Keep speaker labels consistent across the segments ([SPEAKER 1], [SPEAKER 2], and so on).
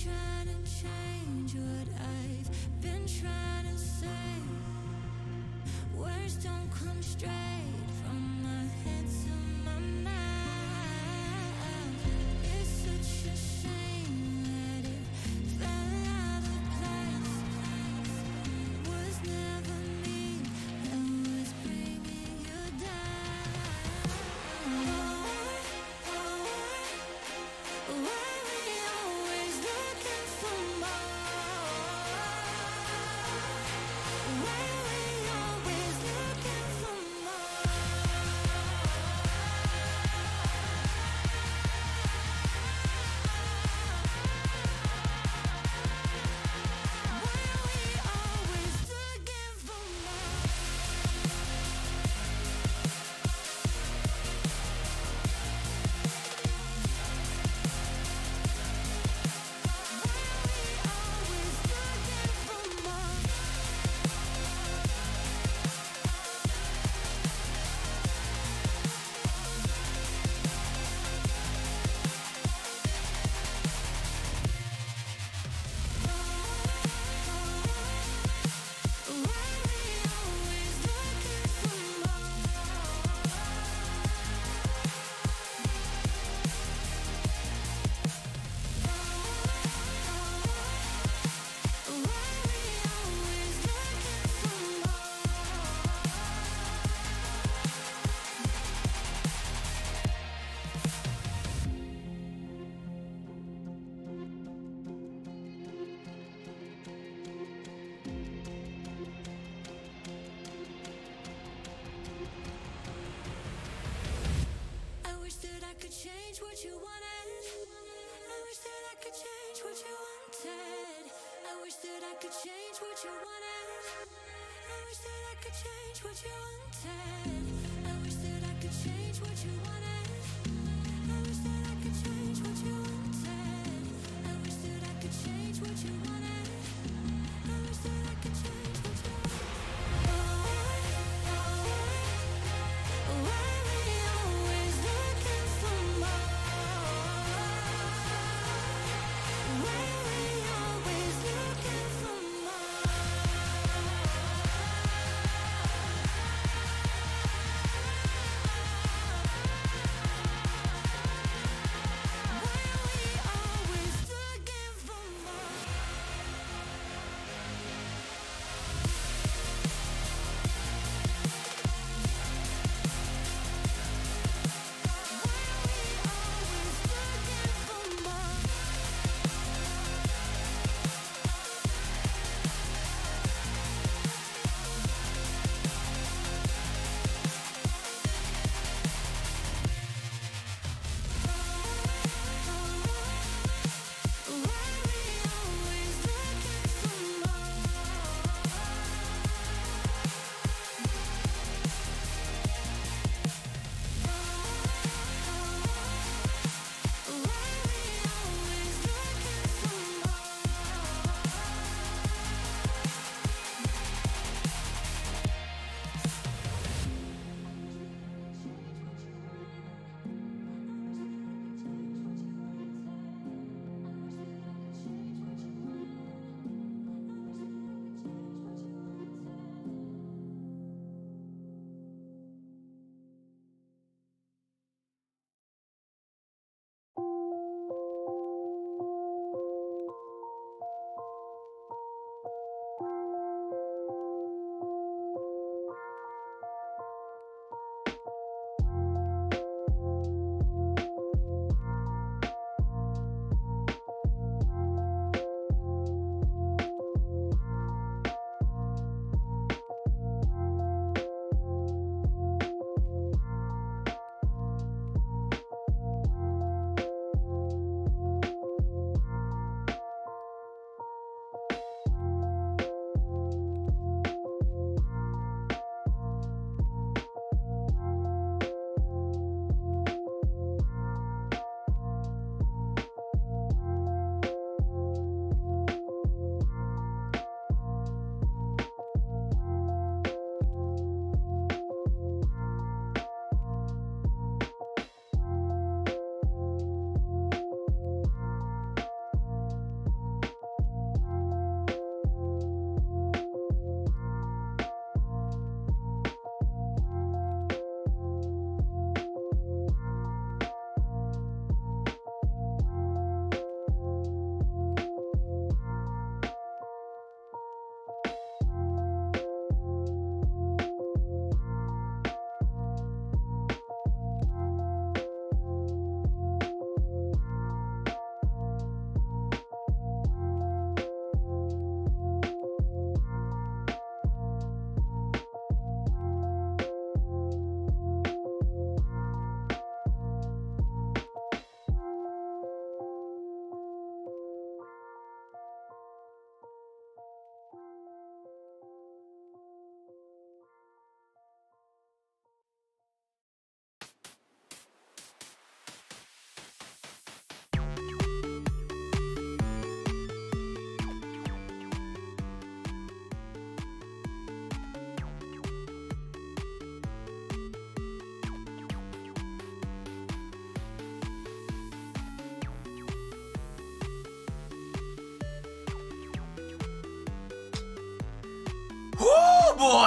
[SPEAKER 1] trying to change what I've been trying to say. Words don't come straight from my head to my mouth. It's such a shame that it fell out of place. Was never me that was bringing you down. Why we always looking for more? Why we always looking for more? Why we always looking for more? I wish that I could change what you wanted. I wish that I could change what you wanted. I wish that I could change what you wanted. I wish that I could change what you wanted. I wish that I could change what you wanted. I wish that I could change what you wanted. I wish that I could change what you wanted. I wish that I could change what you Why we always looking for more? Why we always looking for more?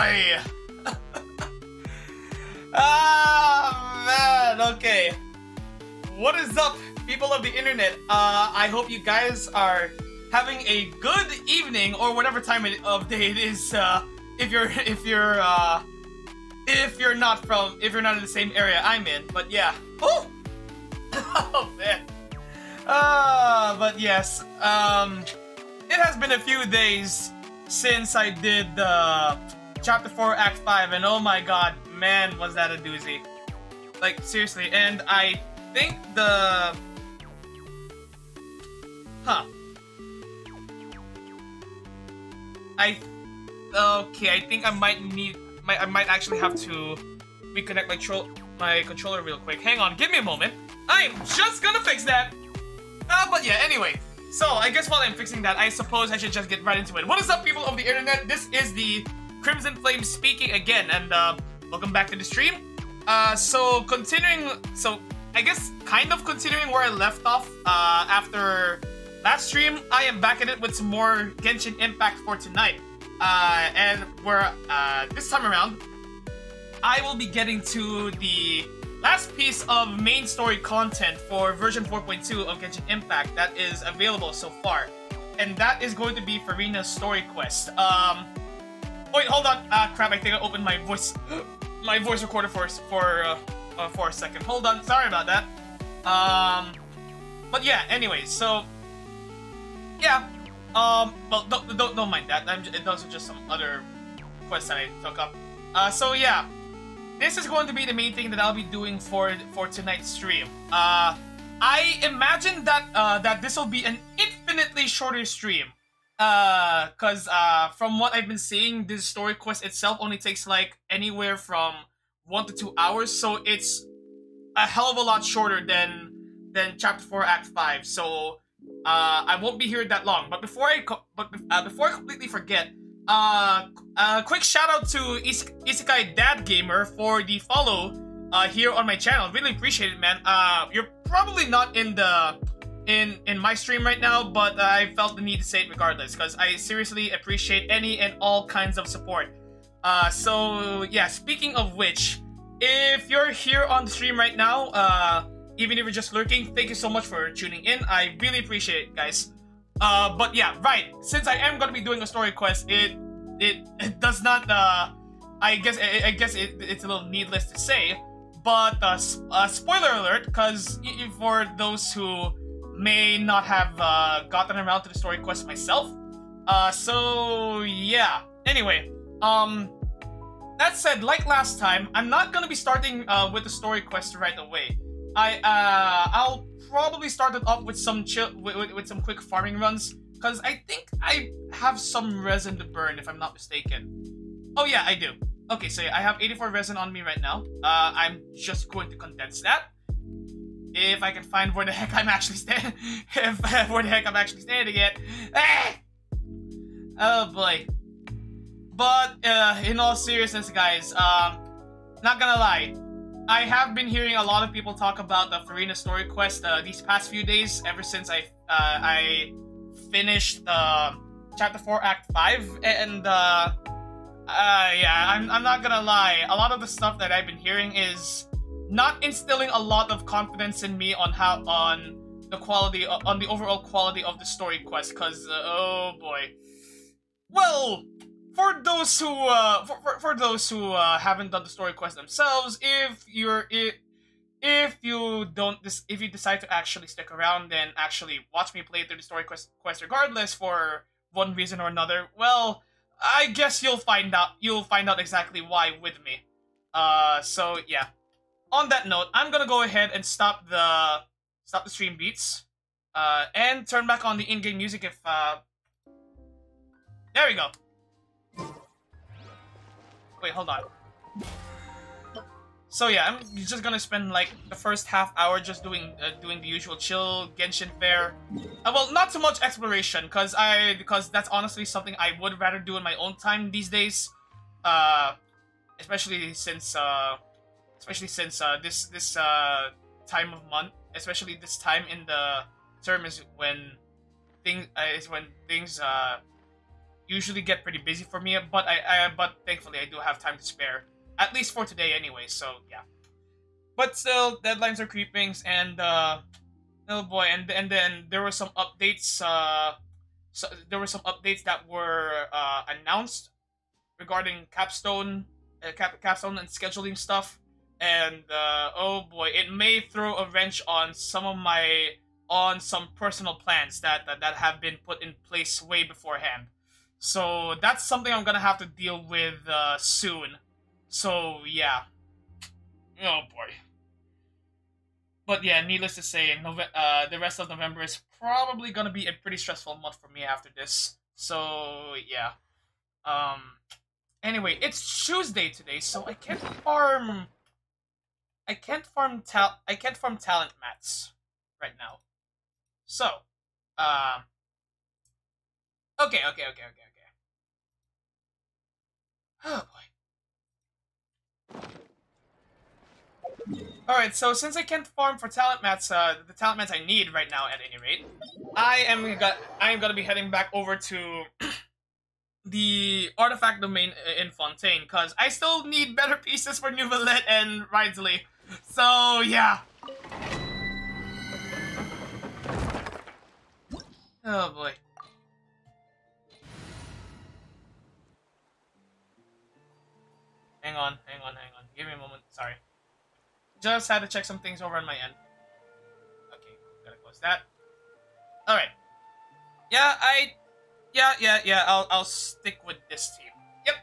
[SPEAKER 2] boy! Ah, man, okay. What is up, people of the internet? I hope you guys are having a good evening, or whatever time of day it is, if you're not in the same area I'm in, but yeah. Oh! Oh, man. But yes, it has been a few days since I did Chapter 4, Act 5, and oh my god, man, was that a doozy. Like, seriously, and I think okay, I think I might actually have to reconnect my controller real quick. Hang on, give me a moment. I'm just gonna fix that! But yeah, anyway. So, I guess while I'm fixing that, I suppose I should just get right into it. What is up, people of the internet? This is the Crimson Flame speaking again, and welcome back to the stream. So I guess kind of continuing where I left off after last stream, I am back at it with some more Genshin Impact for tonight. And this time around, I will be getting to the last piece of main story content for version 4.2 of Genshin Impact that is available so far. And that is going to be Furina's story quest. Wait, hold on. Crap, I think I opened my voice recorder for a second. Hold on, sorry about that. But yeah, anyway, so yeah. Well, don't mind that. Those are just some other quests that I took up. So yeah, this is going to be the main thing that I'll be doing for tonight's stream. I imagine that this will be an infinitely shorter stream. Cause from what I've been seeing, this story quest itself only takes like anywhere from 1 to 2 hours, so it's a hell of a lot shorter than Chapter 4, Act 5. So I won't be here that long. But before I completely forget, quick shout out to Isekai Dad Gamer for the follow here on my channel. Really appreciate it, man. You're probably not in my stream right now, but I felt the need to say it regardless, because I seriously appreciate any and all kinds of support. So yeah, speaking of which, if you're here on the stream right now, even if you're just lurking, thank you so much for tuning in. I really appreciate it, guys. But yeah, right, since I am gonna be doing a story quest, it does not, I guess it's a little needless to say, but spoiler alert, because for those who may not have gotten around to the story quest myself. So yeah. Anyway, that said, like last time, I'm not gonna be starting with the story quest right away. I'll probably start it off with some with some quick farming runs, because I think I have some resin to burn, if I'm not mistaken. Oh yeah, I do. Okay, so yeah, I have 84 resin on me right now. I'm just going to condense that. If I can find where the heck I'm actually standing, where the heck I'm actually standing at. Ah! Oh boy. But in all seriousness, guys, not gonna lie, I have been hearing a lot of people talk about the Furina story quest these past few days, ever since I finished Chapter 4, Act 5, and yeah, I'm not gonna lie, a lot of the stuff that I've been hearing is not instilling a lot of confidence in me on the overall quality of the story quest, because oh boy. Well, for those who haven't done the story quest themselves, if you decide to actually stick around and actually watch me play through the story quest regardless for one reason or another, well, I guess you'll find out exactly why with me. So yeah. On that note, I'm gonna go ahead and stop the stream beats, and turn back on the in-game music if there we go. Wait, hold on. So yeah, I'm just gonna spend like the first half hour just doing the usual chill Genshin fare. Well, not too much exploration, because that's honestly something I would rather do in my own time these days. Especially since this time of month, especially this time in the term is when things usually get pretty busy for me, but but thankfully I do have time to spare, at least for today anyway. So yeah. But still, deadlines are creeping, and oh boy, and then there were some updates. So there were some updates that were announced regarding capstone and scheduling stuff, and oh boy, it may throw a wrench on some personal plans that have been put in place way beforehand. So that's something I'm gonna have to deal with soon. So yeah. Oh boy. But yeah, needless to say, the rest of November is probably gonna be a pretty stressful month for me after this. So yeah. Anyway, it's Tuesday today, so I can't farm. I can't farm talent mats right now. So, okay. Oh boy. Alright, so since I can't farm for talent mats, the talent mats I need right now at any rate, I am gonna be heading back over to the artifact domain in Fontaine, because I still need better pieces for Neuvillette and Wriothesley. So yeah. Oh boy. Hang on. Give me a moment. Sorry. Just had to check some things over on my end. Okay, gotta close that. Alright. Yeah, I'll stick with this team. Yep.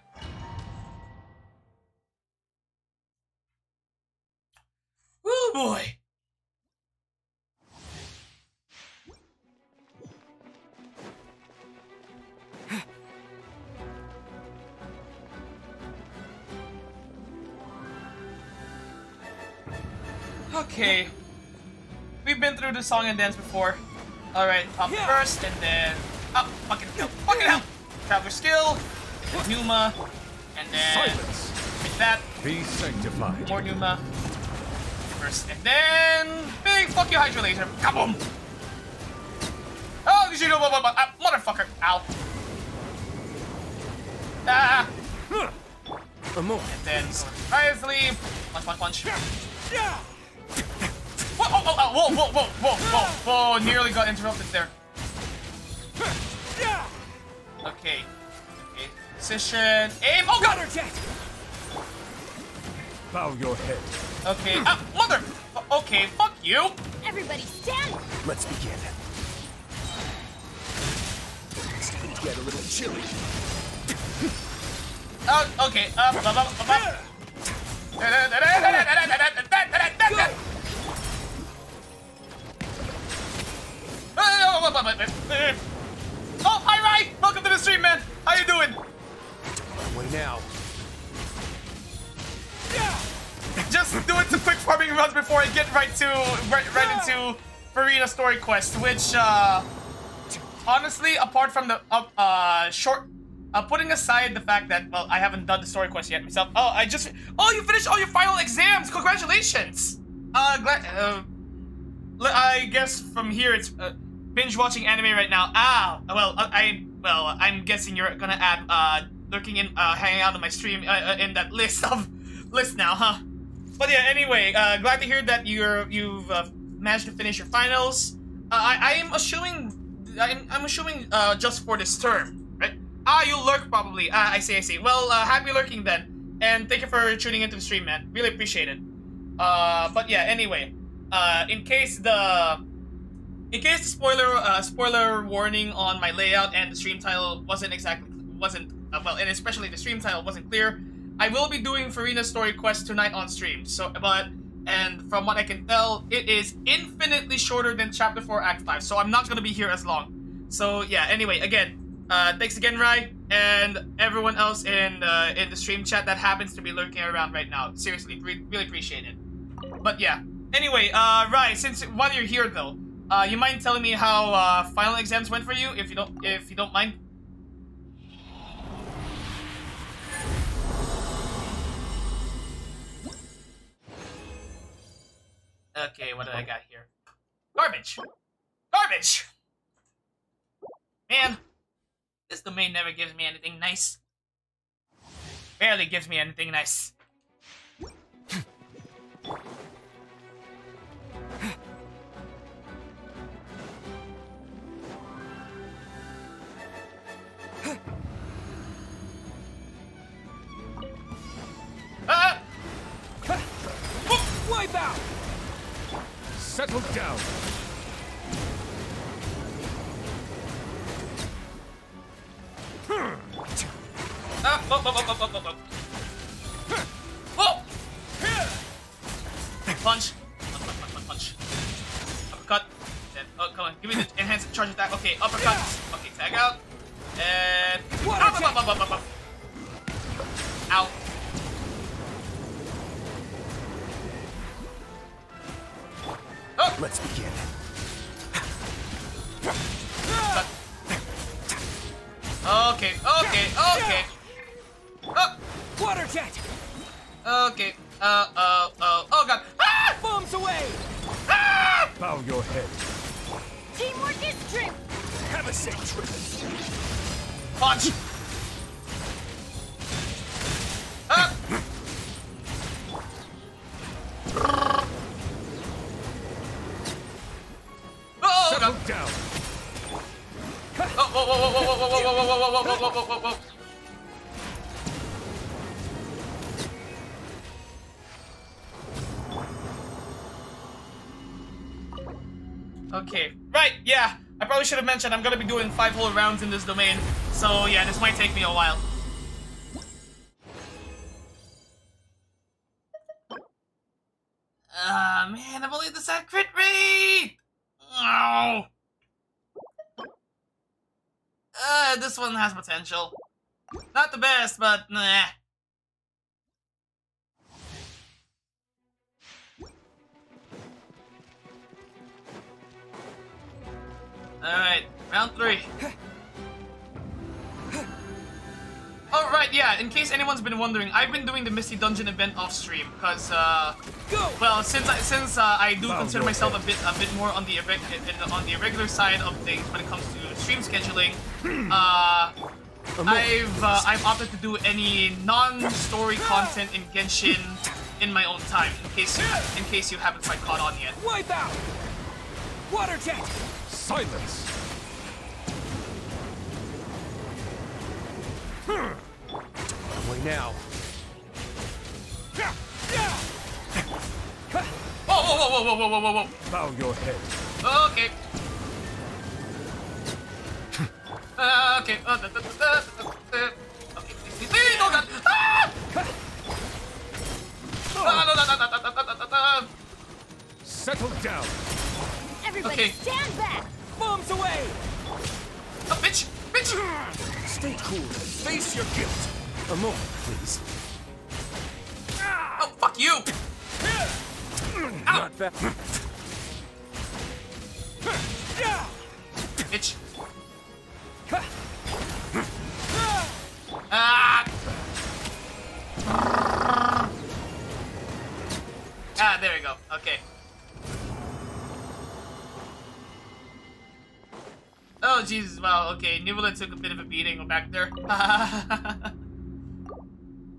[SPEAKER 2] Oh boy. Okay. We've been through the song and dance before. Alright, up first, and then... Oh, fucking hell! Traveler skill, Pneuma, and then... with that...
[SPEAKER 3] Be sanctified.
[SPEAKER 2] More Pneuma. First, and then... Big fuck you, Hydra Laser. Kaboom! Oh, you know what? Motherfucker! Ow. Ah! And then... Wriothesley. Punch. Whoa, nearly got interrupted there. Okay. Position. Aim. Oh god!
[SPEAKER 3] Bow your head.
[SPEAKER 2] Okay. Mother! Okay, fuck you!
[SPEAKER 4] Everybody stand!
[SPEAKER 3] Let's begin. It's starting to get a little chilly.
[SPEAKER 2] Okay. Oh, hi, Rai! Welcome to the stream, man! How you doing?
[SPEAKER 3] Way now.
[SPEAKER 2] Just doing some quick farming runs before I get right into Furina story quest, which, honestly, apart from the, putting aside the fact that, well, I haven't done the story quest yet myself. Oh, you finished all your final exams! Congratulations! I guess from here it's, binge watching anime right now. I'm guessing you're gonna add, lurking in, hanging out on my stream, in that list now, huh? But yeah, anyway, glad to hear that you've managed to finish your finals. I'm assuming just for this term, right? You'll lurk probably. I see. Well, happy lurking then, and thank you for tuning into the stream, man. Really appreciate it. But yeah, anyway, in case the spoiler warning on my layout and the stream title wasn't and especially the stream title wasn't clear, I will be doing Furina's story quest tonight on stream. And from what I can tell, it is infinitely shorter than Chapter 4 Act 5, so I'm not gonna be here as long. So yeah, anyway, again, thanks again, Rai, and everyone else in the stream chat that happens to be lurking around right now. Seriously, really appreciate it. But yeah, anyway, Rai, while you're here though, you mind telling me how final exams went for you, if you don't mind? Okay, what did I got here? Garbage! Man, This domain never gives me anything nice. Barely gives me anything nice.
[SPEAKER 3] Wipe out! Settle down.
[SPEAKER 2] Punch. Punch. Uppercut. Then, oh, come on. Give me the enhanced charge attack. Okay, uppercut. Okay, tag out. And... Ow. Oh.
[SPEAKER 3] Let's begin.
[SPEAKER 2] Okay. Oh.
[SPEAKER 3] Water jet!
[SPEAKER 2] Okay. Oh god. Ah!
[SPEAKER 3] Bombs away!
[SPEAKER 2] Ah!
[SPEAKER 3] Bow your head.
[SPEAKER 1] Teamwork is strength.
[SPEAKER 3] Have a safe trip.
[SPEAKER 2] Punch. Ah! Oh
[SPEAKER 3] Settle
[SPEAKER 2] god.
[SPEAKER 3] down.
[SPEAKER 2] Oh, whoa. Okay, right, yeah. I probably should have mentioned I'm gonna be doing 5 whole rounds in this domain. So yeah, this might take me a while. Man, I've only this at crit rate! Oh. This one has potential. Not the best, but nah. Alright, round 3. Alright, yeah, in case anyone's been wondering, I've been doing the Misty Dungeon event off stream, because, well, since I do consider myself a bit more on the irregular side of things when it comes to stream scheduling, I've opted to do any non-story content in Genshin in my own time, in case you haven't quite caught on yet.
[SPEAKER 3] Wipe out! Water jet! Silence! Away now.
[SPEAKER 2] Whoa.
[SPEAKER 3] Bow your head.
[SPEAKER 2] Okay. Okay. Okay, please. Oh god! Ah!
[SPEAKER 3] Settle down.
[SPEAKER 1] Everybody
[SPEAKER 2] Okay.
[SPEAKER 1] stand back.
[SPEAKER 3] Bombs away!
[SPEAKER 2] Oh, bitch!
[SPEAKER 3] Stay cool and face your guilt. A moment, please.
[SPEAKER 2] Oh, fuck you!
[SPEAKER 3] Not bad.
[SPEAKER 2] Bitch. Ah! Ah, there we go. Okay. Oh, Jesus, wow, okay. Neuvillette took a bit of a beating back there.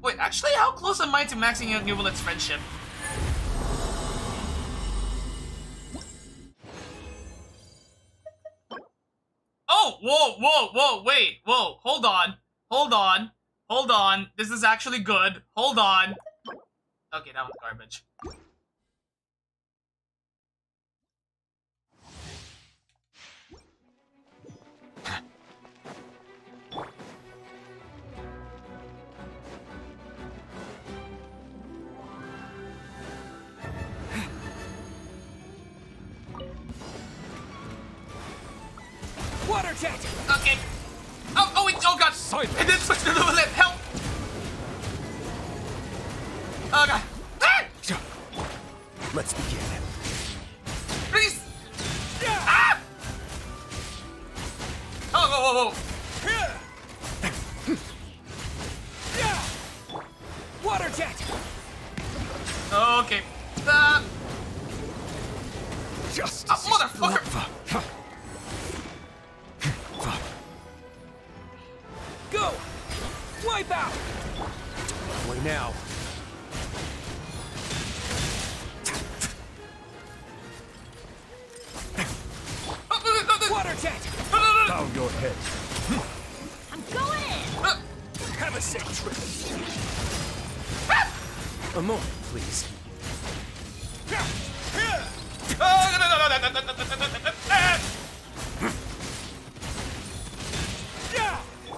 [SPEAKER 2] Wait, actually, how close am I to maxing out Neuvillette's friendship? Oh, whoa, wait, whoa, hold on. This is actually good. Hold on. Okay, that was garbage.
[SPEAKER 3] Water jet!
[SPEAKER 2] Okay. Oh, wait, oh god.
[SPEAKER 3] Silence.
[SPEAKER 2] I did switch to Neuvillette. Help. Oh god. Ah!
[SPEAKER 3] Let's begin.
[SPEAKER 2] Please. Ah! Oh, whoa.
[SPEAKER 3] Water jet!
[SPEAKER 2] Okay.
[SPEAKER 3] Just
[SPEAKER 2] motherfucker.
[SPEAKER 3] your head.
[SPEAKER 1] I'm going in!
[SPEAKER 3] Have a safe trip. A moment, please.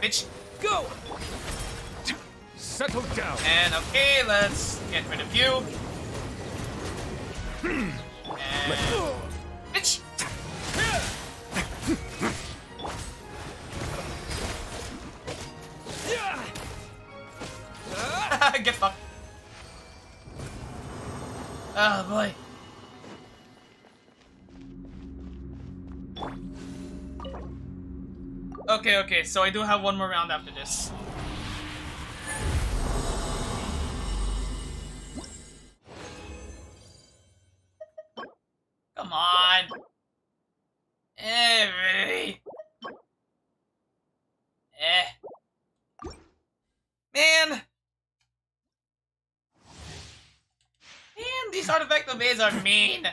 [SPEAKER 2] Bitch.
[SPEAKER 3] Go! Settle down.
[SPEAKER 2] And okay, let's get rid of you. And... Bitch! Get fucked. Oh boy. Okay, so I do have one more round after this. Come on. Really? Man, these artifact obeys are mean.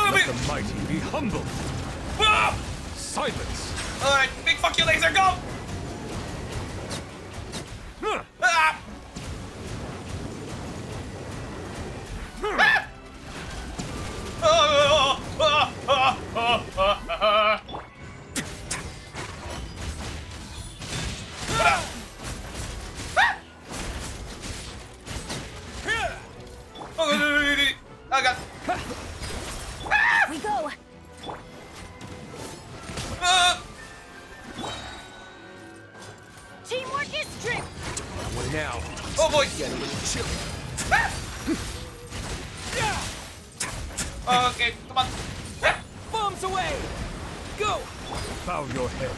[SPEAKER 3] Let the mighty be humble. Silence.
[SPEAKER 2] Alright, big fuck you laser, go! Ah! Oh god.
[SPEAKER 1] We go! Teamwork is strength!
[SPEAKER 3] What now?
[SPEAKER 2] Oh boy.
[SPEAKER 3] Get a little chilly.
[SPEAKER 2] Okay, come on.
[SPEAKER 3] Bombs away! Go! Bow your head.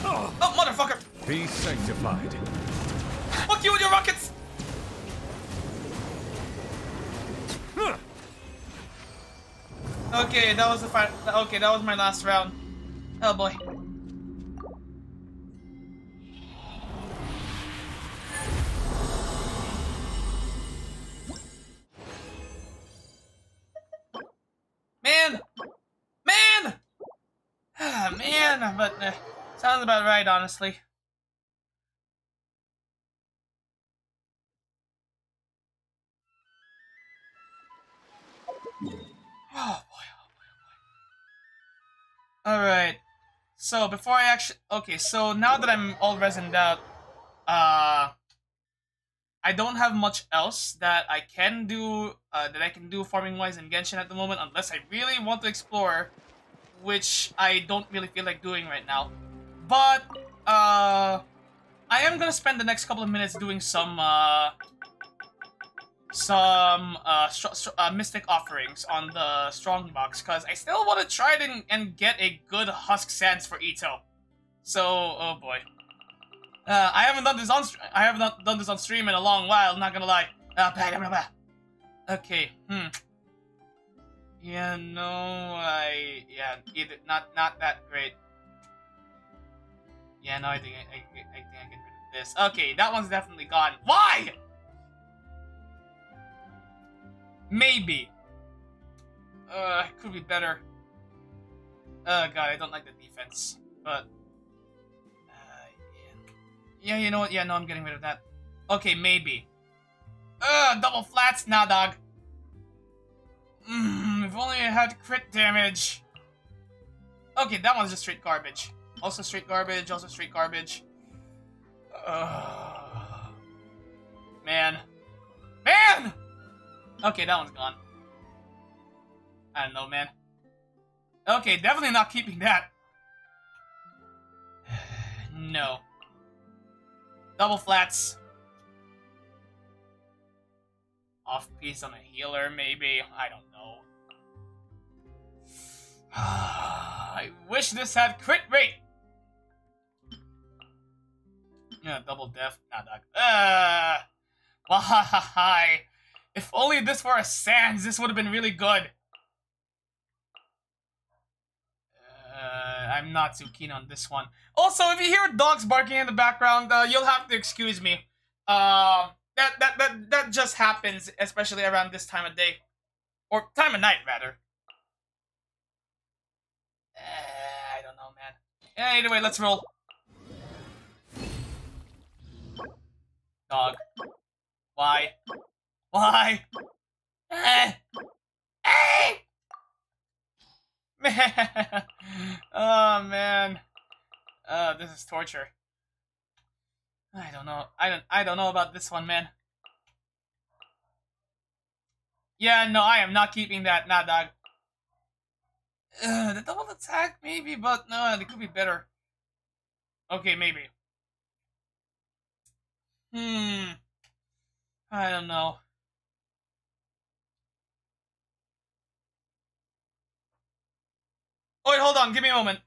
[SPEAKER 2] Oh, motherfucker!
[SPEAKER 3] Be sanctified.
[SPEAKER 2] Fuck you and your rockets! Okay, that was the final. Okay, that was my last round. Oh boy. Man! Man! But sounds about right, honestly. Oh boy. Alright. So before I actually... Okay, so now that I'm all resined out, I don't have much else that I can do, farming-wise in Genshin at the moment, unless I really want to explore, which I don't really feel like doing right now. But, I am gonna spend the next couple of minutes doing some mystic offerings on the strongbox, because I still want to try it and get a good husk sands for Ito. So, oh boy. I haven't done this on stream in a long while, not gonna lie. Okay, yeah, no, not that great. Yeah, no, I think I get rid of this. Okay, that one's definitely gone. Why? Maybe. It could be better. Oh god, I don't like the defense. But yeah, you know what? Yeah, no, I'm getting rid of that. Okay, maybe. Double flats? Nah, dog. If only I had crit damage. Okay, that one's just straight garbage. Also straight garbage, also straight garbage. Man. Okay, that one's gone. I don't know, man. Okay, definitely not keeping that. No. Double flats. Off piece on a healer, maybe. I don't know. I wish this had crit rate. Yeah, double def. Nah, dog. Why? If only this were a Sans, this would have been really good. I'm not too keen on this one. Also, if you hear dogs barking in the background, you'll have to excuse me. That just happens, especially around this time of day. Or time of night, rather. I don't know, man. Anyway, let's roll. Dog. Why? Why? Man. Oh, man. This is torture. I don't know. I don't know about this one, man. Yeah, no, I am not keeping that. Nah, dog. The double attack, maybe, but no, it could be better. Okay, maybe. I don't know. Oh, wait, hold on. Give me a moment.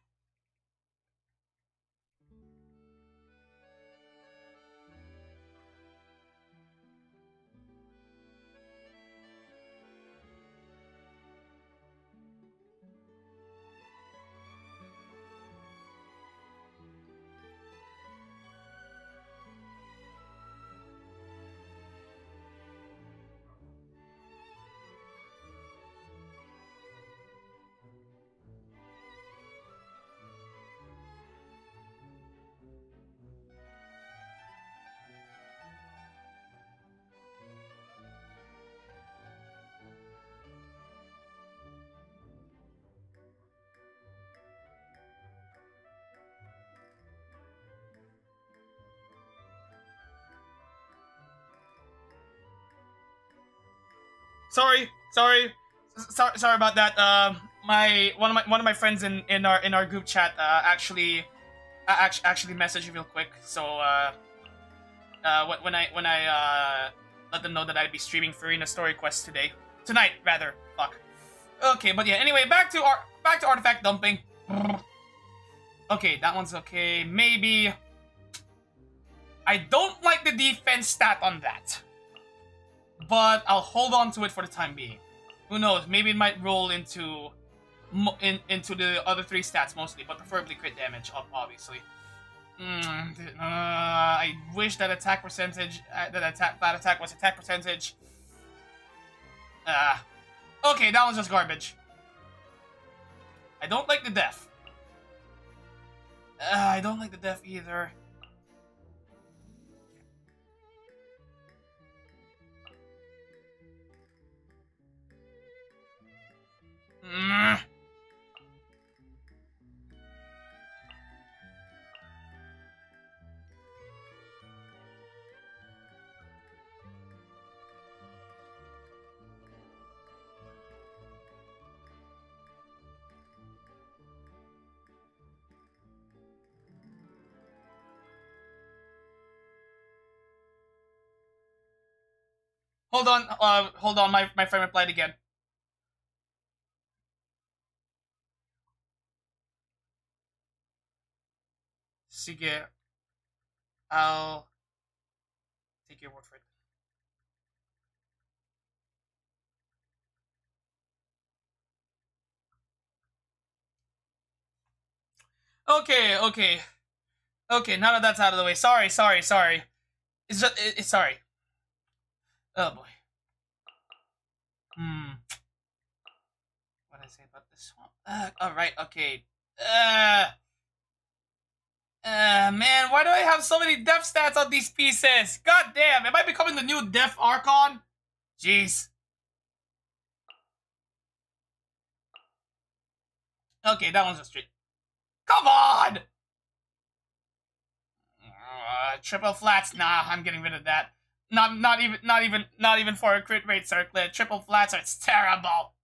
[SPEAKER 2] Sorry about that. One of my friends in our group chat actually messaged me real quick. So when I let them know that I'd be streaming Furina story quest tonight rather. Fuck. Okay, but yeah. Anyway, back to artifact dumping. Okay, that one's okay. Maybe. I don't like the defense stat on that, but I'll hold on to it for the time being. Who knows? Maybe it might roll into the other three stats mostly, but preferably crit damage, obviously. I wish that attack percentage, that attack was attack percentage. Okay, that one's just garbage. I don't like the death. I don't like the death either. Hold on, my friend replied again. Sige, I'll take your word for it. Okay, now that that's out of the way. Sorry. It's just, it's sorry. Oh boy. What did I say about this one? Alright, okay. Man, why do I have so many death stats on these pieces? God damn, am I becoming the new Death Archon? Jeez. Okay, that one's a straight. Come on! Triple flats, nah, I'm getting rid of that. Not even for a crit rate circlet. Triple flats, it's terrible.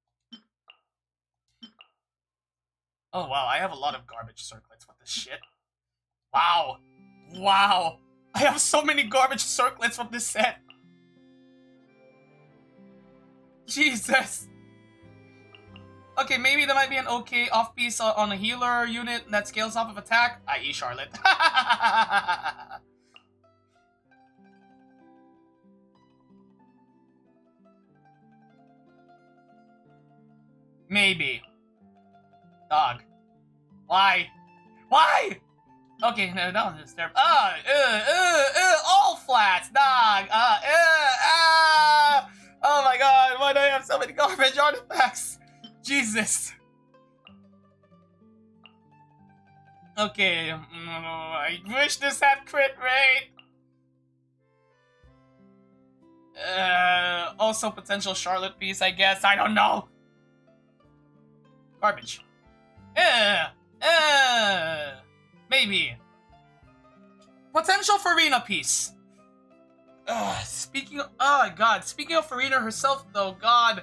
[SPEAKER 2] Oh wow, I have a lot of garbage circlets. What the shit? Wow. I have so many garbage circlets from this set. Jesus. Okay, maybe there might be an okay off-piece on a healer unit that scales off of attack, i.e. Charlotte. Maybe. Dog. Why? Why? Okay, no, that one's just terrible. All flats, dog. Oh my god, why do I have so many garbage artifacts? Jesus. Okay, I wish this had crit rate. Also potential Charlotte piece, I guess. I don't know. Garbage. Maybe. Potential Furina piece. Speaking of Furina herself, though, God,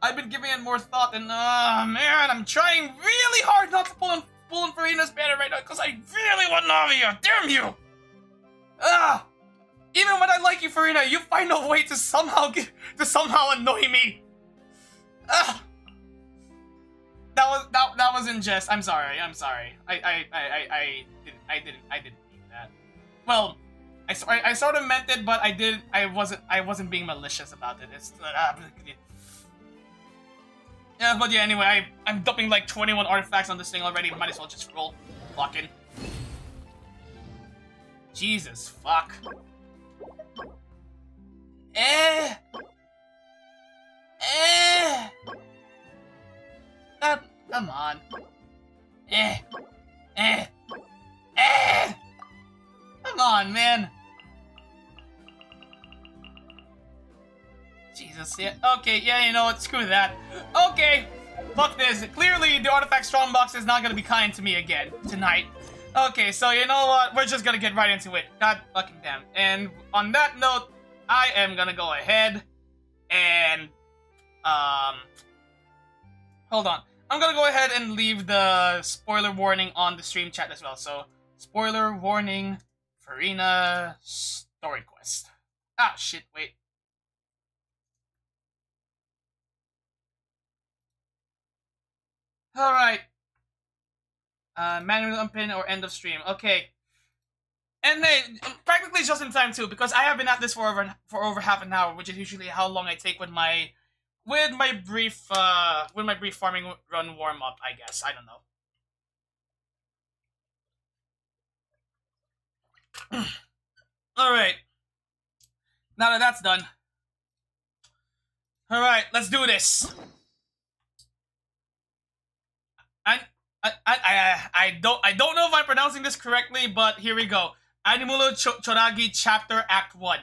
[SPEAKER 2] I've been giving it more thought, and man, I'm trying really hard not to pull in Furina's banner right now because I really want Navia. Damn you! Even when I like you, Furina, you find a way to somehow annoy me. That was in jest. I'm sorry. I didn't mean that. Well, I sort of meant it, but I wasn't being malicious about it. It's yeah, but yeah. Anyway, I'm dumping like 21 artifacts on this thing already. Might as well just roll. Lock in. Jesus fuck. Come on. Come on, man. Jesus, yeah. Okay, yeah, you know what? Screw that. Okay, fuck this. Clearly, the artifact strongbox is not gonna be kind to me again tonight. Okay, so you know what? We're just gonna get right into it. God fucking damn. And on that note, I am gonna go ahead and hold on. I'm gonna go ahead and leave the spoiler warning on the stream chat as well. So, spoiler warning, Furina story quest. Ah, shit, wait. Alright. Manual unpin or end of stream. Okay. And hey, practically just in time too, because I have been at this for over half an hour, which is usually how long I take with my brief farming run warm up, I guess. I don't know. Alright. Now that that's done. Alright, let's do this. I don't know if I'm pronouncing this correctly, but here we go. Animulo Choragi Chapter Act 1.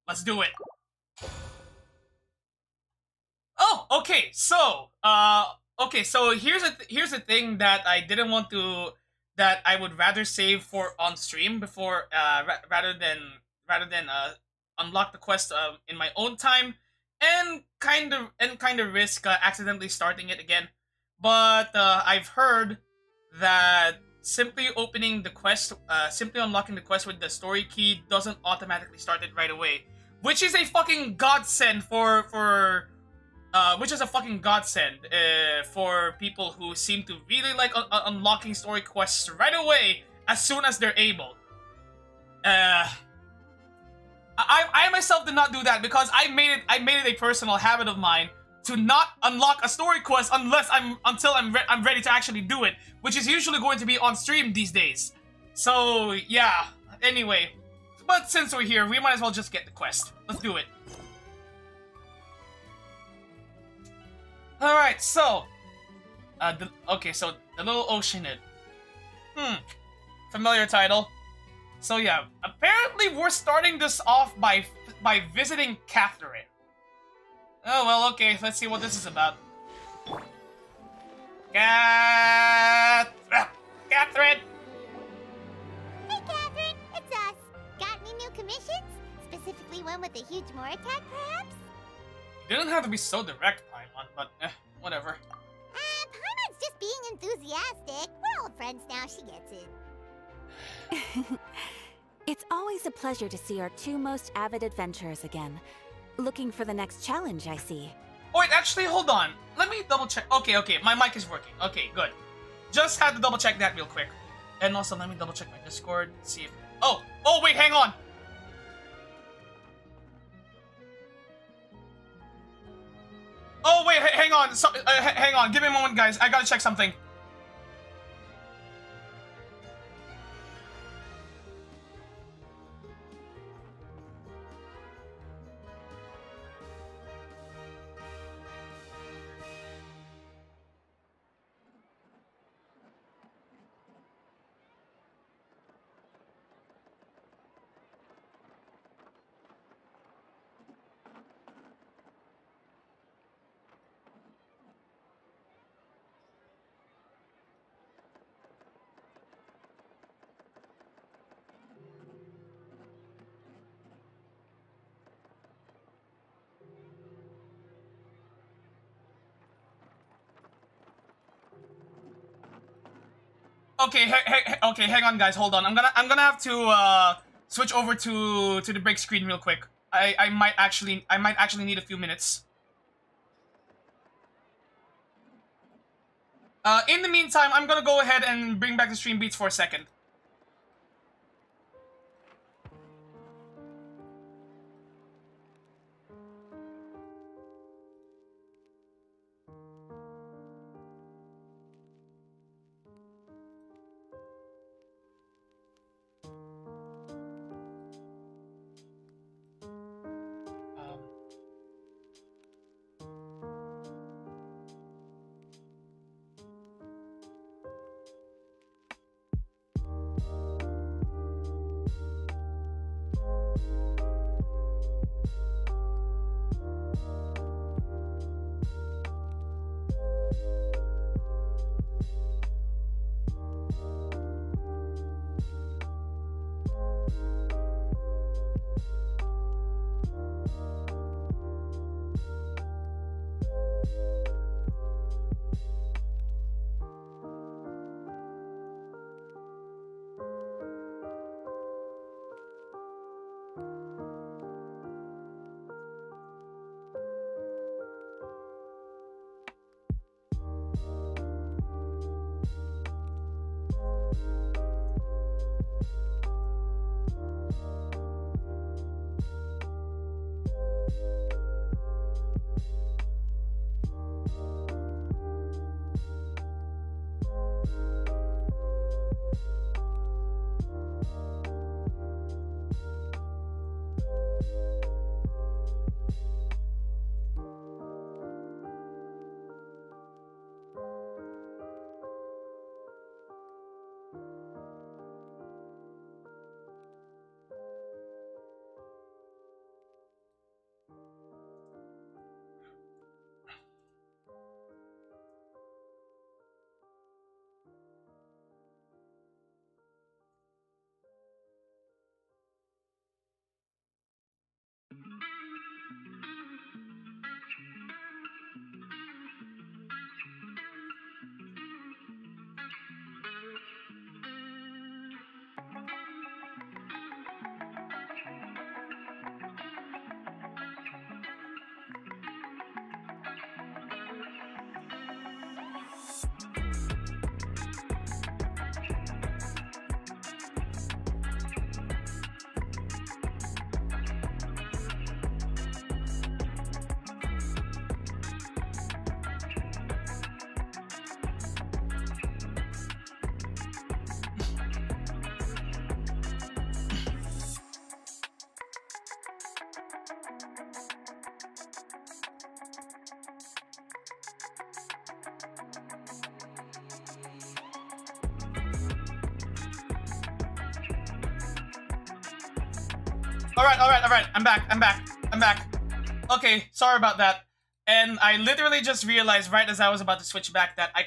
[SPEAKER 2] Let's do it. Oh, okay. So, here's the thing that I didn't want to, that I would rather save for on stream before rather than unlock the quest in my own time and kind of risk accidentally starting it again. But I've heard that simply unlocking the quest with the story key doesn't automatically start it right away, which is a fucking godsend for people who seem to really like unlocking story quests right away as soon as they're able. I myself did not do that because I made it a personal habit of mine to not unlock a story quest until I'm ready to actually do it, which is usually going to be on stream these days. So yeah. Anyway, but since we're here, we might as well just get the quest. Let's do it. All right. So, so the little oceanid. Familiar title. So yeah, apparently we're starting this off by visiting Catherine. Oh, well, okay, let's see what this is about. Catherine!
[SPEAKER 4] Hey, Catherine, it's us. Got any new commissions? Specifically one with a huge more attack, perhaps?
[SPEAKER 2] You didn't have to be so direct, Paimon, but whatever.
[SPEAKER 4] Paimon's just being enthusiastic. We're old friends now, she gets it.
[SPEAKER 5] It's always a pleasure to see our two most avid adventurers again. Looking for the next challenge, I see.
[SPEAKER 2] Oh, wait, actually, hold on. Let me double check. Okay, my mic is working. Okay, good. Just had to double check that real quick. And also, let me double check my Discord, see if... Oh, wait, hang on. Oh, wait, hang on. So, hang on. Give me a moment, guys. I gotta check something. Okay, okay, hang on, guys. Hold on. I'm gonna have to switch over to the break screen real quick. I might actually need a few minutes. In the meantime, I'm gonna go ahead and bring back the stream beats for a second. Alright. I'm back. Okay, sorry about that. And I literally just realized right as I was about to switch back that I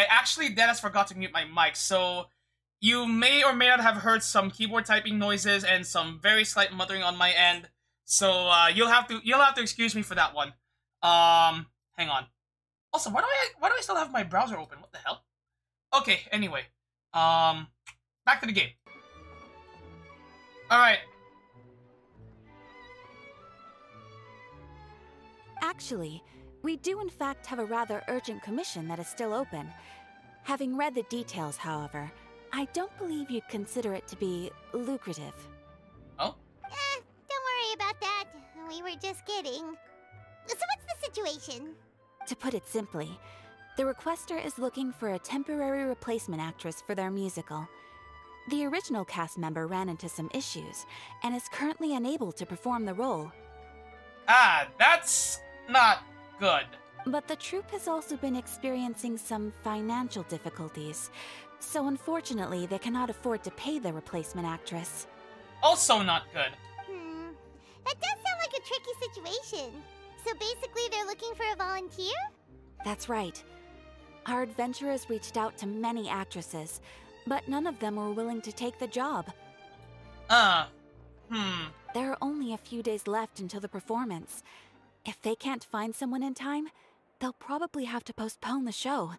[SPEAKER 2] actually deadass forgot to mute my mic. So you may or may not have heard some keyboard typing noises and some very slight muttering on my end. So you'll have to excuse me for that one. Hang on. Also, why do I still have my browser open? What the hell? Okay, anyway. Back to the game. Alright.
[SPEAKER 5] Actually, we do in fact have a rather urgent commission that is still open. Having read the details, however, I don't believe you'd consider it to be lucrative.
[SPEAKER 2] Oh?
[SPEAKER 4] Don't worry about that. We were just kidding. So what's the situation?
[SPEAKER 5] To put it simply, the requester is looking for a temporary replacement actress for their musical. The original cast member ran into some issues, and is currently unable to perform the role.
[SPEAKER 2] Ah, that's not good.
[SPEAKER 5] But the troupe has also been experiencing some financial difficulties, so unfortunately they cannot afford to pay the replacement actress.
[SPEAKER 2] Also not good.
[SPEAKER 4] That does sound like a tricky situation. So basically they're looking for a volunteer?
[SPEAKER 5] That's right. Our adventurers reached out to many actresses, but none of them were willing to take the job. There are only a few days left until the performance. If they can't find someone in time, they'll probably have to postpone the show.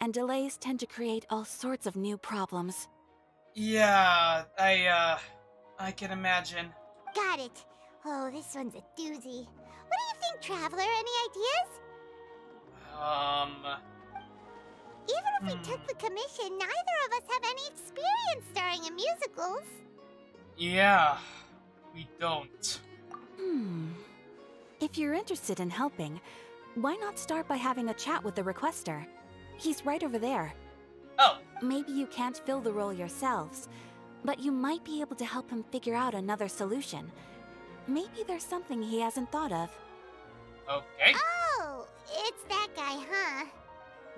[SPEAKER 5] and delays tend to create all sorts of new problems.
[SPEAKER 2] Yeah, I can imagine.
[SPEAKER 4] Got it. Oh, this one's a doozy. What do you think, Traveler? Any ideas? Even if we took the commission, neither of us have any experience starring in musicals.
[SPEAKER 2] Yeah, we don't.
[SPEAKER 5] If you're interested in helping, why not start by having a chat with the requester? He's right over there.
[SPEAKER 2] Oh.
[SPEAKER 5] Maybe you can't fill the role yourselves, but you might be able to help him figure out another solution. Maybe there's something he hasn't thought of.
[SPEAKER 2] Okay.
[SPEAKER 4] Oh, it's that guy, huh?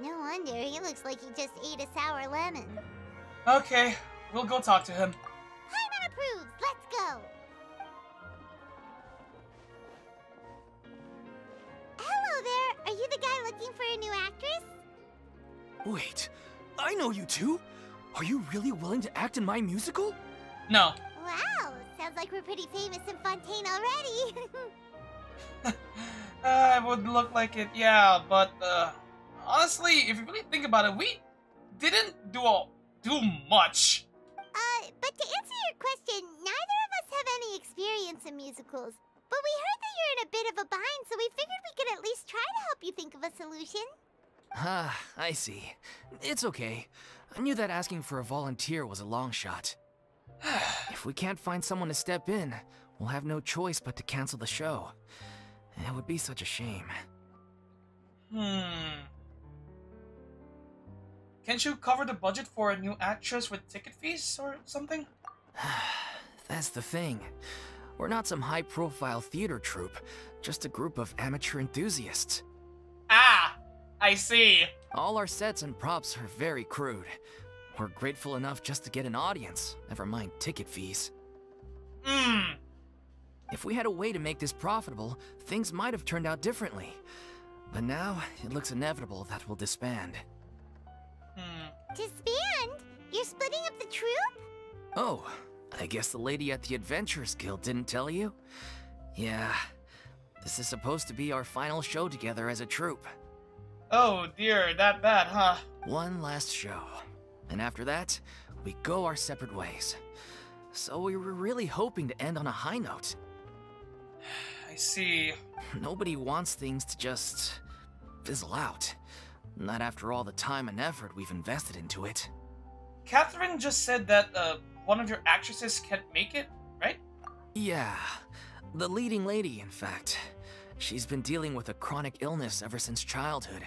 [SPEAKER 4] No wonder, he looks like he just ate a sour lemon.
[SPEAKER 2] Okay, we'll go talk to him.
[SPEAKER 4] Paimon approves, let's go! Hello there, are you the guy looking for a new actress?
[SPEAKER 3] Wait, I know you two. Are you really willing to act in my musical?
[SPEAKER 2] No.
[SPEAKER 4] Wow, sounds like we're pretty famous in Fontaine already.
[SPEAKER 2] It would look like it, yeah, but, honestly, if you really think about it, we didn't do much.
[SPEAKER 4] But to answer your question, neither of us have any experience in musicals. But we heard that you're in a bit of a bind, so we figured we could at least try to help you think of a solution.
[SPEAKER 3] Ah, I see. It's okay. I knew that asking for a volunteer was a long shot. If we can't find someone to step in, we'll have no choice but to cancel the show. It would be such a shame.
[SPEAKER 2] Can't you cover the budget for a new actress with ticket fees or something?
[SPEAKER 3] That's the thing. We're not some high-profile theater troupe, just a group of amateur enthusiasts.
[SPEAKER 2] Ah! I see.
[SPEAKER 3] All our sets and props are very crude. We're grateful enough just to get an audience, never mind ticket fees. If we had a way to make this profitable, things might have turned out differently. But now, it looks inevitable that we'll disband.
[SPEAKER 4] Disband? You're splitting up the troupe?
[SPEAKER 3] Oh, I guess the lady at the Adventurers Guild didn't tell you? Yeah, this is supposed to be our final show together as a troupe.
[SPEAKER 2] Oh dear, that bad, huh?
[SPEAKER 3] One last show. And after that, we go our separate ways. So we were really hoping to end on a high note.
[SPEAKER 2] I see.
[SPEAKER 3] Nobody wants things to just fizzle out. Not after all the time and effort we've invested into it.
[SPEAKER 2] Catherine just said that, one of your actresses can't make it, right?
[SPEAKER 3] Yeah, the leading lady, in fact. She's been dealing with a chronic illness ever since childhood,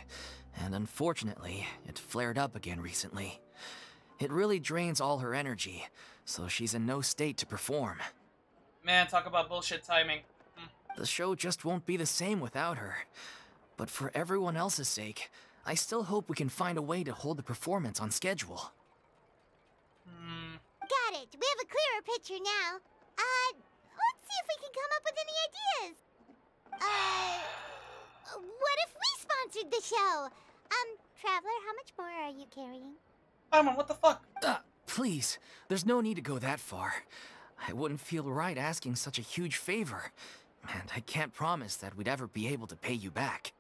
[SPEAKER 3] and unfortunately, it flared up again recently. It really drains all her energy, so she's in no state to perform.
[SPEAKER 2] Man, talk about bullshit timing.
[SPEAKER 3] The show just won't be the same without her. But for everyone else's sake, I still hope we can find a way to hold the performance on schedule.
[SPEAKER 4] Got it. We have a clearer picture now. Let's see if we can come up with any ideas. What if we sponsored the show? Traveler, how much more are you carrying?
[SPEAKER 2] Paimon, what the fuck?
[SPEAKER 3] Please, there's no need to go that far. I wouldn't feel right asking such a huge favor. And I can't promise that we'd ever be able to pay you back.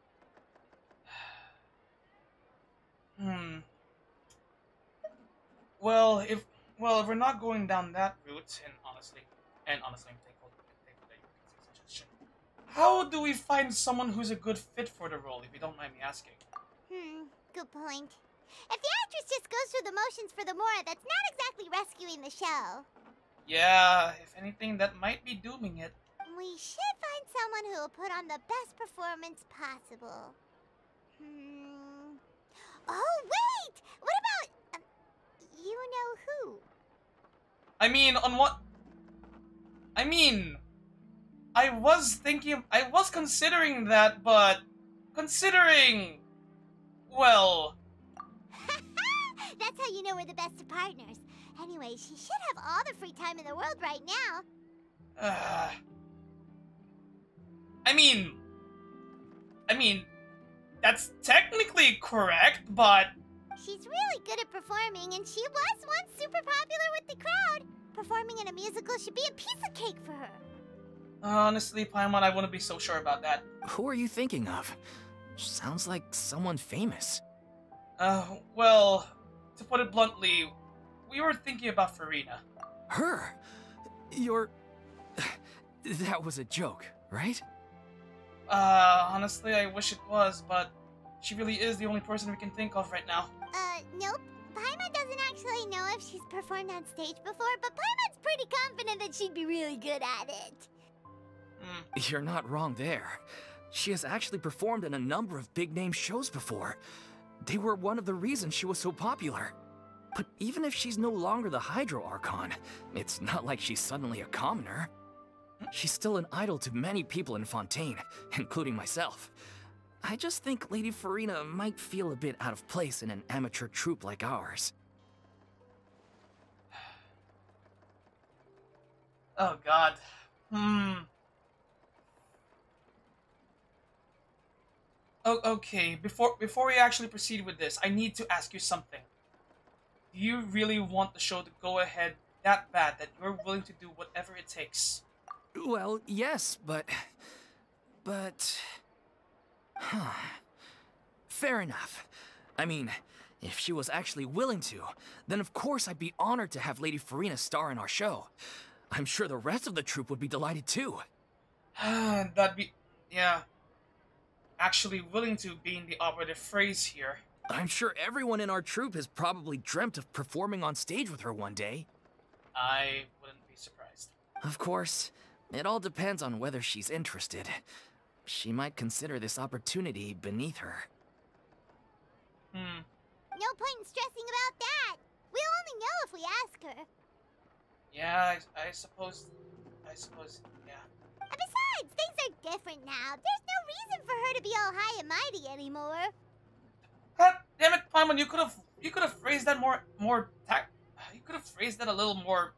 [SPEAKER 2] Well, if we're not going down that route, and honestly, I'm thankful that you can see suggestion. How do we find someone who's a good fit for the role, if you don't mind me asking?
[SPEAKER 4] Good point. If the actress just goes through the motions for the Mora, that's not exactly rescuing the show.
[SPEAKER 2] Yeah, if anything, that might be dooming it.
[SPEAKER 4] We should find someone who will put on the best performance possible. Oh, wait! What about... you know who?
[SPEAKER 2] I mean, on what... I mean... I was considering that, but... Considering... Well...
[SPEAKER 4] That's how you know we're the best of partners. Anyway, she should have all the free time in the world right now.
[SPEAKER 2] I mean, that's technically correct, but...
[SPEAKER 4] She's really good at performing, and she was once super popular with the crowd. Performing in a musical should be a piece of cake for her.
[SPEAKER 2] Honestly, Paimon, I wouldn't be so sure about that.
[SPEAKER 3] Who are you thinking of? Sounds like someone famous.
[SPEAKER 2] Well, to put it bluntly, we were thinking about Furina.
[SPEAKER 3] Her? You're... That was a joke, right?
[SPEAKER 2] Honestly, I wish it was, but she really is the only person we can think of right now.
[SPEAKER 4] Nope. Paimon doesn't actually know if she's performed on stage before, but Paimon's pretty confident that she'd be really good at it.
[SPEAKER 3] You're not wrong there. She has actually performed in a number of big-name shows before. They were one of the reasons she was so popular. But even if she's no longer the Hydro Archon, it's not like she's suddenly a commoner. She's still an idol to many people in Fontaine, including myself. I just think Lady Furina might feel a bit out of place in an amateur troupe like ours.
[SPEAKER 2] Oh god. Oh, okay, before we actually proceed with this, I need to ask you something. Do you really want the show to go ahead that bad that you're willing to do whatever it takes?
[SPEAKER 3] Well, yes, but... Fair enough. I mean, if she was actually willing to, then of course I'd be honored to have Lady Furina star in our show. I'm sure the rest of the troupe would be delighted too.
[SPEAKER 2] That'd be... yeah. Actually willing to being the operative phrase here.
[SPEAKER 3] I'm sure everyone in our troupe has probably dreamt of performing on stage with her one day.
[SPEAKER 2] I wouldn't be surprised.
[SPEAKER 3] Of course, it all depends on whether she's interested. She might consider this opportunity beneath her.
[SPEAKER 4] No point in stressing about that. We'll only know if we ask her.
[SPEAKER 2] Yeah, I suppose, yeah.
[SPEAKER 4] And besides, things are different now. There's no reason for her to be all high and mighty anymore.
[SPEAKER 2] God damn it, Paimon, you could have phrased that you could have phrased that a little more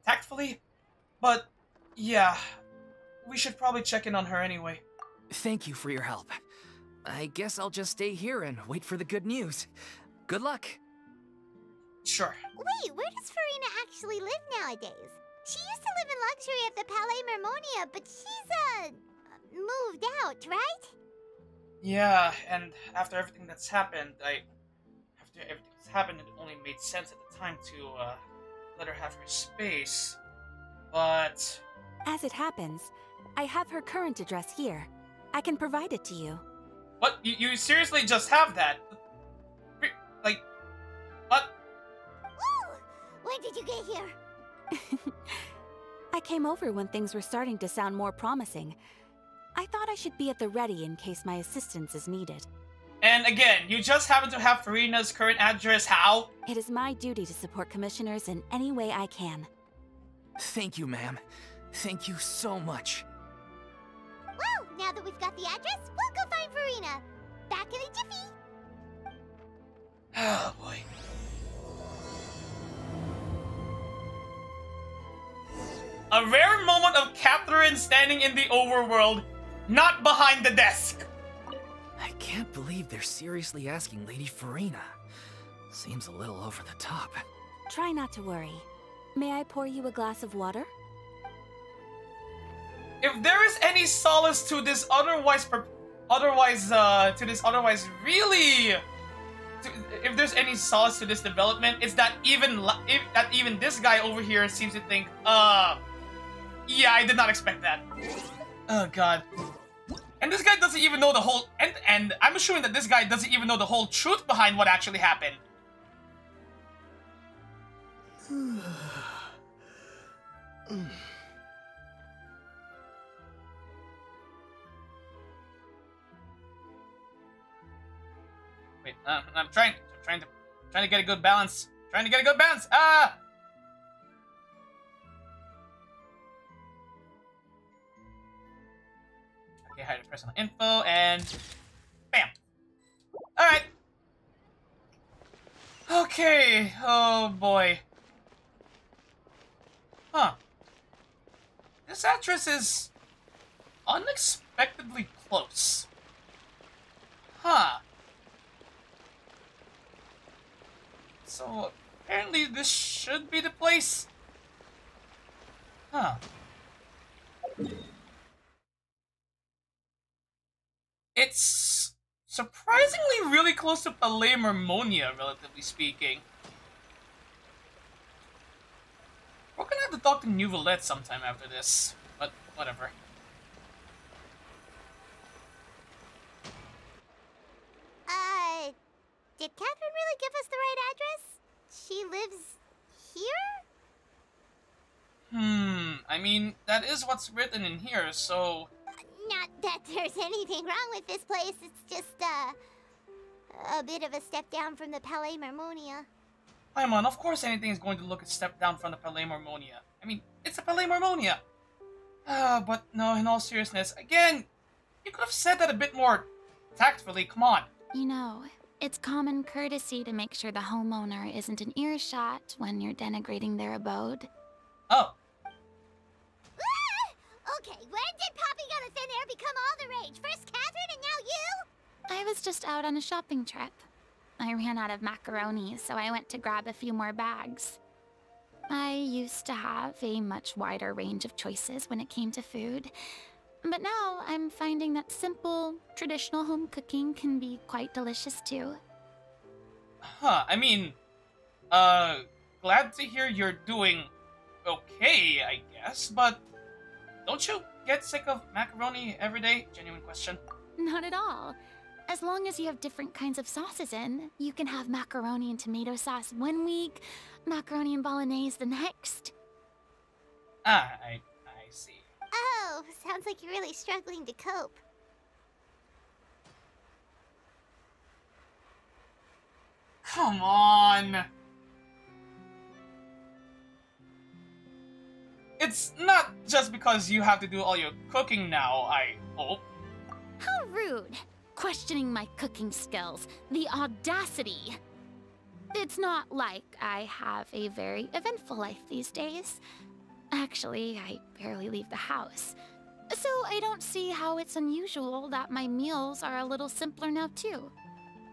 [SPEAKER 2] tactfully. But yeah, we should probably check in on her anyway.
[SPEAKER 3] Thank you for your help. I guess I'll just stay here and wait for the good news. Good luck.
[SPEAKER 2] Sure.
[SPEAKER 4] Wait, where does Furina actually live nowadays? She used to live in luxury at the Palais Mermonia, but she's, moved out, right?
[SPEAKER 2] Yeah, and after everything that's happened, it only made sense at the time to, let her have her space. But...
[SPEAKER 5] As it happens, I have her current address here. I can provide it to you.
[SPEAKER 2] What? You seriously just have that? Like, what?
[SPEAKER 4] Woo! When did you get here?
[SPEAKER 5] I came over when things were starting to sound more promising. I thought I should be at the ready in case my assistance is needed.
[SPEAKER 2] And again, you just happen to have Furina's current address, how?
[SPEAKER 5] It is my duty to support commissioners in any way I can.
[SPEAKER 3] Thank you, ma'am. Thank you so much.
[SPEAKER 4] Well, now that we've got the address, we'll go find Furina. Back in a jiffy.
[SPEAKER 2] Oh boy. A rare moment of Catherine standing in the overworld, not behind the desk.
[SPEAKER 3] I can't believe they're seriously asking Lady Furina. Seems a little over the top.
[SPEAKER 5] Try not to worry. May I pour you a glass of water?
[SPEAKER 2] If there is any solace to this if there's any solace to this development, it's that even this guy over here seems to think, yeah, I did not expect that. Oh god. And this guy doesn't even know the whole, and I'm assuming that this guy doesn't even know the whole truth behind what actually happened. Wait, I'm trying to get a good balance. Trying to get a good balance. Ah! Okay, hide the personal info and bam. All right. Okay. Oh boy. Huh. This address is unexpectedly close. Huh. So, apparently this should be the place. Huh. It's surprisingly really close to Palais Mermonia, relatively speaking. We're gonna have to talk to Neuvillette sometime after this, but whatever.
[SPEAKER 4] Did Catherine really give us the right address? She lives here?
[SPEAKER 2] I mean, that is what's written in here, so...
[SPEAKER 4] Not that there's anything wrong with this place, it's just, a bit of a step down from the Palais Mermonia.
[SPEAKER 2] Paimon, of course anything is going to look a step down from the Palais Mermonia. I mean, it's a Palais Mermonia! But no, in all seriousness, again, you could have said that a bit more tactfully, come on.
[SPEAKER 5] You know, it's common courtesy to make sure the homeowner isn't in earshot when you're denigrating their abode.
[SPEAKER 2] Oh.
[SPEAKER 4] Okay, when did Poppy Got a Thin Air become all the rage? First Catherine and now you?
[SPEAKER 5] I was just out on a shopping trip. I ran out of macaroni, so I went to grab a few more bags. I used to have a much wider range of choices when it came to food, but now I'm finding that simple, traditional home cooking can be quite delicious too.
[SPEAKER 2] Huh, I mean, glad to hear you're doing okay, I guess, but don't you get sick of macaroni every day? Genuine question.
[SPEAKER 5] Not at all. As long as you have different kinds of sauces in, you can have macaroni and tomato sauce one week, macaroni and bolognese the next.
[SPEAKER 2] Ah, I see.
[SPEAKER 4] Oh, sounds like you're really struggling to cope.
[SPEAKER 2] Come on! It's not just because you have to do all your cooking now, I hope.
[SPEAKER 5] How rude! Questioning my cooking skills. The audacity! It's not like I have a very eventful life these days. Actually, I barely leave the house. So I don't see how it's unusual that my meals are a little simpler now too.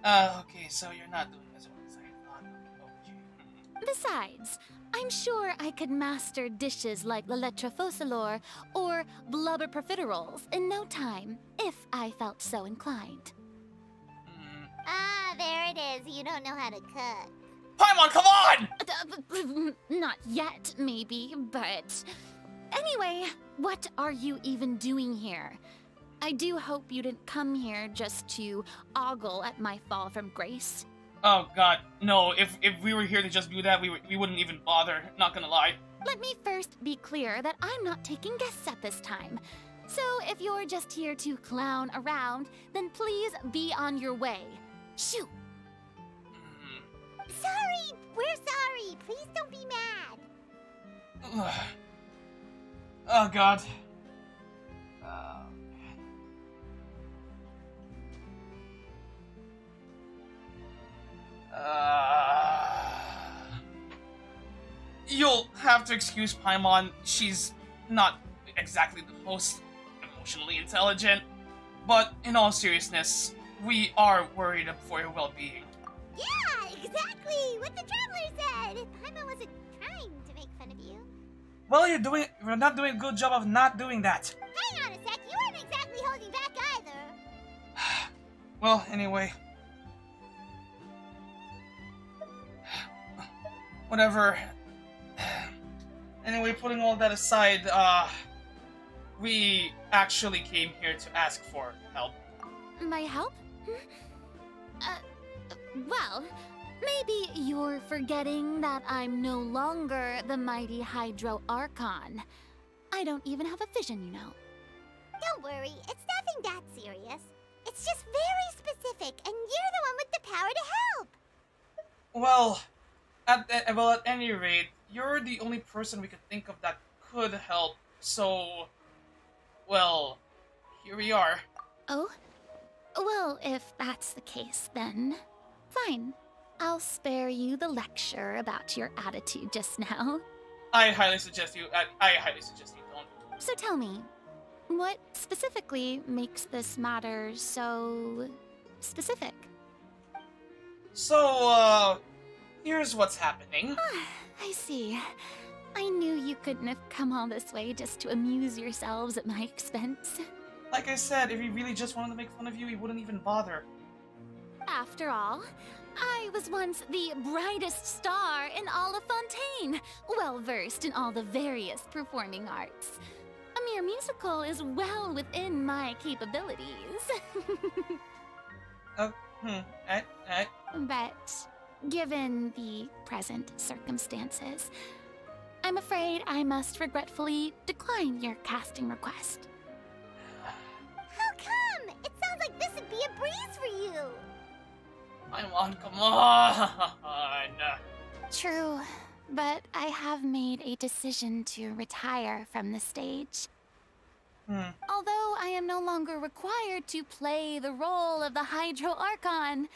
[SPEAKER 2] Okay, so you're not doing as well as I thought. Okay.
[SPEAKER 5] Besides, I'm sure I could master dishes like la lettre focilor or blubber profiteroles in no time, if I felt so inclined.
[SPEAKER 4] Ah, there it is. You don't know how to cook.
[SPEAKER 2] Paimon, come on!
[SPEAKER 5] Not yet, maybe, but... Anyway, what are you even doing here? I do hope you didn't come here just to ogle at my fall from grace.
[SPEAKER 2] Oh god, no, if we were here to just do that, we wouldn't even bother, not gonna lie.
[SPEAKER 5] Let me first be clear that I'm not taking guests at this time. So if you're just here to clown around, then please be on your way. Shoo!
[SPEAKER 4] Sorry! We're sorry! Please don't be mad!
[SPEAKER 2] Oh god. You'll have to excuse Paimon. She's not exactly the most emotionally intelligent, but in all seriousness, we are worried for your well-being.
[SPEAKER 4] Yeah, exactly! What the Traveler said! Paimon wasn't trying to make fun of you.
[SPEAKER 2] Well, you're not doing a good job of not doing that.
[SPEAKER 4] Hang on a sec, you weren't exactly holding back either.
[SPEAKER 2] Well, anyway. Whatever. Anyway, putting all that aside, we actually came here to ask for help.
[SPEAKER 5] My help? Well, maybe you're forgetting that I'm no longer the mighty Hydro Archon. I don't even have a vision, you know.
[SPEAKER 4] Don't worry, it's nothing that serious. It's just very specific, and you're the one with the power to help.
[SPEAKER 2] Well, at any rate, you're the only person we could think of that could help, so... Well, here we are.
[SPEAKER 5] Oh? Well, if that's the case, then... Fine. I'll spare you the lecture about your attitude just now.
[SPEAKER 2] I highly suggest you don't.
[SPEAKER 5] So tell me, what specifically makes this matter so... specific?
[SPEAKER 2] So, here's what's happening.
[SPEAKER 5] I see. I knew you couldn't have come all this way just to amuse yourselves at my expense.
[SPEAKER 2] Like I said, if he really just wanted to make fun of you, he wouldn't even bother.
[SPEAKER 5] After all, I was once the brightest star in all of Fontaine, well versed in all the various performing arts. A mere musical is well within my capabilities.
[SPEAKER 2] Oh,
[SPEAKER 5] But given the present circumstances, I'm afraid I must regretfully decline your casting request.
[SPEAKER 4] How come? It sounds like this would be a breeze for you.
[SPEAKER 2] Paimon, come on!
[SPEAKER 5] True, but I have made a decision to retire from the stage. Although I am no longer required to play the role of the Hydro Archon,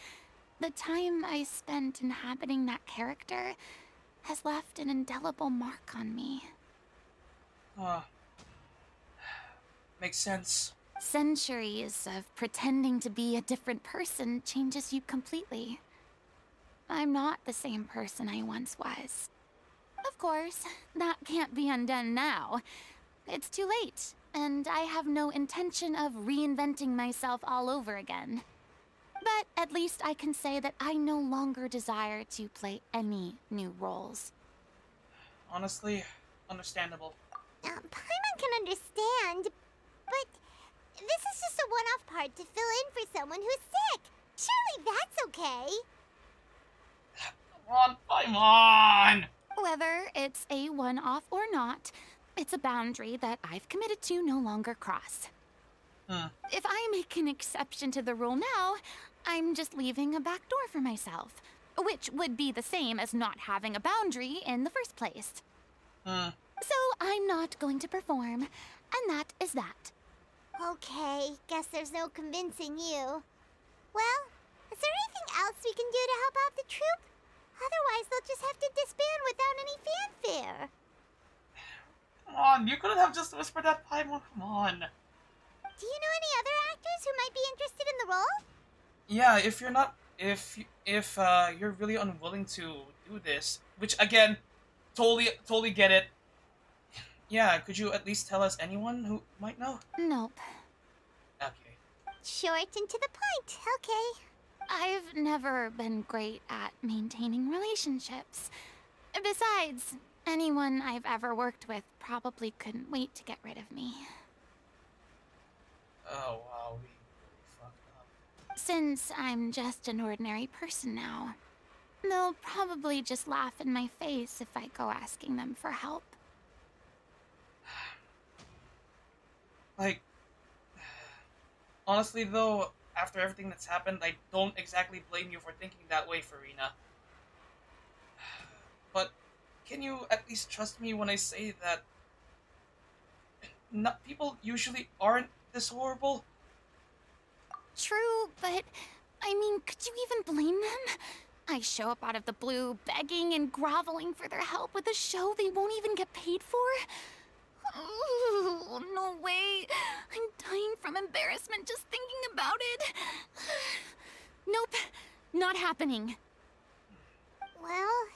[SPEAKER 5] the time I spent inhabiting that character has left an indelible mark on me.
[SPEAKER 2] Makes sense.
[SPEAKER 5] Centuries of pretending to be a different person changes you completely. I'm not the same person I once was. Of course, that can't be undone now. It's too late, and I have no intention of reinventing myself all over again. But at least I can say that I no longer desire to play any new roles.
[SPEAKER 2] Honestly, understandable.
[SPEAKER 4] Paimon can understand, but this is just a one-off part to fill in for someone who's sick. Surely that's okay.
[SPEAKER 2] Come on, Paimon!
[SPEAKER 5] Whether it's a one-off or not, it's a boundary that I've committed to no longer cross. If I make an exception to the rule now, I'm just leaving a back door for myself, which would be the same as not having a boundary in the first place. So I'm not going to perform, and that is that.
[SPEAKER 4] Okay, guess there's no convincing you. Well, is there anything else we can do to help out the troupe? Otherwise, they'll just have to disband without any fanfare.
[SPEAKER 2] Come on, you couldn't have just whispered that, Paimon. Come on.
[SPEAKER 4] Do you know any other actors who might be interested in the role?
[SPEAKER 2] Yeah, if you're really unwilling to do this, which again, totally get it. Yeah, could you at least tell us anyone who might know?
[SPEAKER 5] Nope.
[SPEAKER 2] Okay.
[SPEAKER 4] Short and to the point, okay.
[SPEAKER 5] I've never been great at maintaining relationships. Besides, anyone I've ever worked with probably couldn't wait to get rid of me.
[SPEAKER 2] Oh wow, we really fucked up.
[SPEAKER 5] Since I'm just an ordinary person now, they'll probably just laugh in my face if I go asking them for help.
[SPEAKER 2] Like, honestly though, after everything that's happened, I don't exactly blame you for thinking that way, Furina. But can you at least trust me when I say that people usually aren't this horrible?
[SPEAKER 5] True, but I mean, could you even blame them? I show up out of the blue, begging and groveling for their help with a show they won't even get paid for? Ooh, no way. I'm dying from embarrassment just thinking about it. Nope, not happening.
[SPEAKER 4] Well,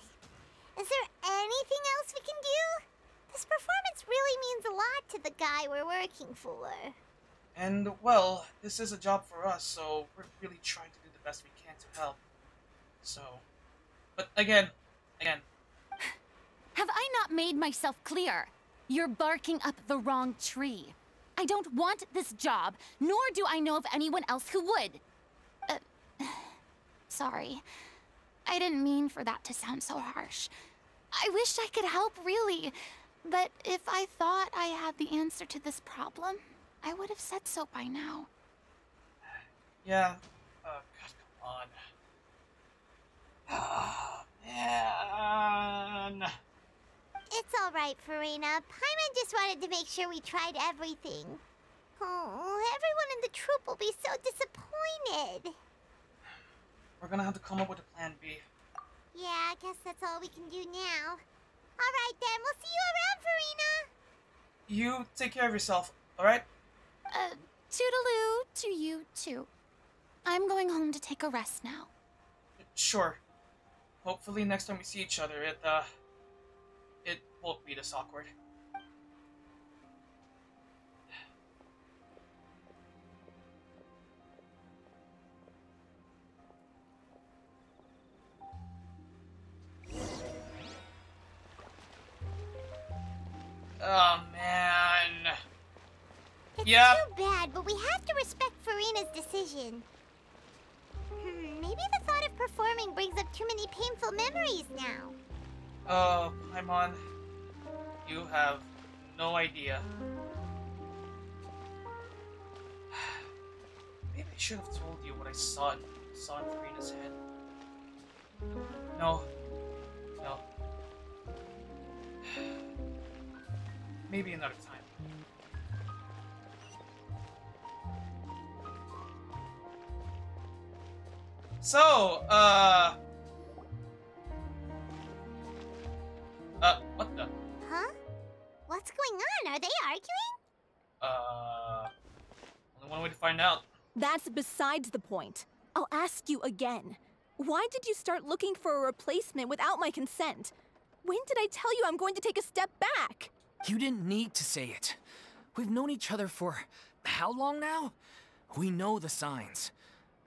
[SPEAKER 4] is there anything else we can do? This performance really means a lot to the guy we're working for.
[SPEAKER 2] And, well, this is a job for us, so we're really trying to do the best we can to help. So, but again.
[SPEAKER 5] Have I not made myself clear? You're barking up the wrong tree. I don't want this job, nor do I know of anyone else who would. Sorry. I didn't mean for that to sound so harsh. I wish I could help, really. But if I thought I had the answer to this problem, I would have said so by now.
[SPEAKER 2] Yeah. God, come on. Oh, man.
[SPEAKER 4] It's alright, Furina. Paimon just wanted to make sure we tried everything. Oh, everyone in the troupe will be so disappointed.
[SPEAKER 2] We're gonna have to come up with a plan B.
[SPEAKER 4] Yeah, I guess that's all we can do now. Alright then, we'll see you around, Furina!
[SPEAKER 2] You take care of yourself, alright?
[SPEAKER 5] Toodaloo to you, too. I'm going home to take a rest now.
[SPEAKER 2] Sure. Hopefully next time we see each other, it won't be this awkward. Oh, man.
[SPEAKER 4] It's
[SPEAKER 2] Yep.
[SPEAKER 4] too bad, but we have to respect Furina's decision. Maybe the thought of performing brings up too many painful memories now.
[SPEAKER 2] Oh, Paimon. You have no idea. Maybe I should have told you what I saw in Furina's head. No. No. Maybe another time. So, what the?
[SPEAKER 4] Huh? What's going on? Are they arguing?
[SPEAKER 2] Only one way to find out.
[SPEAKER 6] That's besides the point. I'll ask you again. Why did you start looking for a replacement without my consent? When did I tell you I'm going to take a step back?
[SPEAKER 3] You didn't need to say it. We've known each other for how long now? We know the signs.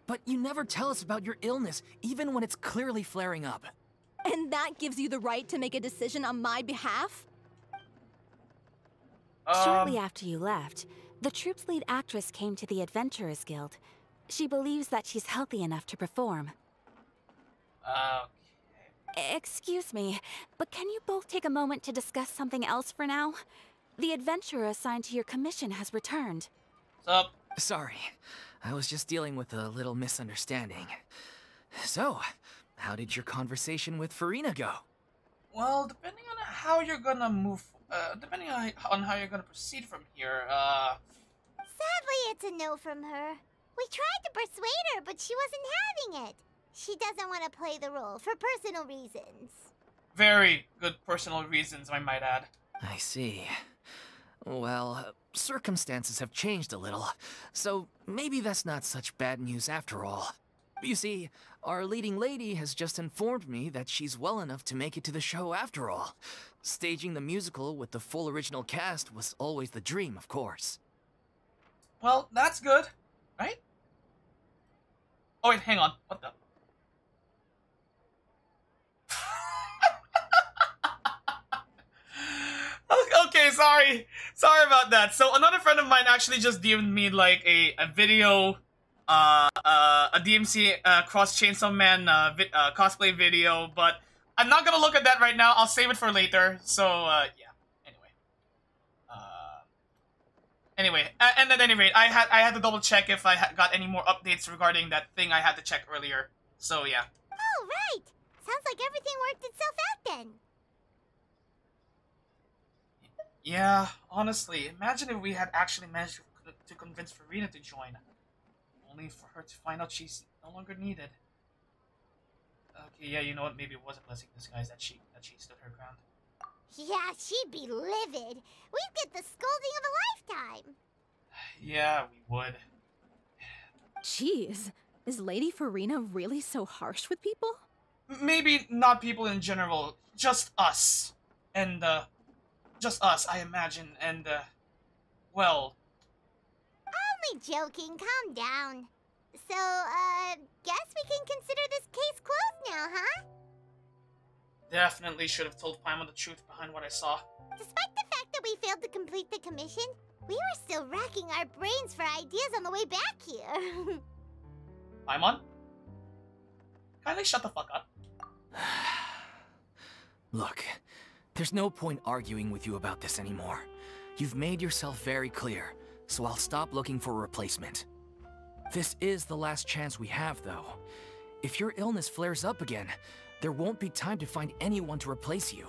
[SPEAKER 3] But you never tell us about your illness, even when it's clearly flaring up.
[SPEAKER 6] And that gives you the right to make a decision on my behalf?
[SPEAKER 5] Shortly after you left, the troupe's lead actress came to the Adventurers Guild. She believes that she's healthy enough to perform. Excuse me, but can you both take a moment to discuss something else for now? The adventurer assigned to your commission has returned.
[SPEAKER 2] What's up?
[SPEAKER 3] Sorry, I was just dealing with a little misunderstanding. So, how did your conversation with Furina go?
[SPEAKER 2] Well, depending on how you're gonna move, depending on how you're gonna proceed from here,
[SPEAKER 4] Sadly, it's a no from her. We tried to persuade her, but she wasn't having it. She doesn't want to play the role for personal reasons.
[SPEAKER 2] very good personal reasons, I might add.
[SPEAKER 3] I see. Well, circumstances have changed a little, so maybe that's not such bad news after all. You see, our leading lady has just informed me that she's well enough to make it to the show after all. Staging the musical with the full original cast was always the dream, of course.
[SPEAKER 2] Well, that's good, right? Oh wait, hang on. What the? Okay, sorry about that. So another friend of mine actually just DM'd me like a video, a DMC Cross Chainsaw Man cosplay video, but I'm not gonna look at that right now. I'll save it for later. So yeah. Anyway, and at any rate, I had to double check if I got any more updates regarding that thing I had to check earlier. So yeah.
[SPEAKER 4] Oh, right. Sounds like everything worked itself out then.
[SPEAKER 2] Yeah, honestly, imagine if we had actually managed to convince Furina to join, only for her to find out she's no longer needed. Okay, yeah, you know what? Maybe it was a blessing in disguise that she stood her ground.
[SPEAKER 4] Yeah, she'd be livid. We'd get the scolding of a lifetime.
[SPEAKER 2] Yeah, we would.
[SPEAKER 6] Jeez, is Lady Furina really so harsh with people?
[SPEAKER 2] Maybe not people in general, just us. And, just us, I imagine, and, well...
[SPEAKER 4] Only joking, calm down. So, guess we can consider this case closed now, huh?
[SPEAKER 2] Definitely should have told Paimon the truth behind what I saw.
[SPEAKER 4] Despite the fact that we failed to complete the commission, we were still racking our brains for ideas on the way back here.
[SPEAKER 2] Paimon? Kindly shut the fuck up.
[SPEAKER 3] Look, there's no point arguing with you about this anymore. You've made yourself very clear, so I'll stop looking for a replacement. This is the last chance we have, though. If your illness flares up again, there won't be time to find anyone to replace you.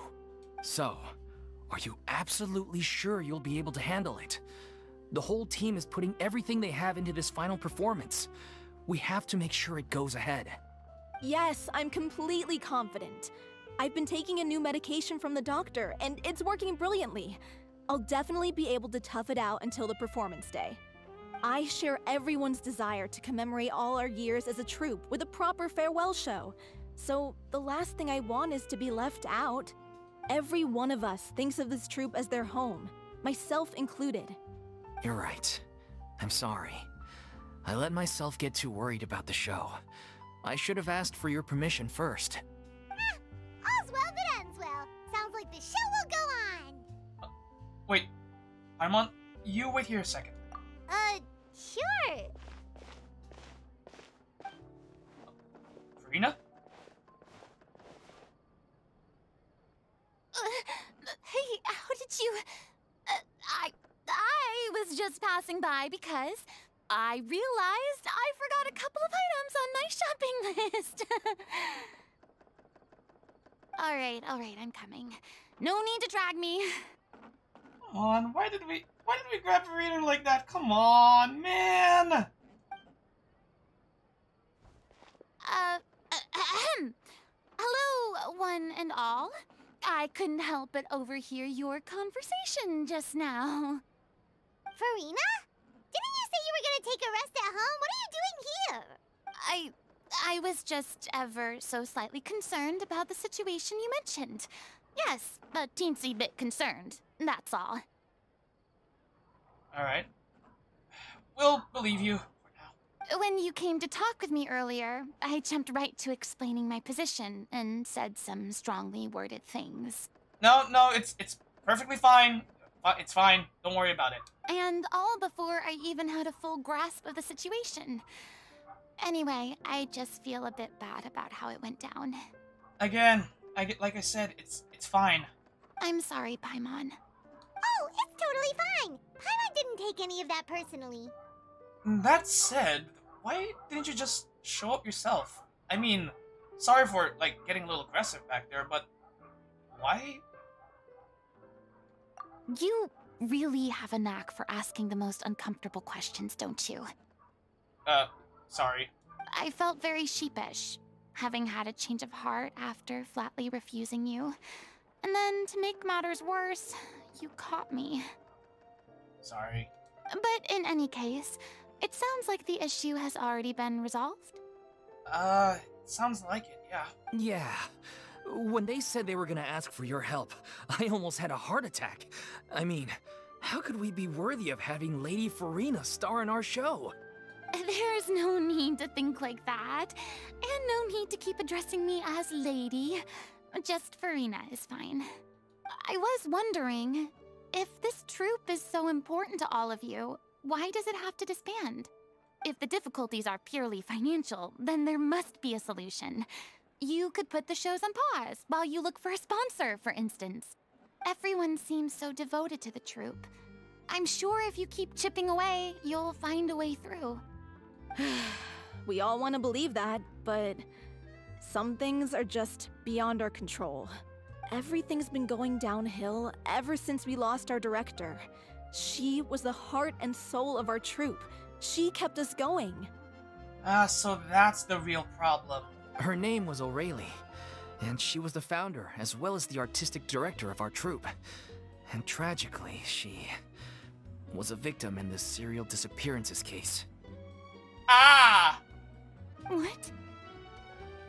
[SPEAKER 3] So, are you absolutely sure you'll be able to handle it? The whole team is putting everything they have into this final performance. We have to make sure it goes ahead.
[SPEAKER 6] Yes, I'm completely confident. I've been taking a new medication from the doctor, and it's working brilliantly. I'll definitely be able to tough it out until the performance day. I share everyone's desire to commemorate all our years as a troupe with a proper farewell show. So, the last thing I want is to be left out. Every one of us thinks of this troupe as their home, myself included.
[SPEAKER 3] You're right. I'm sorry. I let myself get too worried about the show. I should have asked for your permission first.
[SPEAKER 4] All's well that ends well. Sounds like the show will go on.
[SPEAKER 2] Wait, Paimon, you wait here a second.
[SPEAKER 4] Sure.
[SPEAKER 2] Furina?
[SPEAKER 5] Hey, how did you... I was just passing by because I realized I forgot a couple of items on my shopping list. All right, I'm coming. No need to drag me.
[SPEAKER 2] Come on, why did we grab Furina like that? Come on, man!
[SPEAKER 5] Hello, one and all. I couldn't help but overhear your conversation just now.
[SPEAKER 4] Furina? Didn't you say you were gonna take a rest at home? What are you doing here?
[SPEAKER 5] I was just ever so slightly concerned about the situation you mentioned. Yes, a teensy bit concerned, that's all.
[SPEAKER 2] Alright. We'll believe you for now.
[SPEAKER 5] When you came to talk with me earlier, I jumped right to explaining my position and said some strongly worded things.
[SPEAKER 2] No, it's perfectly fine. It's fine. Don't worry about it.
[SPEAKER 5] And all before I even had a full grasp of the situation. Anyway, I just feel a bit bad about how it went down.
[SPEAKER 2] Again, like I said, it's fine.
[SPEAKER 5] I'm sorry, Paimon.
[SPEAKER 4] Oh, it's totally fine. Paimon didn't take any of that personally.
[SPEAKER 2] That said, why didn't you just show up yourself? I mean, sorry for, like, getting a little aggressive back there, but why?
[SPEAKER 5] You really have a knack for asking the most uncomfortable questions, don't you?
[SPEAKER 2] Sorry.
[SPEAKER 5] I felt very sheepish, having had a change of heart after flatly refusing you. And then, to make matters worse, you caught me.
[SPEAKER 2] Sorry.
[SPEAKER 5] But in any case, it sounds like the issue has already been resolved.
[SPEAKER 2] Sounds like it, yeah.
[SPEAKER 3] Yeah. When they said they were gonna ask for your help, I almost had a heart attack. I mean, how could we be worthy of having Lady Furina star in our show?
[SPEAKER 5] There's no need to think like that, and no need to keep addressing me as Lady. Just Furina is fine. I was wondering, if this troupe is so important to all of you, why does it have to disband? If the difficulties are purely financial, then there must be a solution. You could put the shows on pause while you look for a sponsor, for instance. Everyone seems so devoted to the troupe. I'm sure if you keep chipping away, you'll find a way through.
[SPEAKER 6] We all want to believe that, but some things are just beyond our control. Everything's been going downhill ever since we lost our director. She was the heart and soul of our troupe. She kept us going.
[SPEAKER 2] So that's the real problem.
[SPEAKER 3] Her name was O'Reilly, and she was the founder as well as the artistic director of our troupe. And tragically, she was a victim in this serial disappearances case.
[SPEAKER 2] Ah!
[SPEAKER 5] What?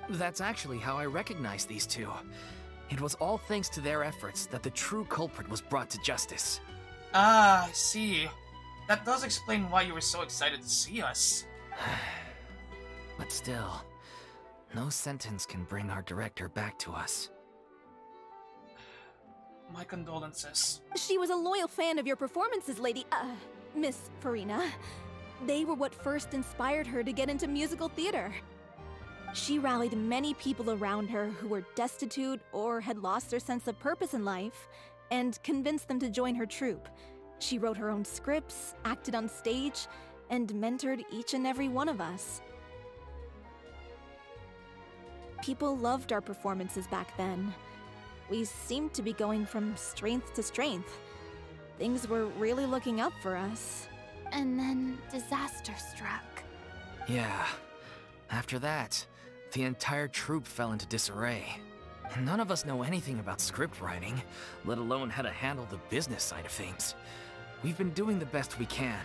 [SPEAKER 3] That's actually how I recognized these two. It was all thanks to their efforts that the true culprit was brought to justice.
[SPEAKER 2] Ah, I see. That does explain why you were so excited to see us.
[SPEAKER 3] But still, no sentence can bring our director back to us.
[SPEAKER 2] My condolences.
[SPEAKER 6] She was a loyal fan of your performances, Miss Furina. They were what first inspired her to get into musical theater. She rallied many people around her who were destitute or had lost their sense of purpose in life, and convinced them to join her troupe. She wrote her own scripts, acted on stage, and mentored each and every one of us. People loved our performances back then. We seemed to be going from strength to strength. Things were really looking up for us.
[SPEAKER 5] And then disaster struck.
[SPEAKER 3] Yeah. After that, the entire troupe fell into disarray. None of us know anything about script writing, let alone how to handle the business side of things. We've been doing the best we can.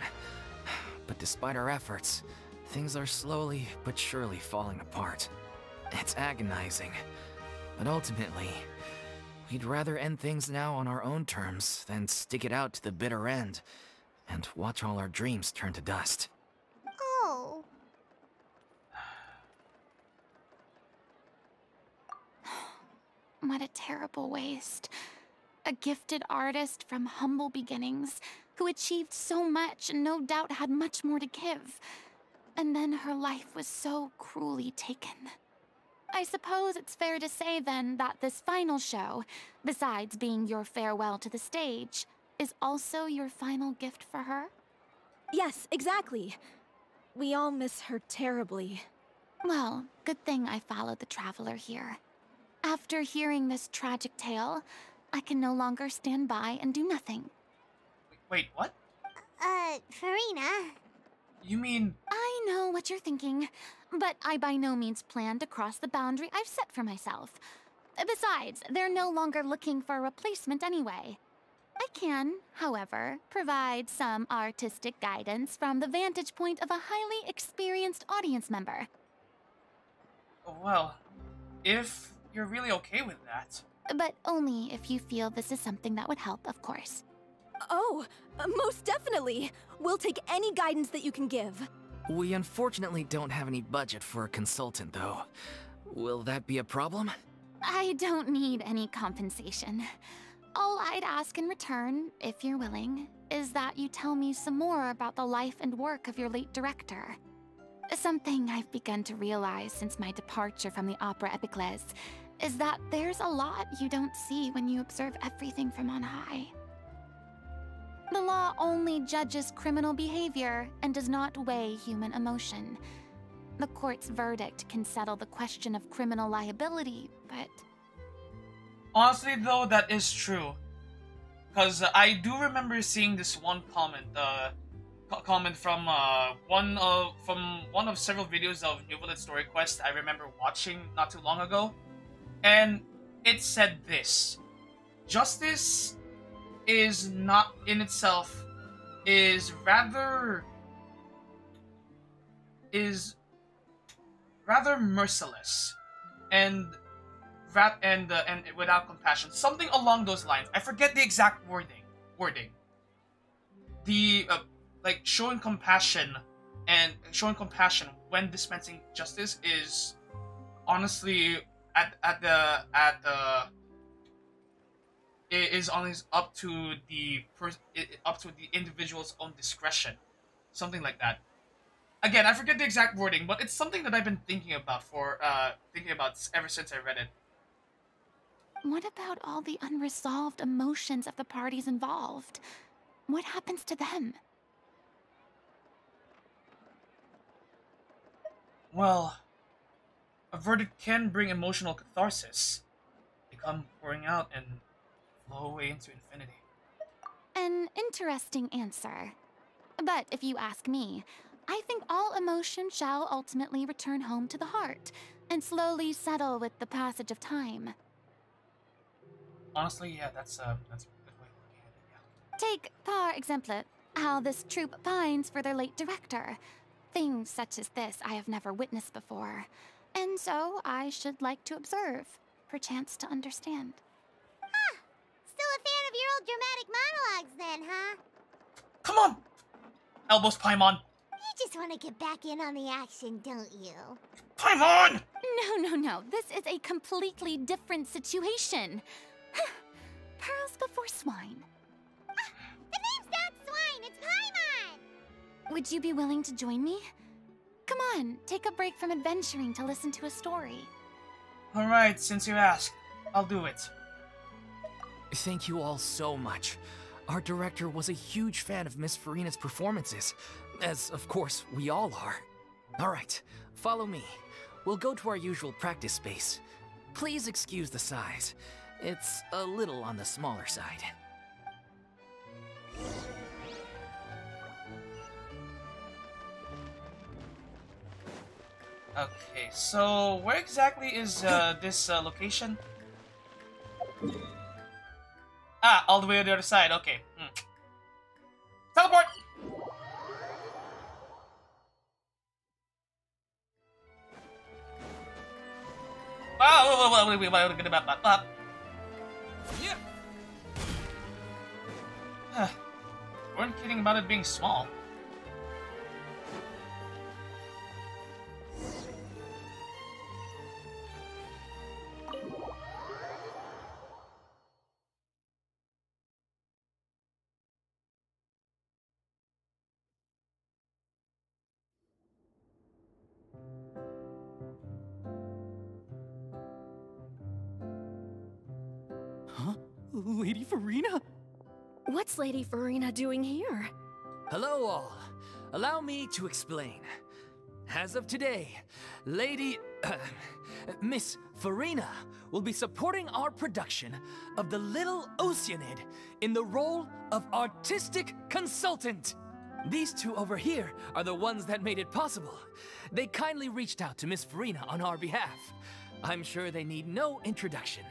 [SPEAKER 3] But despite our efforts, things are slowly but surely falling apart. It's agonizing. But ultimately, we'd rather end things now on our own terms than stick it out to the bitter end and watch all our dreams turn to dust.
[SPEAKER 4] Oh.
[SPEAKER 5] What a terrible waste. A gifted artist from humble beginnings who achieved so much and no doubt had much more to give. And then her life was so cruelly taken. I suppose it's fair to say then that this final show, besides being your farewell to the stage, is also your final gift for her?
[SPEAKER 6] Yes, exactly. We all miss her terribly.
[SPEAKER 5] Well, good thing I followed the Traveler here. After hearing this tragic tale, I can no longer stand by and do nothing.
[SPEAKER 2] Wait, what?
[SPEAKER 4] Furina.
[SPEAKER 2] You mean...
[SPEAKER 5] I know what you're thinking, but I by no means plan to cross the boundary I've set for myself. Besides, they're no longer looking for a replacement anyway. I can, however, provide some artistic guidance from the vantage point of a highly experienced audience member.
[SPEAKER 2] Well, if you're really okay with that.
[SPEAKER 5] But only if you feel this is something that would help, of course.
[SPEAKER 6] Oh, most definitely. We'll take any guidance that you can give.
[SPEAKER 3] We unfortunately don't have any budget for a consultant, though. Will that be a problem?
[SPEAKER 5] I don't need any compensation. All I'd ask in return, if you're willing, is that you tell me some more about the life and work of your late director. Something I've begun to realize since my departure from the Opera Epiclese is that there's a lot you don't see when you observe everything from on high. The law only judges criminal behavior and does not weigh human emotion. The court's verdict can settle the question of criminal liability, but...
[SPEAKER 2] Honestly, though, that is true. Because I do remember seeing this one comment, from one of several videos of Neuvillette Story Quest I remember watching not too long ago, and it said this: justice is not in itself is rather merciless and without compassion, something along those lines. I forget the exact wording. The like showing compassion when dispensing justice is honestly is always up to the individual's own discretion, something like that. Again, I forget the exact wording, but it's something that I've been thinking about ever since I read it.
[SPEAKER 5] What about all the unresolved emotions of the parties involved? What happens to them?
[SPEAKER 2] Well, a verdict can bring emotional catharsis. They come pouring out and flow away into infinity.
[SPEAKER 5] An interesting answer. But if you ask me, I think all emotion shall ultimately return home to the heart and slowly settle with the passage of time.
[SPEAKER 2] Honestly, yeah, that's a good way of looking at it, yeah.
[SPEAKER 5] Take, par exemple, how this troupe pines for their late director. Things such as this I have never witnessed before, and so I should like to observe, perchance to understand.
[SPEAKER 4] Huh. Still a fan of your old dramatic monologues then, huh?
[SPEAKER 2] Come on! Elbows, Paimon!
[SPEAKER 4] You just want to get back in on the action, don't you?
[SPEAKER 2] Paimon!
[SPEAKER 5] No. This is a completely different situation. Pearls before swine.
[SPEAKER 4] The name's not Swine, it's Paimon!
[SPEAKER 5] Would you be willing to join me? Come on, take a break from adventuring to listen to a story.
[SPEAKER 2] Alright, since you asked, I'll do it.
[SPEAKER 3] Thank you all so much. Our director was a huge fan of Miss Furina's performances, as of course we all are. Alright, follow me. We'll go to our usual practice space. Please excuse the size. It's a little on the smaller side.
[SPEAKER 2] Okay, so where exactly is this location? Ah, all the way on the other side, okay. Teleport! Wait. Weren't kidding about it being small.
[SPEAKER 3] Lady Furina?
[SPEAKER 7] What's Lady Furina doing here?
[SPEAKER 3] Hello all. Allow me to explain. As of today, Miss Furina will be supporting our production of The Little Oceanid in the role of artistic consultant. These two over here are the ones that made it possible. They kindly reached out to Miss Furina on our behalf. I'm sure they need no introduction.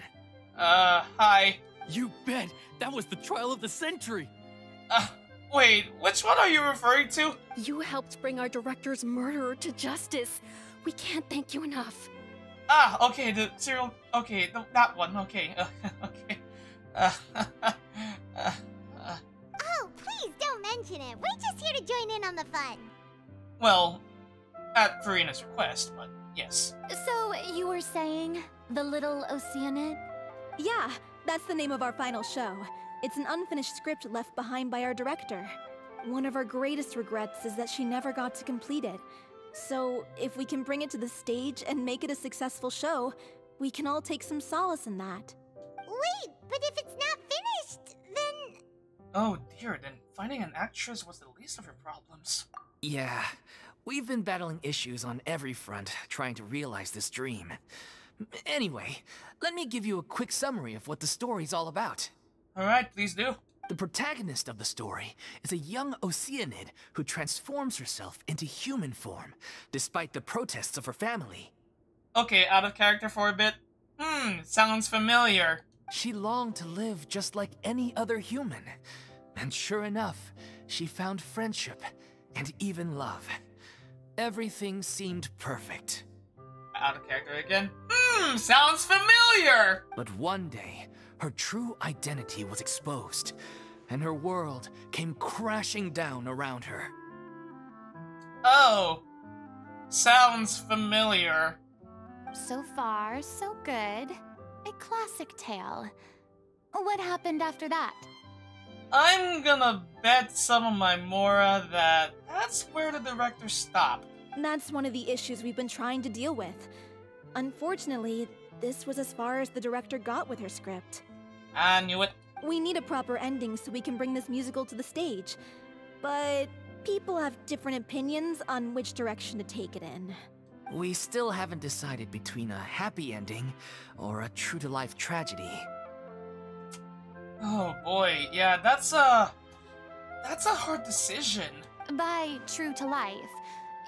[SPEAKER 2] Hi.
[SPEAKER 8] You bet! That was the trial of the century!
[SPEAKER 2] Wait, which one are you referring to?
[SPEAKER 7] You helped bring our director's murderer to justice. We can't thank you enough.
[SPEAKER 2] Ah, okay, the serial... Okay, that one, okay. Okay.
[SPEAKER 4] Oh, please don't mention it. We're just here to join in on the fun.
[SPEAKER 2] Well, at Furina's request, but yes.
[SPEAKER 9] So, you were saying The Little Oceanid?
[SPEAKER 6] Yeah, that's the name of our final show. It's an unfinished script left behind by our director. One of our greatest regrets is that she never got to complete it. So, if we can bring it to the stage and make it a successful show, we can all take some solace in that.
[SPEAKER 4] Wait, but if it's not finished, then...
[SPEAKER 2] Oh dear, then finding an actress was the least of your problems.
[SPEAKER 3] Yeah, we've been battling issues on every front, trying to realize this dream. Anyway, let me give you a quick summary of what the story's all about.
[SPEAKER 2] Alright, please do.
[SPEAKER 3] The protagonist of the story is a young Oceanid who transforms herself into human form, despite the protests of her family.
[SPEAKER 2] Okay, out of character for a bit. Sounds familiar.
[SPEAKER 3] She longed to live just like any other human. And sure enough, she found friendship and even love. Everything seemed perfect.
[SPEAKER 2] Out of character again. Sounds familiar!
[SPEAKER 3] But one day, her true identity was exposed, and her world came crashing down around her.
[SPEAKER 2] Oh. Sounds familiar.
[SPEAKER 9] So far, so good. A classic tale. What happened after that?
[SPEAKER 2] I'm gonna bet some of my Mora that that's where the director stopped.
[SPEAKER 6] That's one of the issues we've been trying to deal with. Unfortunately, this was as far as the director got with her script.
[SPEAKER 2] I knew it.
[SPEAKER 6] We need a proper ending so we can bring this musical to the stage. But people have different opinions on which direction to take it in.
[SPEAKER 3] We still haven't decided between a happy ending or a true-to-life tragedy.
[SPEAKER 2] Oh boy, yeah, that's a hard decision.
[SPEAKER 9] By true to life,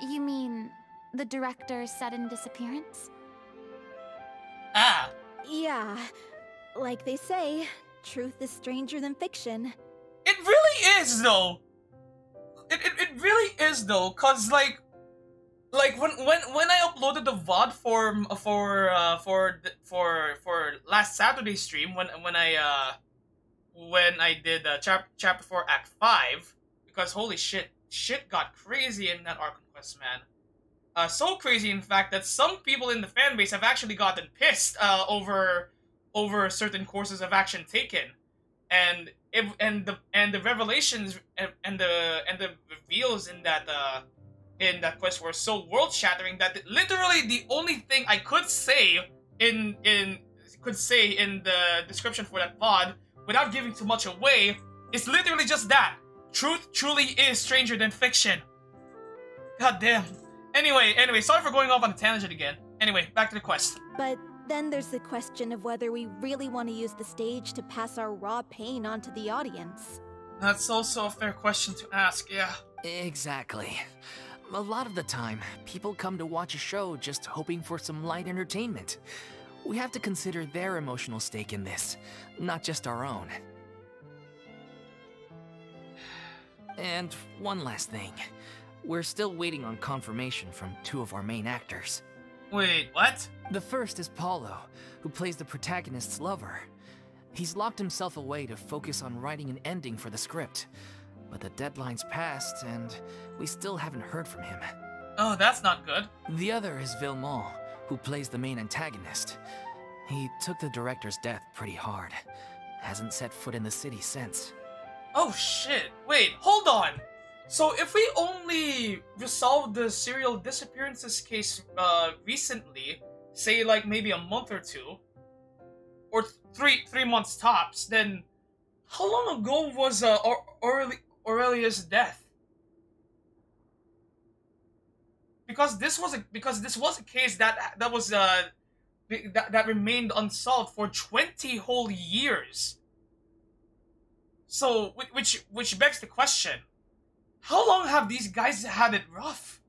[SPEAKER 9] you mean the director's sudden disappearance?
[SPEAKER 2] Ah.
[SPEAKER 6] Yeah, like they say, truth is stranger than fiction.
[SPEAKER 2] It really is though. It really is though, cause like when I uploaded the VOD for last Saturday stream when I did chapter 4 Act 5, because holy shit got crazy in that Archon Quest, man. So crazy in fact that some people in the fan base have actually gotten pissed over certain courses of action taken, and the revelations and the reveals in that quest were so world shattering that literally the only thing I could say in the description for that VOD without giving too much away is literally just that. Truth truly is stranger than fiction. God damn. Anyway, sorry for going off on a tangent again. Anyway, back to the quest.
[SPEAKER 6] But then there's the question of whether we really want to use the stage to pass our raw pain onto the audience.
[SPEAKER 2] That's also a fair question to ask, yeah.
[SPEAKER 3] Exactly. A lot of the time, people come to watch a show just hoping for some light entertainment. We have to consider their emotional stake in this, not just our own. And one last thing. We're still waiting on confirmation from two of our main actors.
[SPEAKER 2] Wait, what?
[SPEAKER 3] The first is Paulo, who plays the protagonist's lover. He's locked himself away to focus on writing an ending for the script. But the deadline's passed, and we still haven't heard from him.
[SPEAKER 2] Oh, that's not good.
[SPEAKER 3] The other is Villemont, who plays the main antagonist. He took the director's death pretty hard. Hasn't set foot in the city since.
[SPEAKER 2] Oh shit, wait, hold on! So if we only resolved the serial disappearances case recently, say like maybe a month or two, or 3 months tops, then how long ago was Aurelia's death? Because this was a case that was that remained unsolved for 20 whole years. So which begs the question: how long have these guys had it rough?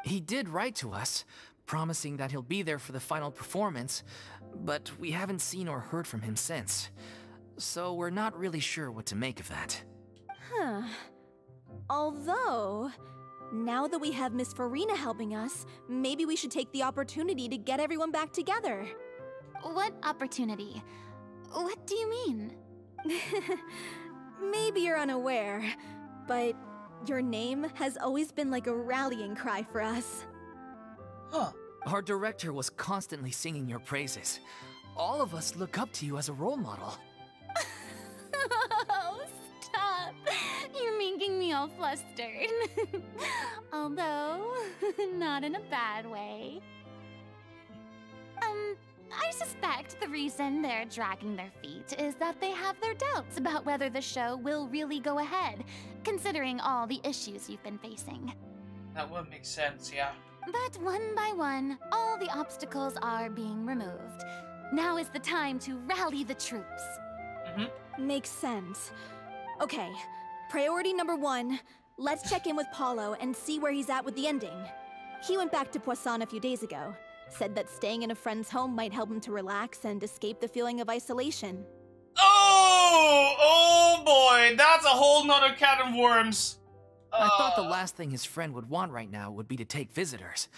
[SPEAKER 3] He did write to us, promising that he'll be there for the final performance, but we haven't seen or heard from him since. So we're not really sure what to make of that.
[SPEAKER 6] Huh. Although, now that we have Miss Furina helping us, maybe we should take the opportunity to get everyone back together.
[SPEAKER 9] What opportunity? What do you mean?
[SPEAKER 6] Maybe you're unaware, but your name has always been like a rallying cry for us.
[SPEAKER 2] Huh.
[SPEAKER 3] Our director was constantly singing your praises. All of us look up to you as a role model.
[SPEAKER 9] Oh, stop! You're making me all flustered. Although, not in a bad way. I suspect the reason they're dragging their feet is that they have their doubts about whether the show will really go ahead, considering all the issues you've been facing.
[SPEAKER 2] That would make sense, yeah.
[SPEAKER 9] But one by one, all the obstacles are being removed. Now is the time to rally the troops.
[SPEAKER 6] Makes sense. Okay, priority number 1, let's check in with Paulo and see where he's at with the ending. He went back to Poisson a few days ago. Said that staying in a friend's home might help him to relax and escape the feeling of isolation.
[SPEAKER 2] Oh boy, that's a whole nother can of worms.
[SPEAKER 3] I thought the last thing his friend would want right now would be to take visitors,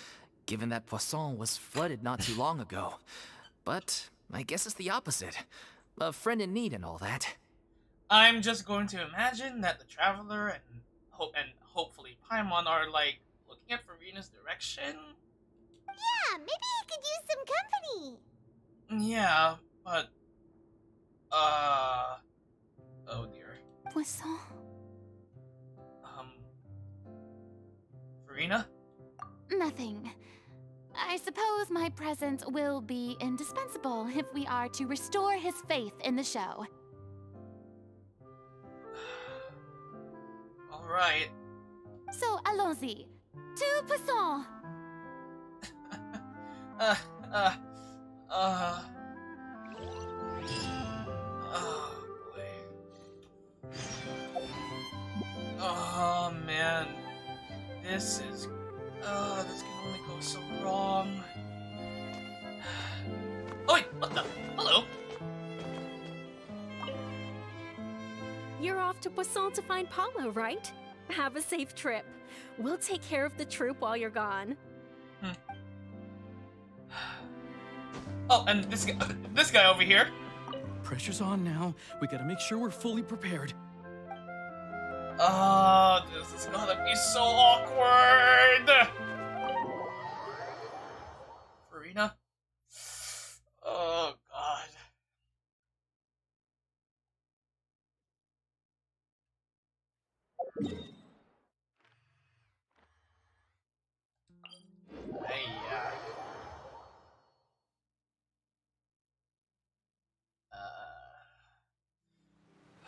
[SPEAKER 3] given that Poisson was flooded not too long ago. But I guess it's the opposite. A friend in need and all that.
[SPEAKER 2] I'm just going to imagine that the Traveler and hopefully Paimon are like looking at Furina's direction.
[SPEAKER 4] Yeah, maybe he could use some company.
[SPEAKER 2] Yeah, but oh dear.
[SPEAKER 9] Poisson?
[SPEAKER 2] Furina?
[SPEAKER 9] Nothing. I suppose my presence will be indispensable if we are to restore his faith in the show.
[SPEAKER 2] All right.
[SPEAKER 9] So, allons-y. To Poisson!
[SPEAKER 2] Oh boy. Oh man. This can only go so wrong. Oh wait, what the? Hello?
[SPEAKER 7] You're off to Poisson to find Paulo, right? Have a safe trip. We'll take care of the troop while you're gone.
[SPEAKER 2] Oh, and this guy over here.
[SPEAKER 8] Pressure's on now. We gotta make sure we're fully prepared.
[SPEAKER 2] Oh, this is gonna be so awkward. Furina? Oh god.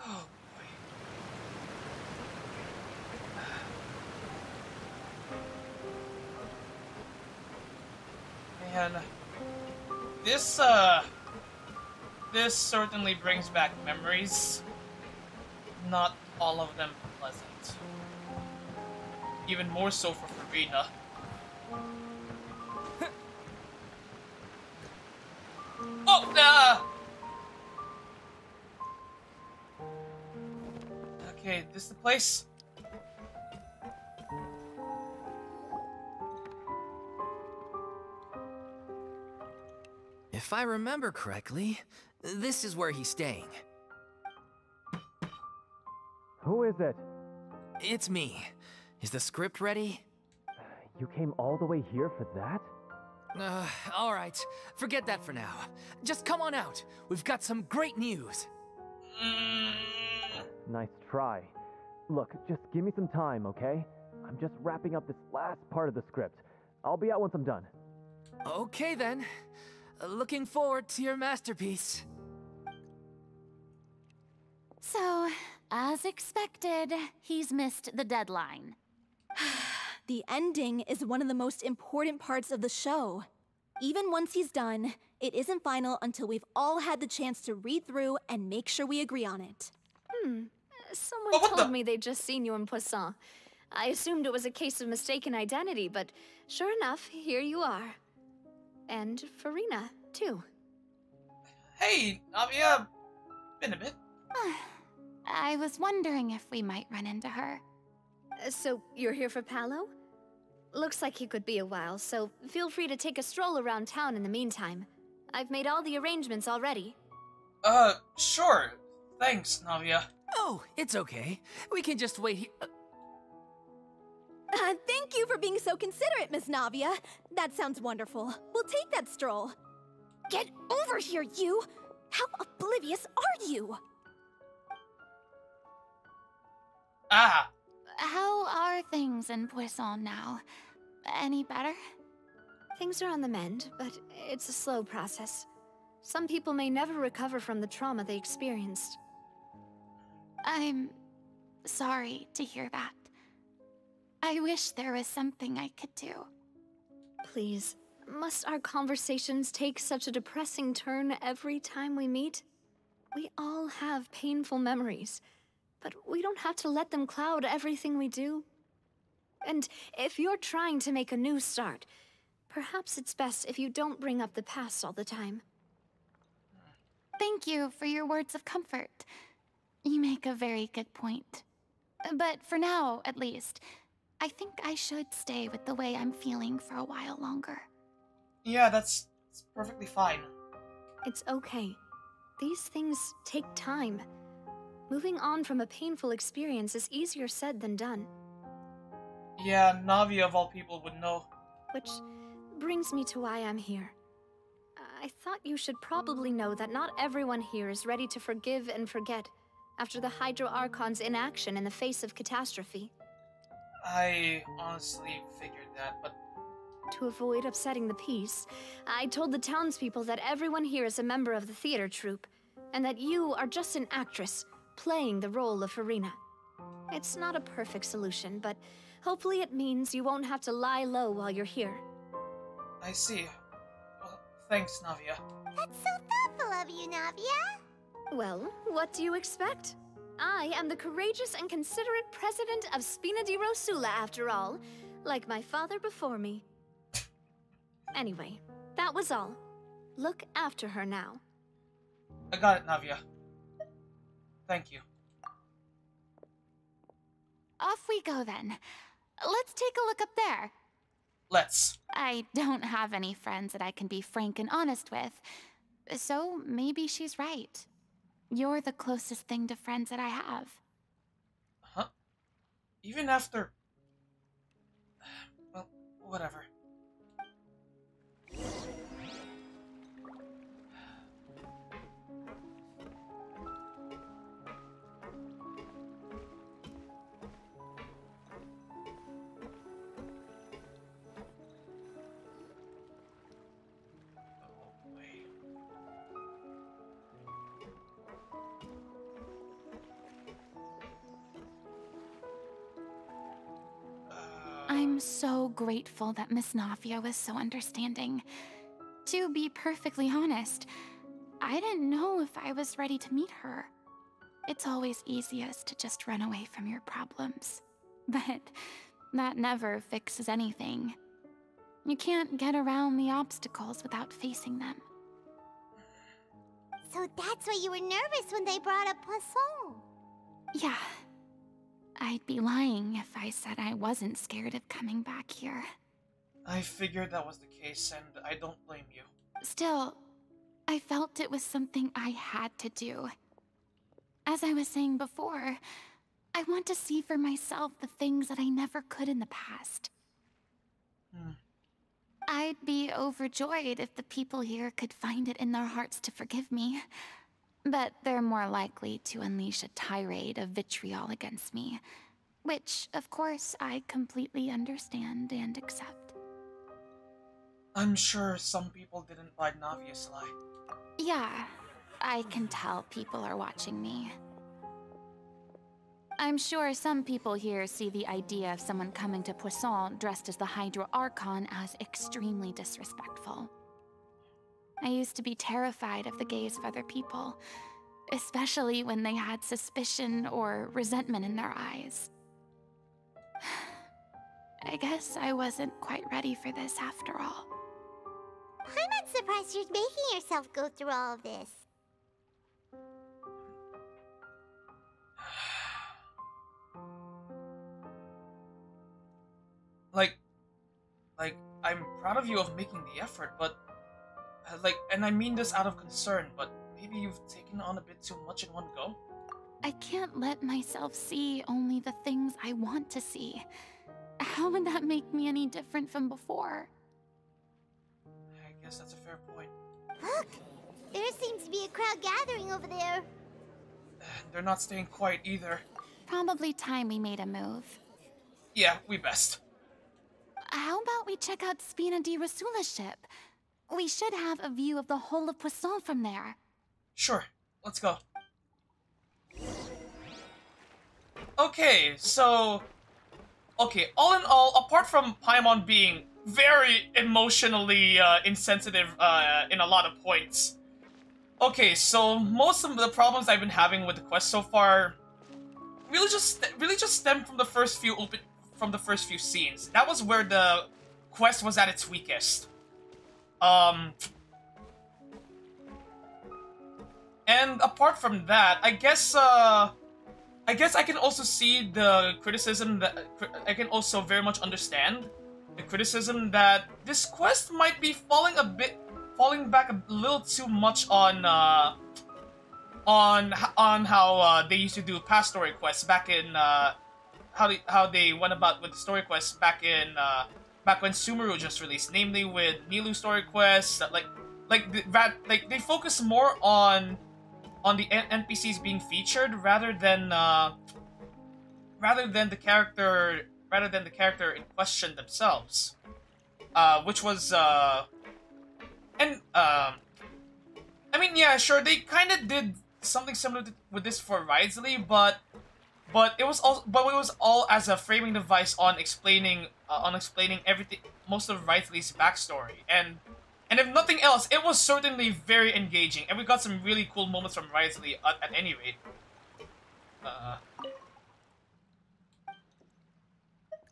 [SPEAKER 2] Oh boy. Man, this certainly brings back memories. Not all of them pleasant. Even more so for Furina. Oh, okay, this the place?
[SPEAKER 3] If I remember correctly, this is where he's staying.
[SPEAKER 10] Who is it?
[SPEAKER 3] It's me. Is the script ready?
[SPEAKER 10] You came all the way here for that?
[SPEAKER 3] Alright. Forget that for now. Just come on out. We've got some great news.
[SPEAKER 10] Nice try. Look, just give me some time, okay? I'm just wrapping up this last part of the script. I'll be out once I'm done.
[SPEAKER 3] Okay then. Looking forward to your masterpiece.
[SPEAKER 9] So, as expected, he's missed the deadline.
[SPEAKER 6] The ending is one of the most important parts of the show. Even once he's done, it isn't final until we've all had the chance to read through and make sure we agree on it.
[SPEAKER 11] Someone told me they'd just seen you in Poisson. I assumed it was a case of mistaken identity, but sure enough, here you are. And Furina, too.
[SPEAKER 2] Hey, Navia. Been a bit.
[SPEAKER 9] I was wondering if we might run into her.
[SPEAKER 11] So, you're here for Paolo? Looks like he could be a while, so feel free to take a stroll around town in the meantime. I've made all the arrangements already.
[SPEAKER 2] Sure. Thanks, Navia.
[SPEAKER 3] Oh, it's okay. We can just wait here.
[SPEAKER 6] Thank you for being so considerate, Miss Navia. That sounds wonderful. We'll take that stroll. Get over here, you! How oblivious are you?
[SPEAKER 2] Ah.
[SPEAKER 9] How are things in Poisson now? Any better?
[SPEAKER 11] Things are on the mend, but it's a slow process. Some people may never recover from the trauma they experienced.
[SPEAKER 9] I'm sorry to hear that. I wish there was something I could do.
[SPEAKER 11] Please, must our conversations take such a depressing turn every time we meet? We all have painful memories, but we don't have to let them cloud everything we do. And if you're trying to make a new start, perhaps it's best if you don't bring up the past all the time.
[SPEAKER 9] Thank you for your words of comfort. You make a very good point. But for now, at least, I think I should stay with the way I'm feeling for a while longer.
[SPEAKER 2] Yeah, that's perfectly fine.
[SPEAKER 11] It's okay. These things take time. Moving on from a painful experience is easier said than done.
[SPEAKER 2] Yeah, Navi of all people would know.
[SPEAKER 11] Which brings me to why I'm here. I thought you should probably know that not everyone here is ready to forgive and forget after the Hydro Archon's inaction in the face of catastrophe.
[SPEAKER 2] I honestly figured that, but...
[SPEAKER 11] To avoid upsetting the peace, I told the townspeople that everyone here is a member of the theater troupe, and that you are just an actress playing the role of Furina. It's not a perfect solution, but hopefully it means you won't have to lie low while you're here.
[SPEAKER 2] I see. Well, thanks, Navia.
[SPEAKER 4] That's so thoughtful of you, Navia.
[SPEAKER 11] Well, what do you expect? I am the courageous and considerate president of Spina di Rosula, after all, like my father before me. Anyway, that was all. Look after her now.
[SPEAKER 2] I got it, Navia. Thank you.
[SPEAKER 9] Off we go then. Let's take a look up there.
[SPEAKER 2] Let's.
[SPEAKER 9] I don't have any friends that I can be frank and honest with, so maybe she's right. You're the closest thing to friends that I have.
[SPEAKER 2] Huh? Even after... Well, whatever.
[SPEAKER 9] I'm so grateful that Miss Navia was so understanding. To be perfectly honest, I didn't know if I was ready to meet her. It's always easiest to just run away from your problems. But that never fixes anything. You can't get around the obstacles without facing them.
[SPEAKER 4] So that's why you were nervous when they brought up Poisson.
[SPEAKER 9] Yeah. I'd be lying if I said I wasn't scared of coming back here.
[SPEAKER 2] I figured that was the case, and I don't blame you.
[SPEAKER 9] Still, I felt it was something I had to do. As I was saying before, I want to see for myself the things that I never could in the past. I'd be overjoyed if the people here could find it in their hearts to forgive me. But they're more likely to unleash a tirade of vitriol against me, which, of course, I completely understand and accept.
[SPEAKER 2] I'm sure some people didn't like Wriothesley.
[SPEAKER 9] Yeah, I can tell people are watching me. I'm sure some people here see the idea of someone coming to Poisson dressed as the Hydro Archon as extremely disrespectful. I used to be terrified of the gaze of other people, especially when they had suspicion or resentment in their eyes. I guess I wasn't quite ready for this after all.
[SPEAKER 4] I'm not surprised you're making yourself go through all of this.
[SPEAKER 2] Like, I'm proud of you of making the effort, but, and I mean this out of concern, but maybe you've taken on a bit too much in one go?
[SPEAKER 9] I can't let myself see only the things I want to see. How would that make me any different from before?
[SPEAKER 2] I guess that's a fair point.
[SPEAKER 4] Look! There seems to be a crowd gathering over there.
[SPEAKER 2] They're not staying quiet either.
[SPEAKER 9] Probably time we made a move.
[SPEAKER 2] Yeah, we best.
[SPEAKER 9] How about we check out Spina di Rosula's ship? We should have a view of the whole of Poisson from there.
[SPEAKER 2] Sure, let's go. Okay, so... Okay, all in all, apart from Paimon being very emotionally insensitive in a lot of points. Okay, so most of the problems I've been having with the quest so far really just stem from the first few scenes. That was where the quest was at its weakest. And apart from that, I guess I can also see the criticism that I can also very much understand the criticism that this quest might be falling back a little too much on how they used to do past story quests back in how they went about with the story quests back when Sumeru just released, namely with Nilu story quests that they focus more on the NPCs being featured rather than the character in question themselves, which was I mean, yeah, sure, they kind of did something similar with this for Wriothesley, but it was all as a framing device on explaining everything, most of Wriothesley's backstory, and if nothing else, it was certainly very engaging, and we got some really cool moments from Wriothesley at any rate.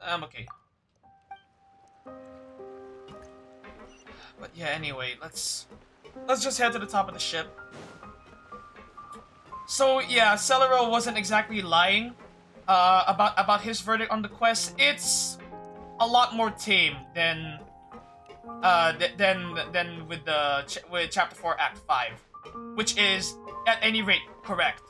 [SPEAKER 2] I'm okay. But yeah, anyway, let's just head to the top of the ship. So yeah, Celero wasn't exactly lying about his verdict on the quest. It's a lot more tame than with Chapter 4, Act 5, which is at any rate correct.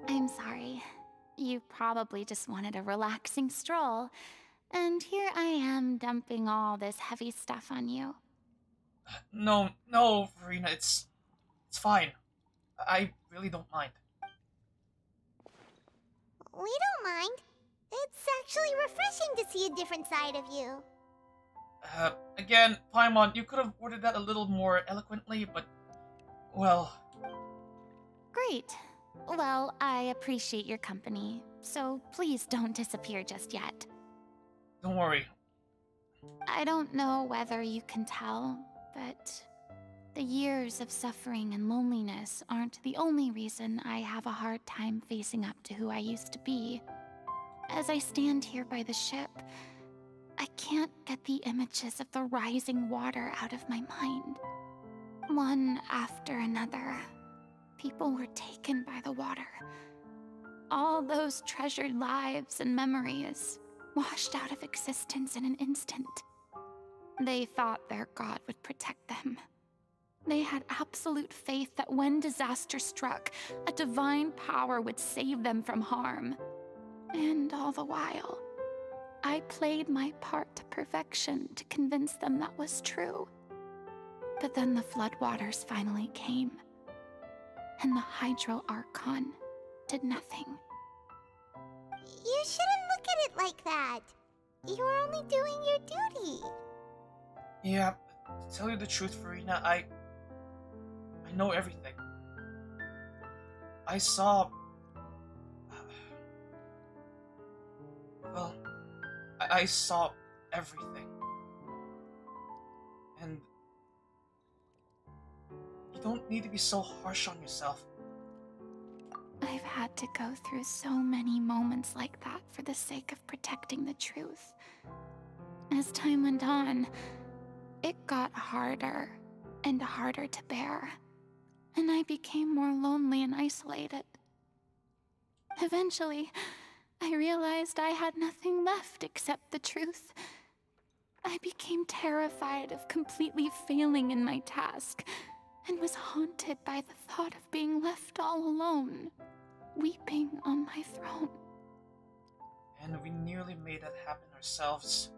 [SPEAKER 9] I'm sorry. You probably just wanted a relaxing stroll, and here I am dumping all this heavy stuff on you.
[SPEAKER 2] No, Furina, it's fine. I really don't mind.
[SPEAKER 4] We don't mind. It's actually refreshing to see a different side of you.
[SPEAKER 2] Again, Paimon, you could have worded that a little more eloquently, but, well...
[SPEAKER 9] Great. Well, I appreciate your company, so please don't disappear just yet.
[SPEAKER 2] Don't worry.
[SPEAKER 9] I don't know whether you can tell, but the years of suffering and loneliness aren't the only reason I have a hard time facing up to who I used to be. As I stand here by the ship, I can't get the images of the rising water out of my mind. One after another, people were taken by the water. All those treasured lives and memories washed out of existence in an instant. They thought their god would protect them. They had absolute faith that when disaster struck, a divine power would save them from harm. And all the while, I played my part to perfection to convince them that was true. But then the floodwaters finally came, and the Hydro Archon did nothing.
[SPEAKER 4] You shouldn't look at it like that. You were only doing your duty.
[SPEAKER 2] Yeah, to tell you the truth, Furina, I know everything. I saw... Well, I saw everything. And you don't need to be so harsh on yourself.
[SPEAKER 9] I've had to go through so many moments like that for the sake of protecting the truth. As time went on, it got harder and harder to bear, and I became more lonely and isolated. Eventually, I realized I had nothing left except the truth. I became terrified of completely failing in my task, and was haunted by the thought of being left all alone, weeping on my throne.
[SPEAKER 2] And we nearly made that happen ourselves.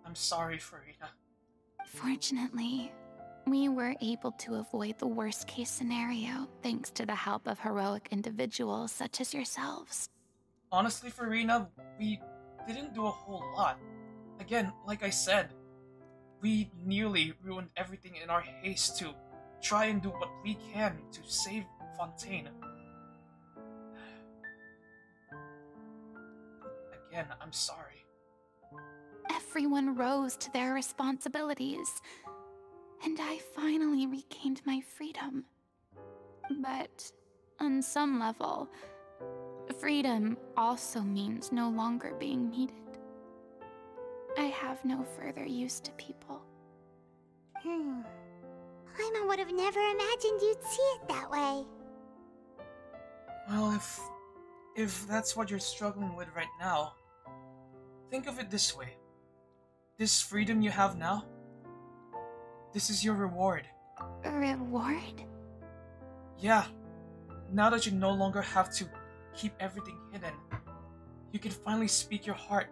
[SPEAKER 2] I'm sorry, Furina.
[SPEAKER 9] Fortunately, we were able to avoid the worst-case scenario thanks to the help of heroic individuals such as yourselves.
[SPEAKER 2] Honestly, Furina, we didn't do a whole lot. Again, like I said, we nearly ruined everything in our haste to try and do what we can to save Fontaine. Again, I'm sorry.
[SPEAKER 9] Everyone rose to their responsibilities, and I finally regained my freedom. But on some level, freedom also means no longer being needed. I have no further use to people.
[SPEAKER 4] Paimon would have never imagined you'd see it that way.
[SPEAKER 2] Well, if that's what you're struggling with right now, think of it this way. This freedom you have now, this is your reward.
[SPEAKER 9] A reward?
[SPEAKER 2] Yeah. Now that you no longer have to keep everything hidden, you can finally speak your heart.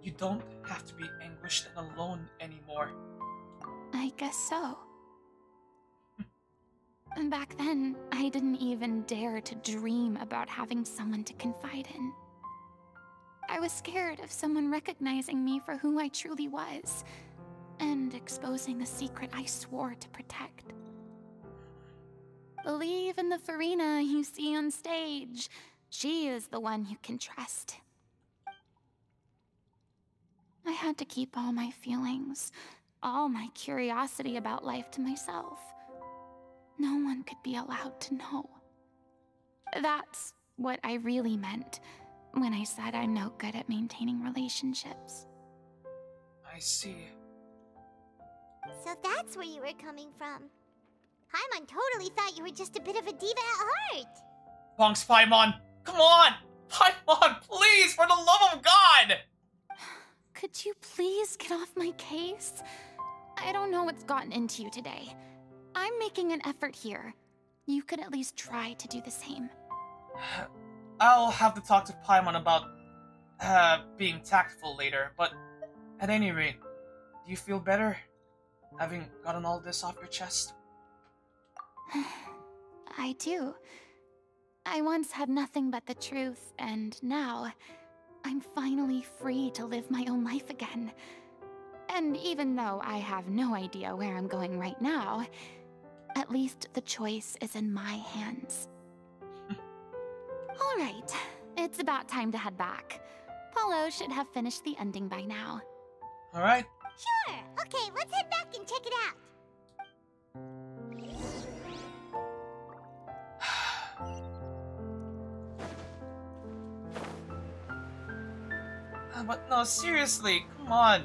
[SPEAKER 2] You don't have to be anguished and alone anymore.
[SPEAKER 9] I guess so. And back then, I didn't even dare to dream about having someone to confide in. I was scared of someone recognizing me for who I truly was, and exposing the secret I swore to protect. Believe in the Furina you see on stage. She is the one you can trust. I had to keep all my feelings, all my curiosity about life to myself. No one could be allowed to know. That's what I really meant when I said I'm no good at maintaining relationships.
[SPEAKER 2] I see.
[SPEAKER 4] So that's where you were coming from. Paimon totally thought you were just a bit of a diva at heart.
[SPEAKER 2] Bonks, Paimon! Come on! Paimon, please, for the love of God!
[SPEAKER 9] Could you please get off my case? I don't know what's gotten into you today. I'm making an effort here. You could at least try to do the same.
[SPEAKER 2] I'll have to talk to Paimon about being tactful later, but at any rate, do you feel better having gotten all this off your chest?
[SPEAKER 9] I do. I once had nothing but the truth, and now I'm finally free to live my own life again. And even though I have no idea where I'm going right now, at least the choice is in my hands. All right, it's about time to head back. Paulo should have finished the ending by now.
[SPEAKER 2] All right.
[SPEAKER 4] Sure. Okay, let's head back and check it out.
[SPEAKER 2] But no, seriously, come on.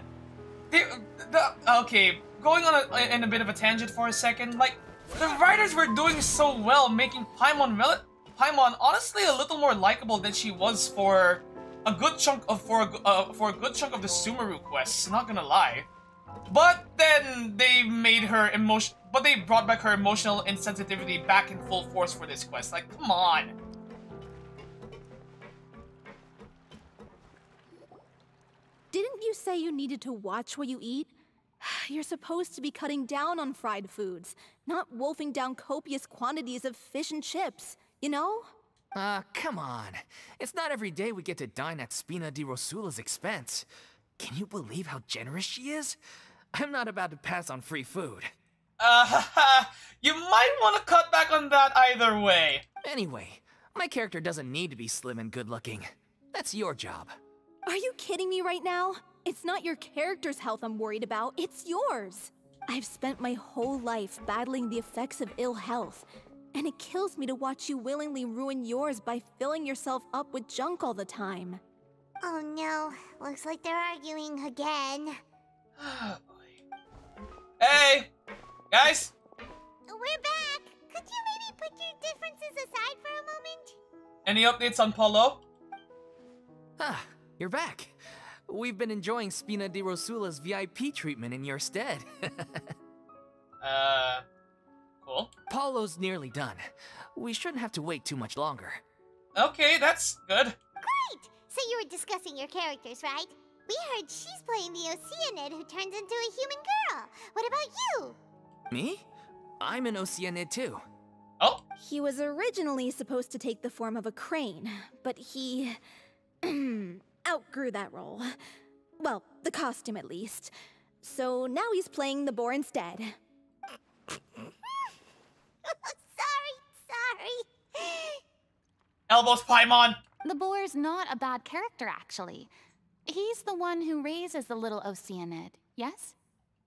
[SPEAKER 2] Okay, going on in a bit of a tangent for a second, like, the writers were doing so well making Paimon honestly a little more likable than she was for a good chunk of the Sumeru quests, not gonna lie. But then they made her they brought back her emotional insensitivity back in full force for this quest. Like, come on.
[SPEAKER 6] Didn't you say you needed to watch what you eat? You're supposed to be cutting down on fried foods, not wolfing down copious quantities of fish and chips, you know?
[SPEAKER 3] Come on. It's not every day we get to dine at Spina di Rosula's expense. Can you believe how generous she is? I'm not about to pass on free food.
[SPEAKER 2] You might want to cut back on that either way.
[SPEAKER 3] Anyway, my character doesn't need to be slim and good-looking. That's your job.
[SPEAKER 6] Are you kidding me right now? It's not your character's health I'm worried about, it's yours. I've spent my whole life battling the effects of ill health, and it kills me to watch you willingly ruin yours by filling yourself up with junk all the time.
[SPEAKER 4] Oh no, looks like they're arguing again.
[SPEAKER 2] Oh boy. Hey! Guys!
[SPEAKER 4] We're back! Could you maybe put your differences aside for a moment?
[SPEAKER 2] Any updates on Paulo?
[SPEAKER 3] You're back. We've been enjoying Spina di Rosula's VIP treatment in your stead.
[SPEAKER 2] Cool.
[SPEAKER 3] Paulo's nearly done. We shouldn't have to wait too much longer.
[SPEAKER 2] Okay, that's good.
[SPEAKER 4] Great! So you were discussing your characters, right? We heard she's playing the Oceanid who turns into a human girl. What about you?
[SPEAKER 3] Me? I'm an Oceanid too.
[SPEAKER 2] Oh?
[SPEAKER 6] He was originally supposed to take the form of a crane, but he outgrew that role. Well, the costume at least. So now he's playing the boar instead.
[SPEAKER 4] Sorry.
[SPEAKER 2] Elbows, Paimon!
[SPEAKER 9] The boar's not a bad character, actually. He's the one who raises the little Oceanid, yes?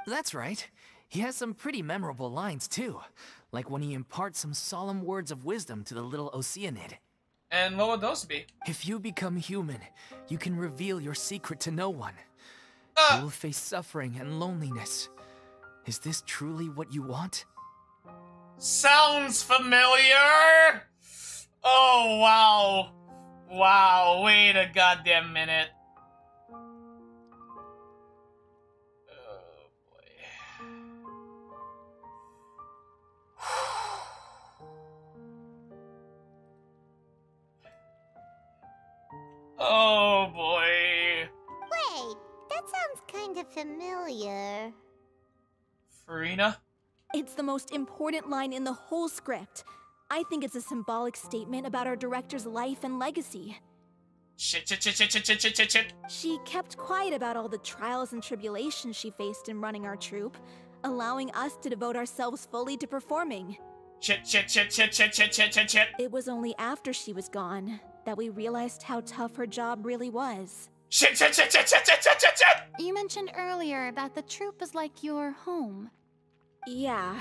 [SPEAKER 3] That's right. He has some pretty memorable lines too, like when he imparts some solemn words of wisdom to the little Oceanid.
[SPEAKER 2] And what would those be?
[SPEAKER 3] If you become human, you can reveal your secret to no one. You will face suffering and loneliness. Is this truly what you want?
[SPEAKER 2] Sounds familiar! Oh, wow. Wow, wait a goddamn minute. Oh, boy. Oh, boy.
[SPEAKER 4] Wait, that sounds kind of familiar.
[SPEAKER 2] Furina?
[SPEAKER 6] It's the most important line in the whole script. I think it's a symbolic statement about our director's life and legacy.
[SPEAKER 2] Shit.
[SPEAKER 6] She kept quiet about all the trials and tribulations she faced in running our troupe, allowing us to devote ourselves fully to performing.
[SPEAKER 2] Shit.
[SPEAKER 6] It was only after she was gone that we realized how tough her job really was.
[SPEAKER 2] Shit.
[SPEAKER 9] You mentioned earlier that the troupe is like your home.
[SPEAKER 6] Yeah.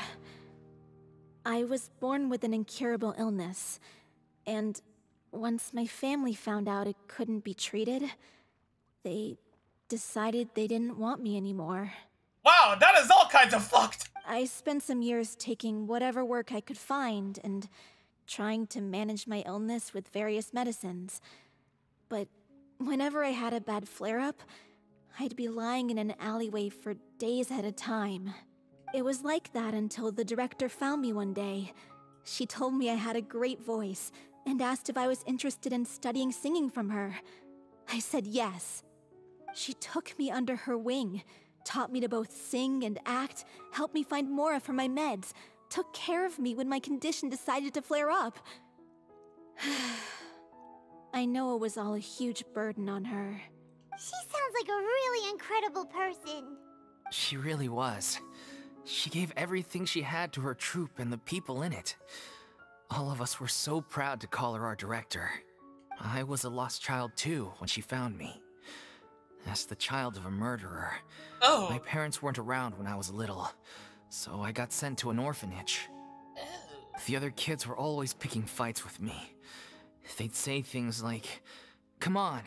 [SPEAKER 6] I was born with an incurable illness, and once my family found out it couldn't be treated, they decided they didn't want me anymore.
[SPEAKER 2] Wow, that is all kinds of fucked!
[SPEAKER 6] I spent some years taking whatever work I could find and trying to manage my illness with various medicines. But whenever I had a bad flare-up, I'd be lying in an alleyway for days at a time. It was like that until the director found me one day. She told me I had a great voice and asked if I was interested in studying singing from her. I said yes. She took me under her wing, taught me to both sing and act, helped me find Mora for my meds, took care of me when my condition decided to flare up. I know it was all a huge burden on her.
[SPEAKER 4] She sounds like a really incredible person.
[SPEAKER 3] She really was. She gave everything she had to her troupe and the people in it. All of us were so proud to call her our director. I was a lost child too when she found me. As the child of a murderer.
[SPEAKER 2] Oh.
[SPEAKER 3] My parents weren't around when I was little, so I got sent to an orphanage. The other kids were always picking fights with me. They'd say things like, "Come on,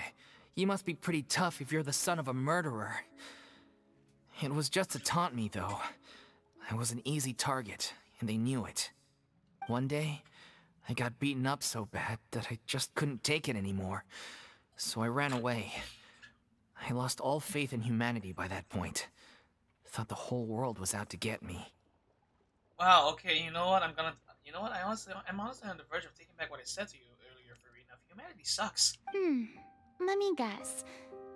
[SPEAKER 3] you must be pretty tough if you're the son of a murderer." It was just to taunt me, though. I was an easy target, and they knew it. One day, I got beaten up so bad that I just couldn't take it anymore, so I ran away. I lost all faith in humanity by that point. Thought the whole world was out to get me.
[SPEAKER 2] Wow, okay, you know what? I'm honestly on the verge of taking back what I said to you earlier, Furina. Humanity sucks.
[SPEAKER 9] Let me guess.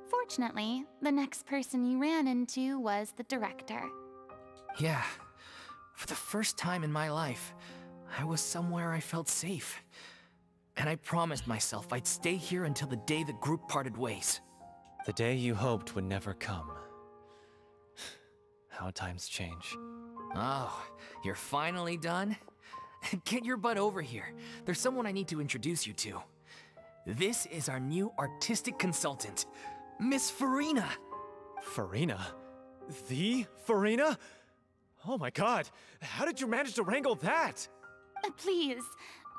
[SPEAKER 9] Fortunately, the next person you ran into was the director.
[SPEAKER 3] Yeah. For the first time in my life, I was somewhere I felt safe. and I promised myself I'd stay here until the day the group parted ways.
[SPEAKER 12] The day you hoped would never come. How times change.
[SPEAKER 3] Oh, you're finally done? Get your butt over here. There's someone I need to introduce you to. This is our new artistic consultant, Miss Furina.
[SPEAKER 12] Furina? The Furina? Oh my god, how did you manage to wrangle that?
[SPEAKER 9] Please,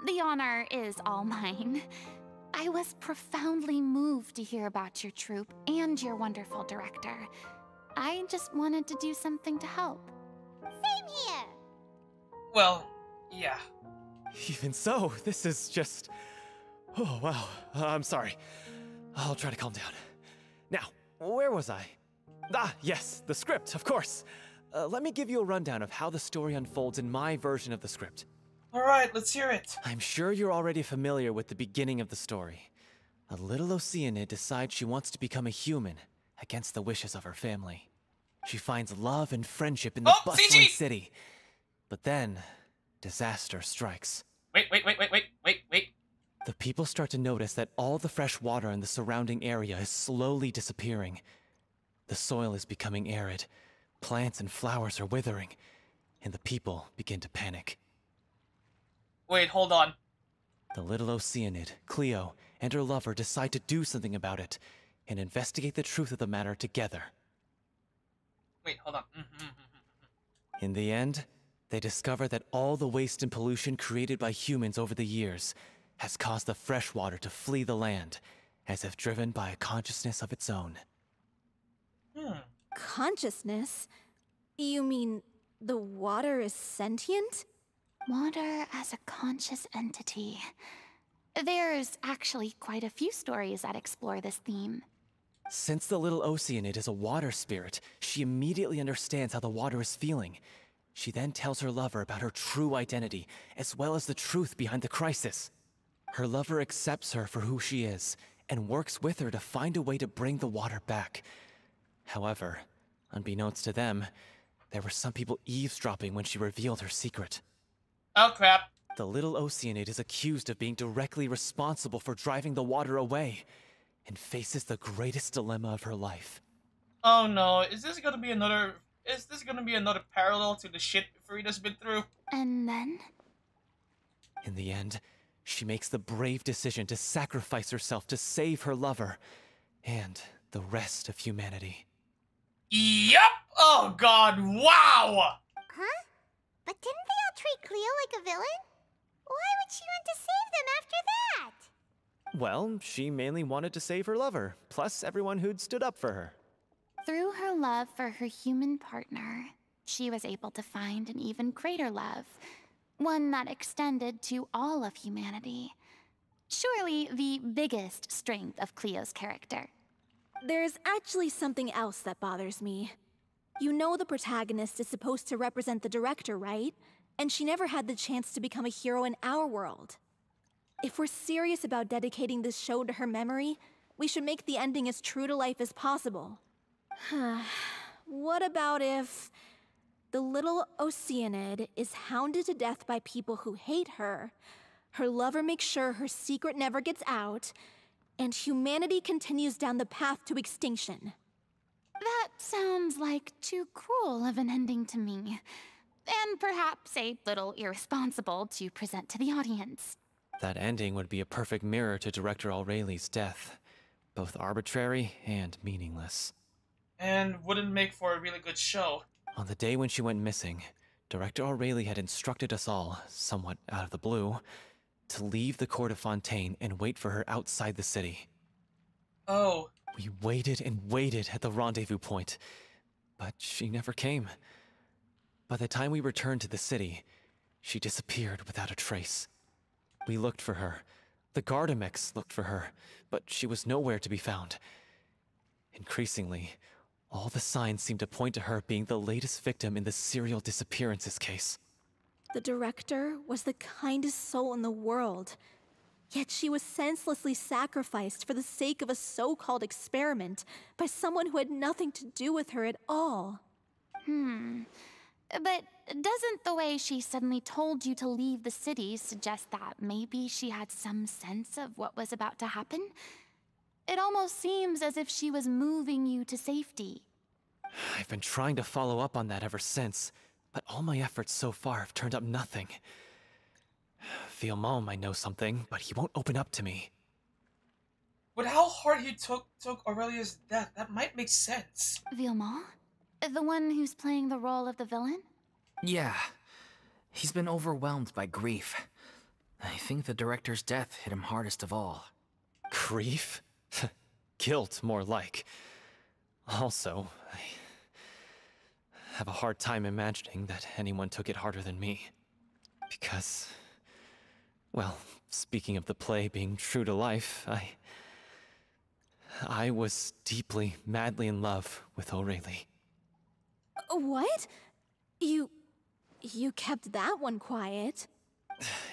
[SPEAKER 9] the honor is all mine. I was profoundly moved to hear about your troupe and your wonderful director. I just wanted to do something to help.
[SPEAKER 4] Same here.
[SPEAKER 2] Well, yeah.
[SPEAKER 12] Even so, this is just... Oh, wow. I'm sorry. I'll try to calm down. Now, where was I? Ah, yes, the script, of course. Let me give you a rundown of how the story unfolds in my version of the script.
[SPEAKER 2] Alright, let's hear it.
[SPEAKER 12] I'm sure you're already familiar with the beginning of the story. A little Oceanid decides she wants to become a human, against the wishes of her family. She finds love and friendship in the bustling city. But then, disaster strikes.
[SPEAKER 2] Wait.
[SPEAKER 12] The people start to notice that all the fresh water in the surrounding area is slowly disappearing. The soil is becoming arid, plants and flowers are withering, and the people begin to panic.
[SPEAKER 2] Wait, hold on.
[SPEAKER 12] The little Oceanid, Cleo, and her lover decide to do something about it, and investigate the truth of the matter together.
[SPEAKER 2] Wait, hold on.
[SPEAKER 12] In the end, they discover that all the waste and pollution created by humans over the years has caused the fresh water to flee the land, as if driven by a consciousness of its own.
[SPEAKER 6] Consciousness? You mean the water is sentient?
[SPEAKER 9] Water as a conscious entity. There's actually quite a few stories that explore this theme.
[SPEAKER 12] Since the little Oceanid is a water spirit, she immediately understands how the water is feeling. She then tells her lover about her true identity, as well as the truth behind the crisis. Her lover accepts her for who she is, and works with her to find a way to bring the water back. However, unbeknownst to them, there were some people eavesdropping when she revealed her secret.
[SPEAKER 2] Oh crap.
[SPEAKER 12] The little Oceanid is accused of being directly responsible for driving the water away, and faces the greatest dilemma of her life.
[SPEAKER 2] Oh no, is this gonna be another parallel to the shit Furina's been through?
[SPEAKER 9] And then?
[SPEAKER 12] In the end, she makes the brave decision to sacrifice herself to save her lover, and the rest of humanity.
[SPEAKER 2] Yep! Oh god, wow!
[SPEAKER 4] Huh? But didn't they all treat Cleo like a villain? Why would she want to save them after that?
[SPEAKER 12] Well, she mainly wanted to save her lover, plus everyone who'd stood up for her.
[SPEAKER 9] Through her love for her human partner, she was able to find an even greater love, one that extended to all of humanity. Surely the biggest strength of Cleo's character.
[SPEAKER 6] There's actually something else that bothers me. You know the protagonist is supposed to represent the director, right? And she never had the chance to become a hero in our world. If we're serious about dedicating this show to her memory, we should make the ending as true to life as possible. What about if the little Oceanid is hounded to death by people who hate her, her lover makes sure her secret never gets out, and humanity continues down the path to extinction?
[SPEAKER 9] That sounds like too cruel of an ending to me. And perhaps a little irresponsible to present to the audience.
[SPEAKER 12] That ending would be a perfect mirror to Director Aureli's death. Both arbitrary and meaningless.
[SPEAKER 2] And wouldn't make for a really good show.
[SPEAKER 12] On the day when she went missing, Director Aureli had instructed us all, somewhat out of the blue, to leave the court of Fontaine and wait for her outside the city.
[SPEAKER 2] Oh.
[SPEAKER 12] We waited and waited at the rendezvous point, but she never came. By the time we returned to the city, she disappeared without a trace. We looked for her. The Gardamex looked for her, but she was nowhere to be found. Increasingly, all the signs seemed to point to her being the latest victim in the serial disappearances case.
[SPEAKER 6] The director was the kindest soul in the world, yet she was senselessly sacrificed for the sake of a so-called experiment by someone who had nothing to do with her at all.
[SPEAKER 9] But doesn't the way she suddenly told you to leave the city suggest that maybe she had some sense of what was about to happen? It almost seems as if she was moving you to safety.
[SPEAKER 12] I've been trying to follow up on that ever since, but all my efforts so far have turned up nothing. Paimon might know something, but he won't open up to me.
[SPEAKER 2] With how hard he took Aurelia's death, that might make sense.
[SPEAKER 9] Paimon? The one who's playing the role of the villain?
[SPEAKER 3] Yeah. He's been overwhelmed by grief. I think the director's death hit him hardest of all.
[SPEAKER 12] Grief? Guilt, more like. Also, I have a hard time imagining that anyone took it harder than me. Because, well, speaking of the play being true to life, I was deeply, madly in love with Aurelie.
[SPEAKER 6] What? You kept that one quiet.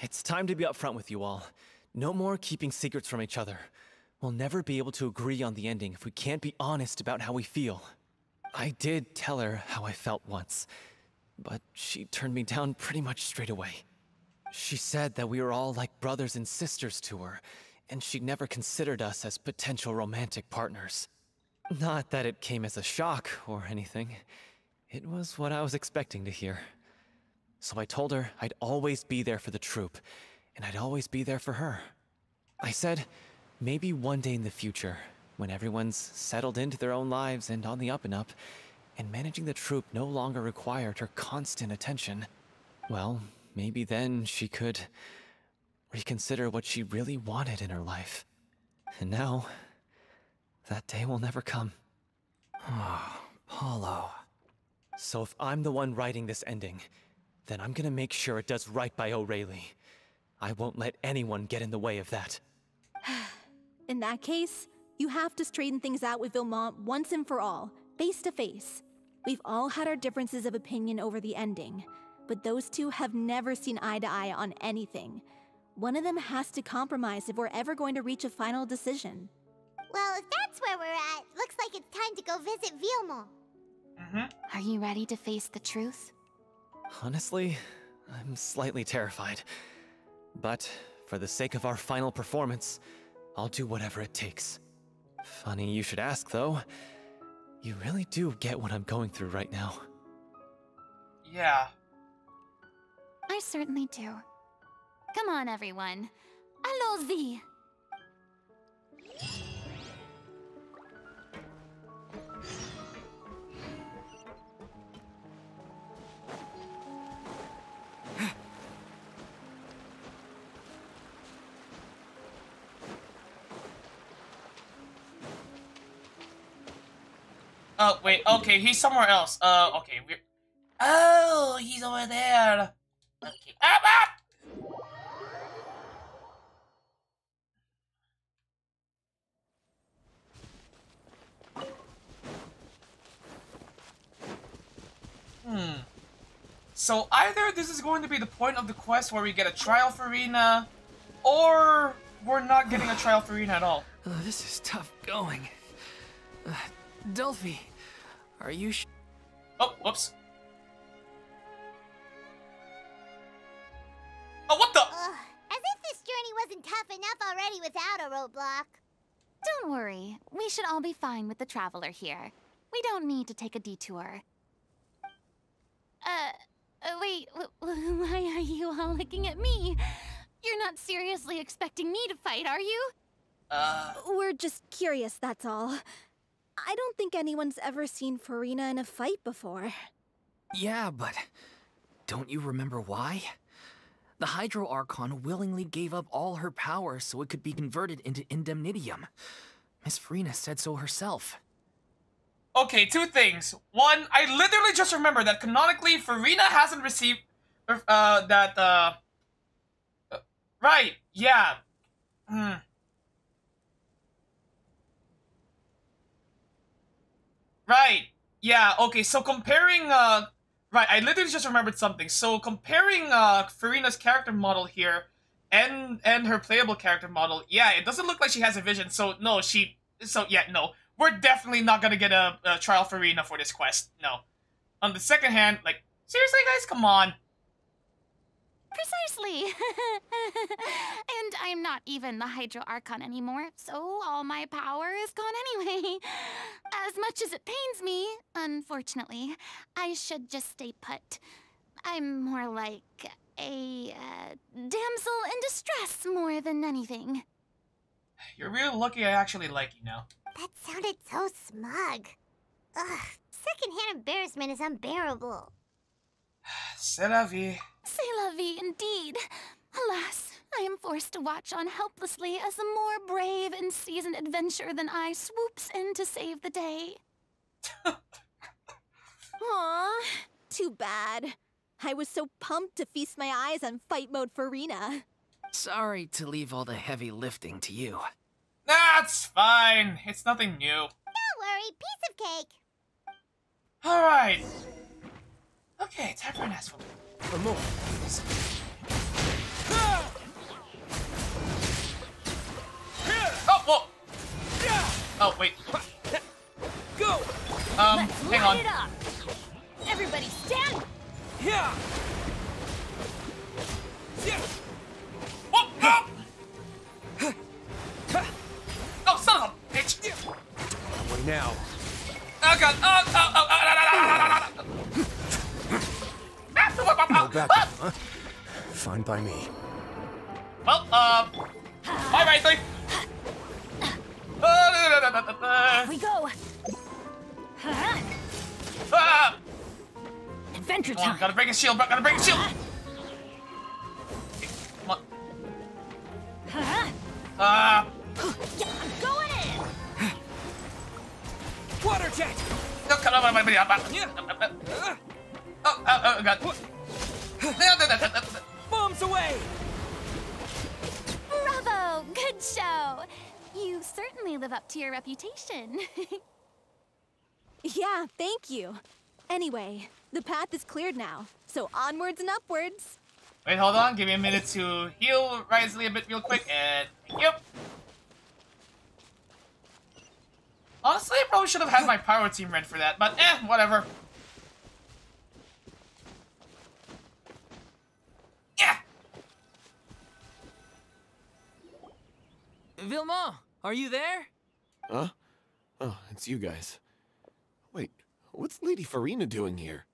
[SPEAKER 12] It's time to be upfront with you all. No more keeping secrets from each other. We'll never be able to agree on the ending if we can't be honest about how we feel. I did tell her how I felt once, but she turned me down pretty much straight away. She said that we were all like brothers and sisters to her, and she never considered us as potential romantic partners. Not that it came as a shock or anything. It was what I was expecting to hear. So I told her I'd always be there for the troupe, and I'd always be there for her. I said, maybe one day in the future, when everyone's settled into their own lives and on the up and up, and managing the troupe no longer required her constant attention, well, maybe then she could reconsider what she really wanted in her life. And now, that day will never come.
[SPEAKER 3] Oh, Paulo.
[SPEAKER 12] So if I'm the one writing this ending, then I'm gonna make sure it does right by Aurelie. I won't let anyone get in the way of that.
[SPEAKER 6] In that case, you have to straighten things out with Vilmont once and for all, face to face. We've all had our differences of opinion over the ending, but those two have never seen eye to eye on anything. One of them has to compromise if we're ever going to reach a final decision.
[SPEAKER 4] Well, if that's where we're at, looks like it's time to go visit Vilmont.
[SPEAKER 9] Are you ready to face the truth?
[SPEAKER 12] Honestly, I'm slightly terrified. But for the sake of our final performance, I'll do whatever it takes. Funny you should ask, though. You really do get what I'm going through right now.
[SPEAKER 2] Yeah.
[SPEAKER 9] I certainly do. Come on, everyone. Allons-y!
[SPEAKER 2] Oh, wait, okay, he's somewhere else. Okay, we're... Oh, he's over there. Okay. So either this is going to be the point of the quest where we get a trial Furina, or we're not getting a trial Furina at all.
[SPEAKER 3] This is tough going. Delphi, are you
[SPEAKER 2] Oh, whoops. Oh, what the?
[SPEAKER 4] As if this journey wasn't tough enough already without a roadblock.
[SPEAKER 9] Don't worry. We should all be fine with the Traveler here. We don't need to take a detour. Wait, why are you all looking at me? You're not seriously expecting me to fight, are you?
[SPEAKER 6] We're just curious, that's all. I don't think anyone's ever seen Furina in a fight before.
[SPEAKER 3] Yeah, but don't you remember why? The Hydro Archon willingly gave up all her power so it could be converted into Indemnitium. Miss Furina said so herself.
[SPEAKER 2] Okay, two things. One, I literally just remembered that canonically Furina hasn't received right, yeah. Right. Yeah, okay, so comparing right, I literally just remembered something. So comparing Furina's character model here and her playable character model, yeah, it doesn't look like she has a vision. So no, no. We're definitely not gonna get a trial Furina for this quest. No. On the second hand, like, Seriously, guys? Come on.
[SPEAKER 9] Precisely. And I'm not even the Hydro Archon anymore, so all my power is gone anyway. As much as it pains me, unfortunately, I should just stay put. I'm more like a damsel in distress more than anything.
[SPEAKER 2] You're really lucky I actually like you now.
[SPEAKER 4] That sounded so smug. Ugh, secondhand embarrassment is unbearable.
[SPEAKER 2] C'est la vie.
[SPEAKER 9] C'est la vie indeed. Alas, I am forced to watch on helplessly as a more brave and seasoned adventurer than I swoops in to save the day.
[SPEAKER 6] Aw, too bad. I was so pumped to feast my eyes on fight mode Furina.
[SPEAKER 3] Sorry to leave all the heavy lifting to you.
[SPEAKER 2] That's fine. It's nothing new.
[SPEAKER 4] Don't worry, piece of cake.
[SPEAKER 2] Alright. Okay, time for an asphalt.
[SPEAKER 10] For more.
[SPEAKER 2] Oh, whoa! Oh, wait.
[SPEAKER 10] Go!
[SPEAKER 2] Hang on.
[SPEAKER 7] Light it up. Everybody stand.
[SPEAKER 10] Yeah!
[SPEAKER 2] Oh, oh! Oh, son of a bitch!
[SPEAKER 10] Way now.
[SPEAKER 2] Oh, God. Oh, oh, oh, oh,
[SPEAKER 10] No back, huh? Fine by me.
[SPEAKER 2] Well, bye, Wriothesley.
[SPEAKER 7] Here we go. Adventure
[SPEAKER 2] Come on,
[SPEAKER 7] time.
[SPEAKER 2] gotta break his shield, bro. Gotta break his shield. Okay, come on.
[SPEAKER 7] Yeah, I'm going in.
[SPEAKER 10] Water jet!
[SPEAKER 2] No, come on, oh, God.
[SPEAKER 10] Bombs away!
[SPEAKER 9] Bravo! Good show! You certainly live up to your reputation.
[SPEAKER 6] Yeah, thank you. Anyway, the path is cleared now, so onwards and upwards.
[SPEAKER 2] Wait, hold on. Give me a minute to heal Wriothesley a bit real quick, and thank you. Honestly, I probably should have had my power team ready for that, but whatever. Yeah!
[SPEAKER 3] Vilma, are you there?
[SPEAKER 13] Huh? Oh, it's you guys. Wait, what's Lady Furina doing here?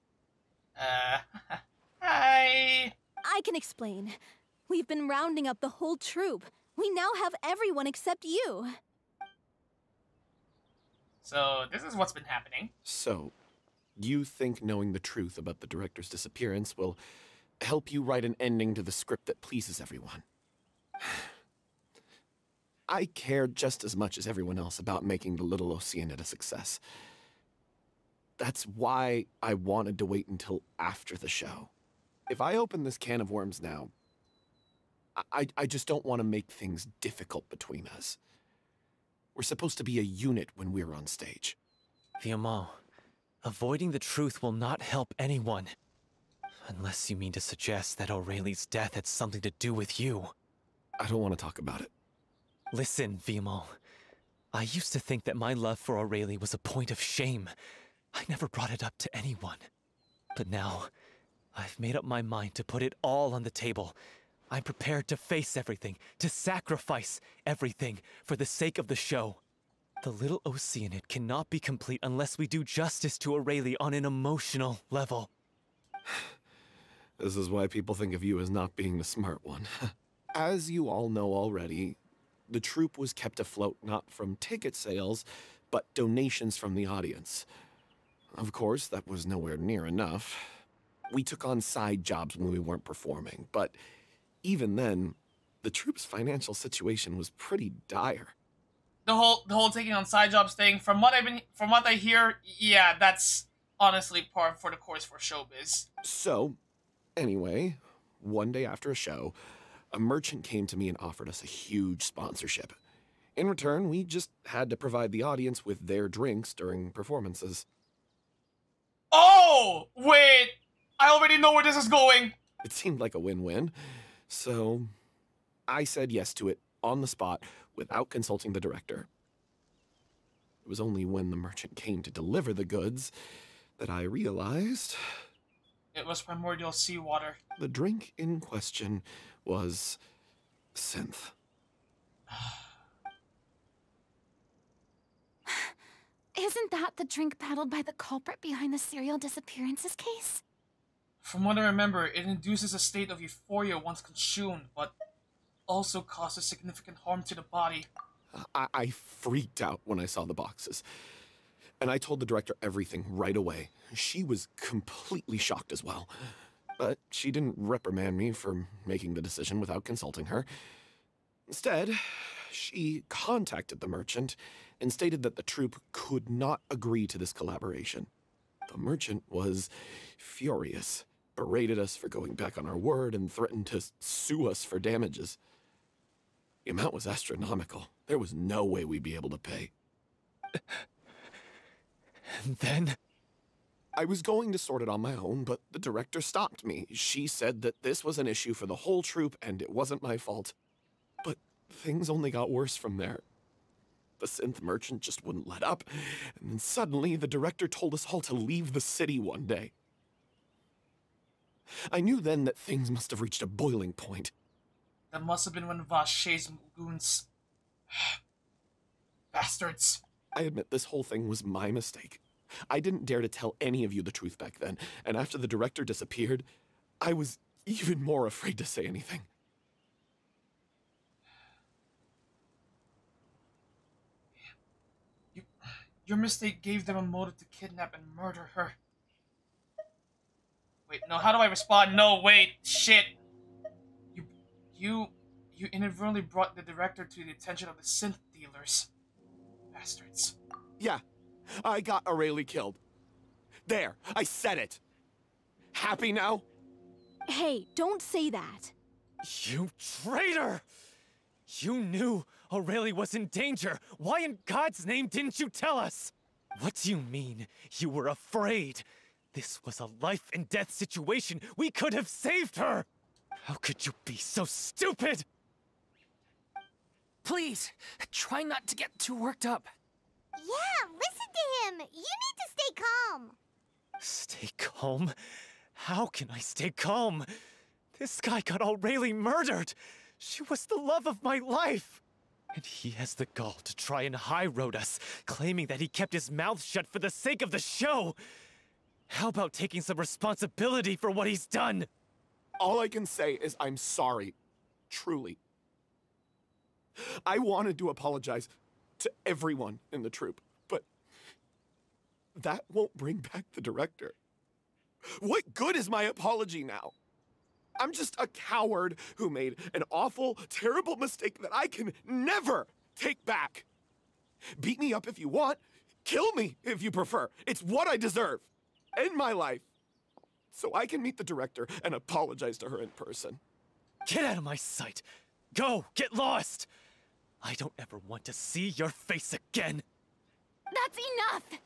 [SPEAKER 2] Hi.
[SPEAKER 6] I can explain. We've been rounding up the whole troupe. We now have everyone except you.
[SPEAKER 2] So, this is what's been happening.
[SPEAKER 13] So, you think knowing the truth about the director's disappearance will help you write an ending to the script that pleases everyone? I care just as much as everyone else about making the Little Oceanid a success. That's why I wanted to wait until after the show. If I open this can of worms now, I just don't want to make things difficult between us. We're supposed to be a unit when we're on stage.
[SPEAKER 12] Vilma, avoiding the truth will not help anyone. Unless you mean to suggest that Aurelie's death had something to do with you.
[SPEAKER 13] I don't want to talk about it.
[SPEAKER 12] Listen, Vilma. I used to think that my love for Aurelie was a point of shame. I never brought it up to anyone. But now, I've made up my mind to put it all on the table. I'm prepared to face everything, to sacrifice everything for the sake of the show. The Little Oceanid cannot be complete unless we do justice to Aurelie on an emotional level.
[SPEAKER 13] This is why people think of you as not being the smart one. As you all know already, the troupe was kept afloat not from ticket sales, but donations from the audience. Of course, that was nowhere near enough. We took on side jobs when we weren't performing, but even then, the troupe's financial situation was pretty dire.
[SPEAKER 2] The whole taking on side jobs thing, from what I hear, yeah, that's honestly par for the course for showbiz.
[SPEAKER 13] So, anyway, one day after a show, a merchant came to me and offered us a huge sponsorship. In return, we just had to provide the audience with their drinks during performances.
[SPEAKER 2] Oh! Wait! I already know where this is going!
[SPEAKER 13] It seemed like a win-win, so I said yes to it on the spot without consulting the director. It was only when the merchant came to deliver the goods that I realized...
[SPEAKER 2] It was primordial seawater.
[SPEAKER 13] The drink in question was synth.
[SPEAKER 9] Isn't that the drink peddled by the culprit behind the serial disappearances case?
[SPEAKER 2] From what I remember, it induces a state of euphoria once consumed, but also causes significant harm to the body.
[SPEAKER 13] I freaked out when I saw the boxes. And I told the director everything right away. She was completely shocked as well. But she didn't reprimand me for making the decision without consulting her. Instead, she contacted the merchant and stated that the troupe could not agree to this collaboration. The merchant was furious, berated us for going back on our word, and threatened to sue us for damages. The amount was astronomical. There was no way we'd be able to pay.
[SPEAKER 12] And then?
[SPEAKER 13] I was going to sort it on my own, but the director stopped me. She said that this was an issue for the whole troupe and it wasn't my fault. But things only got worse from there. The synth merchant just wouldn't let up, and then suddenly the director told us all to leave the city one day. I knew then that things must have reached a boiling point.
[SPEAKER 2] That must have been when Vache's goons... Bastards.
[SPEAKER 13] I admit this whole thing was my mistake. I didn't dare to tell any of you the truth back then, and after the director disappeared, I was even more afraid to say anything.
[SPEAKER 2] Your mistake gave them a motive to kidnap and murder her. Wait, no, how do I respond? No, wait, shit. You inadvertently brought the director to the attention of the synth dealers. Bastards.
[SPEAKER 13] Yeah, I got Aurelie killed. There, I said it. Happy now?
[SPEAKER 6] Hey, don't say that.
[SPEAKER 12] You traitor! You knew Aurelie was in danger. Why in God's name didn't you tell us? What do you mean? You were afraid? This was a life and death situation. We could have saved her. How could you be so stupid?
[SPEAKER 3] Please, try not to get too worked up.
[SPEAKER 4] Yeah, listen to him. You need to stay calm.
[SPEAKER 12] Stay calm? How can I stay calm? This guy got Aurelie murdered. She was the love of my life. And he has the gall to try and high-road us, claiming that he kept his mouth shut for the sake of the show. How about taking some responsibility for what he's done?
[SPEAKER 13] All I can say is I'm sorry. Truly. I wanted to apologize to everyone in the troupe, but that won't bring back the director. What good is my apology now? I'm just a coward who made an awful, terrible mistake that I can never take back. Beat me up if you want. Kill me if you prefer. It's what I deserve. End my life. So I can meet the director and apologize to her in person.
[SPEAKER 12] Get out of my sight. Go, get lost. I don't ever want to see your face again.
[SPEAKER 9] That's enough!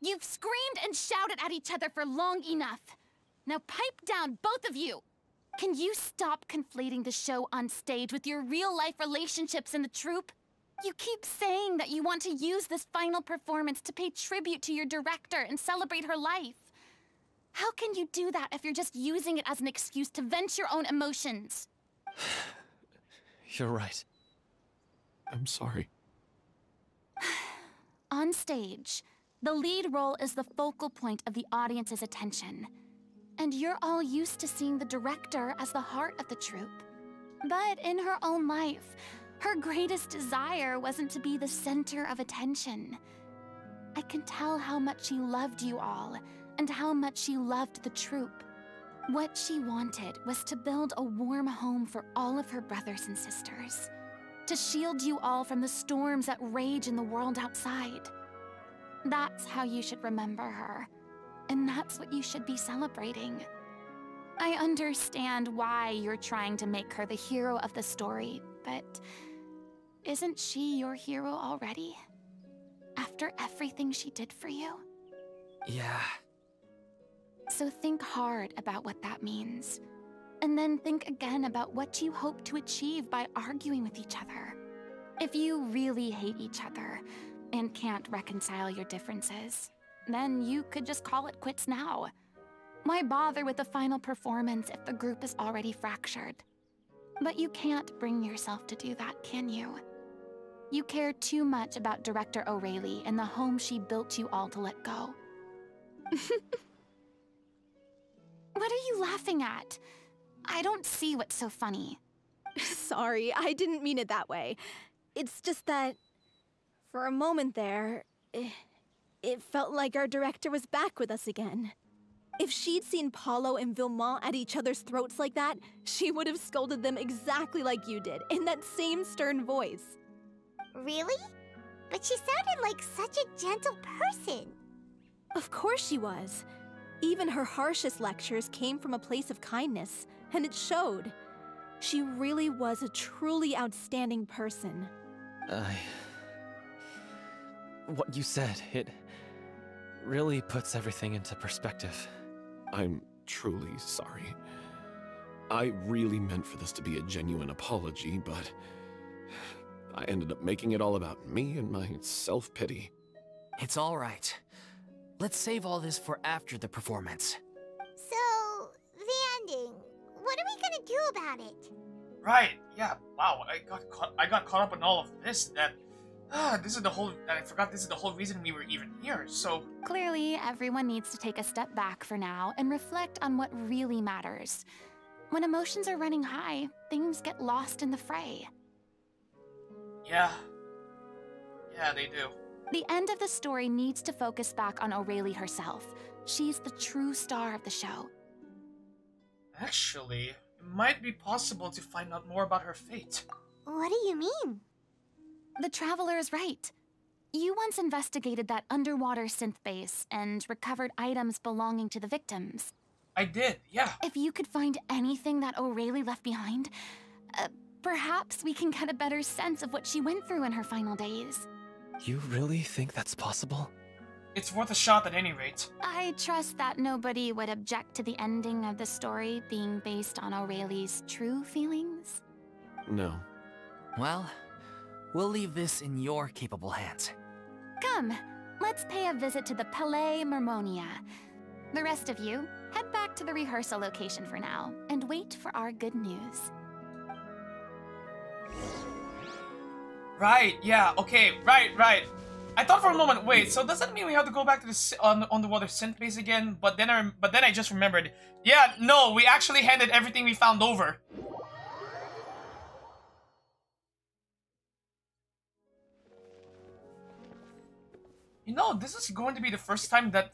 [SPEAKER 9] You've screamed and shouted at each other for long enough. Now pipe down, both of you! Can you stop conflating the show on stage with your real-life relationships in the troupe? You keep saying that you want to use this final performance to pay tribute to your director and celebrate her life. How can you do that if you're just using it as an excuse to vent your own emotions?
[SPEAKER 12] You're right.
[SPEAKER 13] I'm sorry.
[SPEAKER 9] On stage, the lead role is the focal point of the audience's attention. And you're all used to seeing the director as the heart of the troupe. But in her own life, her greatest desire wasn't to be the center of attention. I can tell how much she loved you all, and how much she loved the troupe. What she wanted was to build a warm home for all of her brothers and sisters. To shield you all from the storms that rage in the world outside. That's how you should remember her. And that's what you should be celebrating. I understand why you're trying to make her the hero of the story, but isn't she your hero already? After everything she did for you?
[SPEAKER 3] Yeah.
[SPEAKER 9] So think hard about what that means. And then think again about what you hope to achieve by arguing with each other. If you really hate each other and can't reconcile your differences, then you could just call it quits now. Why bother with the final performance if the group is already fractured? But you can't bring yourself to do that, can you? You care too much about Director O'Reilly and the home she built you all to let go. What are you laughing at? I don't see what's so funny.
[SPEAKER 6] Sorry, I didn't mean it that way. It's just that, for a moment there, it felt like our director was back with us again. If she'd seen Paulo and Villemont at each other's throats like that, she would have scolded them exactly like you did, in that same stern voice.
[SPEAKER 4] Really? But she sounded like such a gentle person.
[SPEAKER 6] Of course she was. Even her harshest lectures came from a place of kindness, and it showed. She really was a truly outstanding person.
[SPEAKER 12] What you said, it really puts everything into perspective.
[SPEAKER 13] I'm truly sorry. I really meant for this to be a genuine apology, but I ended up making it all about me and my self-pity.
[SPEAKER 3] It's all right. Let's save all this for after the performance.
[SPEAKER 4] So, the ending. What are we gonna do about it?
[SPEAKER 2] Right, yeah, wow, I got caught up in all of this, this is the whole, and I forgot this is the whole reason we were even here, so...
[SPEAKER 9] Clearly, everyone needs to take a step back for now and reflect on what really matters. When emotions are running high, things get lost in the fray.
[SPEAKER 2] Yeah, they do.
[SPEAKER 9] The end of the story needs to focus back on O'Reilly herself. She's the true star of the show.
[SPEAKER 2] Actually, it might be possible to find out more about her fate.
[SPEAKER 4] What do you mean?
[SPEAKER 9] The Traveler is right. You once investigated that underwater synth base and recovered items belonging to the victims.
[SPEAKER 2] I did, yeah.
[SPEAKER 9] If you could find anything that O'Reilly left behind, perhaps we can get a better sense of what she went through in her final days.
[SPEAKER 12] You really think that's possible?
[SPEAKER 2] It's worth a shot at any rate.
[SPEAKER 9] I trust that nobody would object to the ending of the story being based on O'Reilly's true feelings?
[SPEAKER 13] No.
[SPEAKER 3] Well, we'll leave this in your capable hands.
[SPEAKER 9] Come, let's pay a visit to the Palais Mermonia. The rest of you, head back to the rehearsal location for now, and wait for our good news.
[SPEAKER 2] Right, yeah, okay, right. I thought for a moment, wait, so does that mean we have to go back to the underwater synth base again? But then I just remembered, yeah, no, we actually handed everything we found over. You know, this is going to be the first time that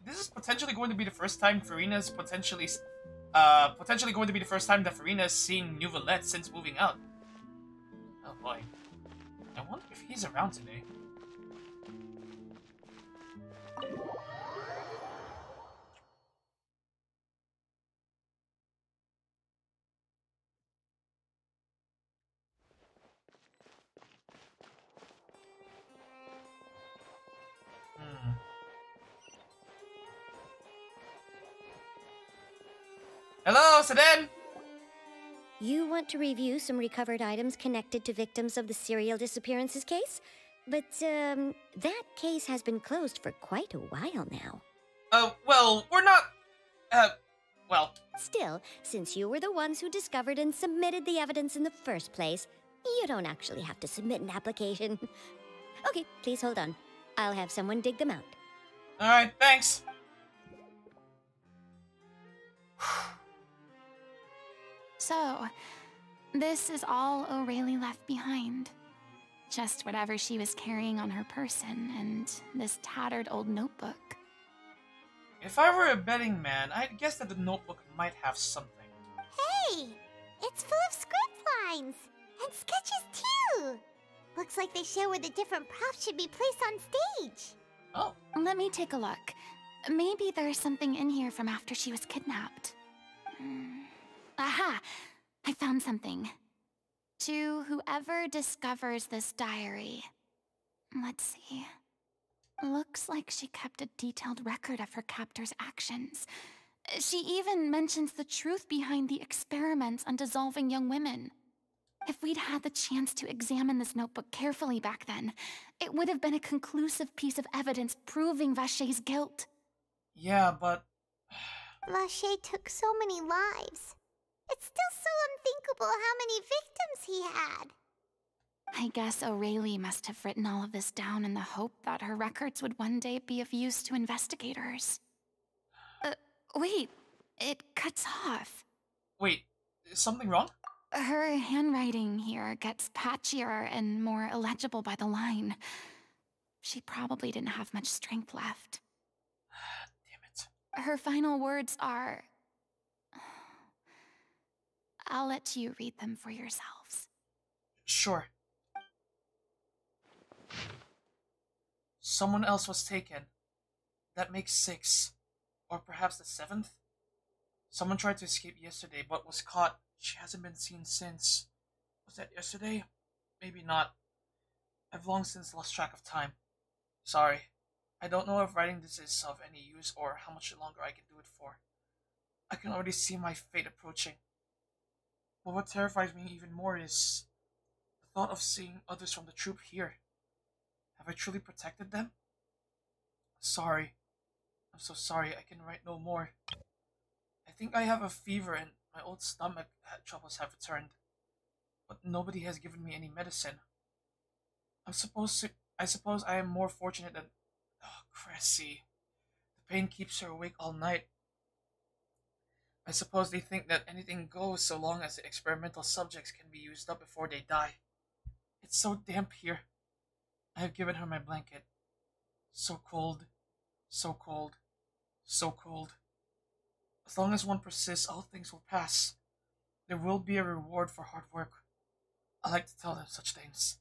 [SPEAKER 2] this is potentially going to be the first time Furina's potentially going to be the first time that Furina's seeing Neuvillette since moving out. Oh boy. I wonder if he's around today. Hello, Sedan!
[SPEAKER 14] You want to review some recovered items connected to victims of the serial disappearances case? But, that case has been closed for quite a while now.
[SPEAKER 2] Well, we're not... well...
[SPEAKER 14] Still, since you were the ones who discovered and submitted the evidence in the first place, you don't actually have to submit an application. Okay, please hold on. I'll have someone dig them out.
[SPEAKER 2] Alright, thanks.
[SPEAKER 9] So, this is all O'Reilly left behind. Just whatever she was carrying on her person and this tattered old notebook.
[SPEAKER 2] If I were a betting man, I'd guess that the notebook might have something.
[SPEAKER 4] Hey! It's full of script lines! And sketches too! Looks like they show where the different props should be placed on stage.
[SPEAKER 2] Oh.
[SPEAKER 9] Let me take a look. Maybe there's something in here from after she was kidnapped. Aha! I found something. To whoever discovers this diary. Let's see. Looks like she kept a detailed record of her captor's actions. She even mentions the truth behind the experiments on dissolving young women. If we'd had the chance to examine this notebook carefully back then, it would have been a conclusive piece of evidence proving Vacher's guilt.
[SPEAKER 2] Yeah, but...
[SPEAKER 4] Lachey took so many lives. It's still so unthinkable how many victims he had.
[SPEAKER 9] I guess Aurelie must have written all of this down in the hope that her records would one day be of use to investigators. Wait, it cuts off.
[SPEAKER 2] Wait, is something wrong?
[SPEAKER 9] Her handwriting here gets patchier and more illegible by the line. She probably didn't have much strength left.
[SPEAKER 2] Damn it.
[SPEAKER 9] Her final words are... I'll let you read them for yourselves.
[SPEAKER 2] Sure. Someone else was taken. That makes 6. Or perhaps the 7th? Someone tried to escape yesterday, but was caught. She hasn't been seen since. Was that yesterday? Maybe not. I've long since lost track of time. Sorry. I don't know if writing this is of any use or how much longer I can do it for. I can already see my fate approaching. But what terrifies me even more is the thought of seeing others from the troupe here. Have I truly protected them? Sorry. I'm so sorry, I can write no more. I think I have a fever and my old stomach troubles have returned. But nobody has given me any medicine. I suppose I am more fortunate than... Oh, Cressy. The pain keeps her awake all night. I suppose they think that anything goes so long as the experimental subjects can be used up before they die. It's so damp here. I have given her my blanket. So cold, so cold, so cold. As long as one persists, all things will pass. There will be a reward for hard work. I like to tell them such things.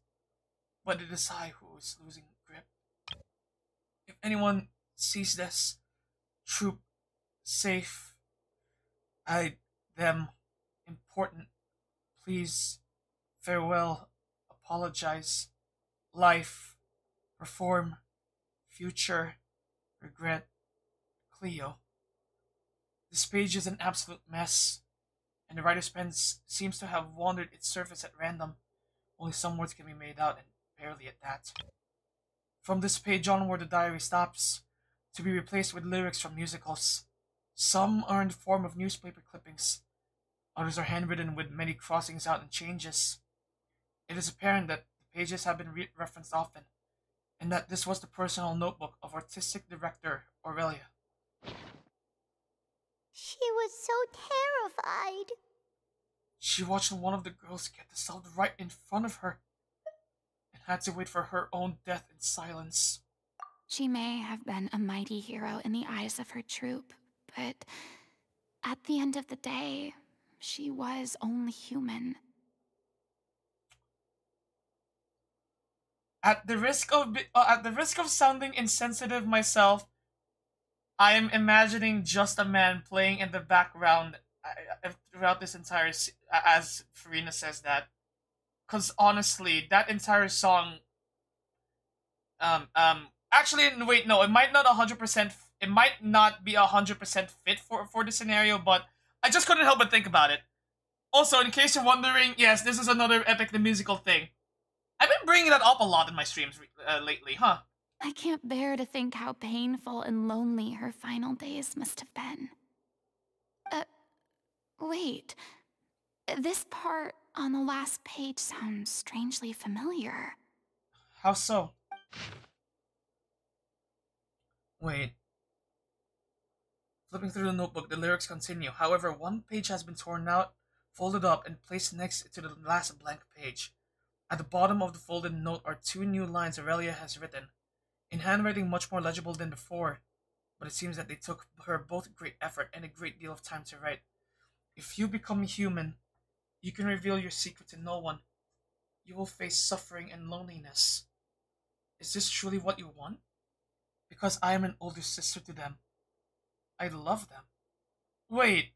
[SPEAKER 2] But it is I who is losing grip. If anyone sees this, troupe, safe, them, important, please, farewell, apologize, life, perform, future, regret, Cleo. This page is an absolute mess, and the writer's pen seems to have wandered its surface at random. Only some words can be made out, and barely at that. From this page onward, the diary stops, to be replaced with lyrics from musicals. Some are in the form of newspaper clippings. Others are handwritten with many crossings out and changes. It is apparent that the pages have been referenced often, and that this was the personal notebook of artistic director Aurelia.
[SPEAKER 4] She was so terrified.
[SPEAKER 2] She watched one of the girls get dissolved right in front of her, and had to wait for her own death in silence.
[SPEAKER 9] She may have been a mighty hero in the eyes of her troupe, but at the end of the day, she was only human.
[SPEAKER 2] At the risk of sounding insensitive myself, I am imagining just a man playing in the background throughout this entire as Furina says that. Cause honestly, that entire song, actually, wait, no, it might not be 100% fit for the scenario, but I just couldn't help but think about it. Also, in case you're wondering, yes, this is another Epic the Musical thing. I've been bringing that up a lot in my streams lately, huh?
[SPEAKER 9] I can't bear to think how painful and lonely her final days must have been. Wait. This part on the last page sounds strangely familiar.
[SPEAKER 2] How so? Wait. Flipping through the notebook, the lyrics continue. However, one page has been torn out, folded up, and placed next to the last blank page. At the bottom of the folded note are 2 new lines Aurelia has written, in handwriting much more legible than before, but it seems that they took her both great effort and a great deal of time to write. If you become human, you can reveal your secret to no one. You will face suffering and loneliness. Is this truly what you want? Because I am an older sister to them. I love them. Wait.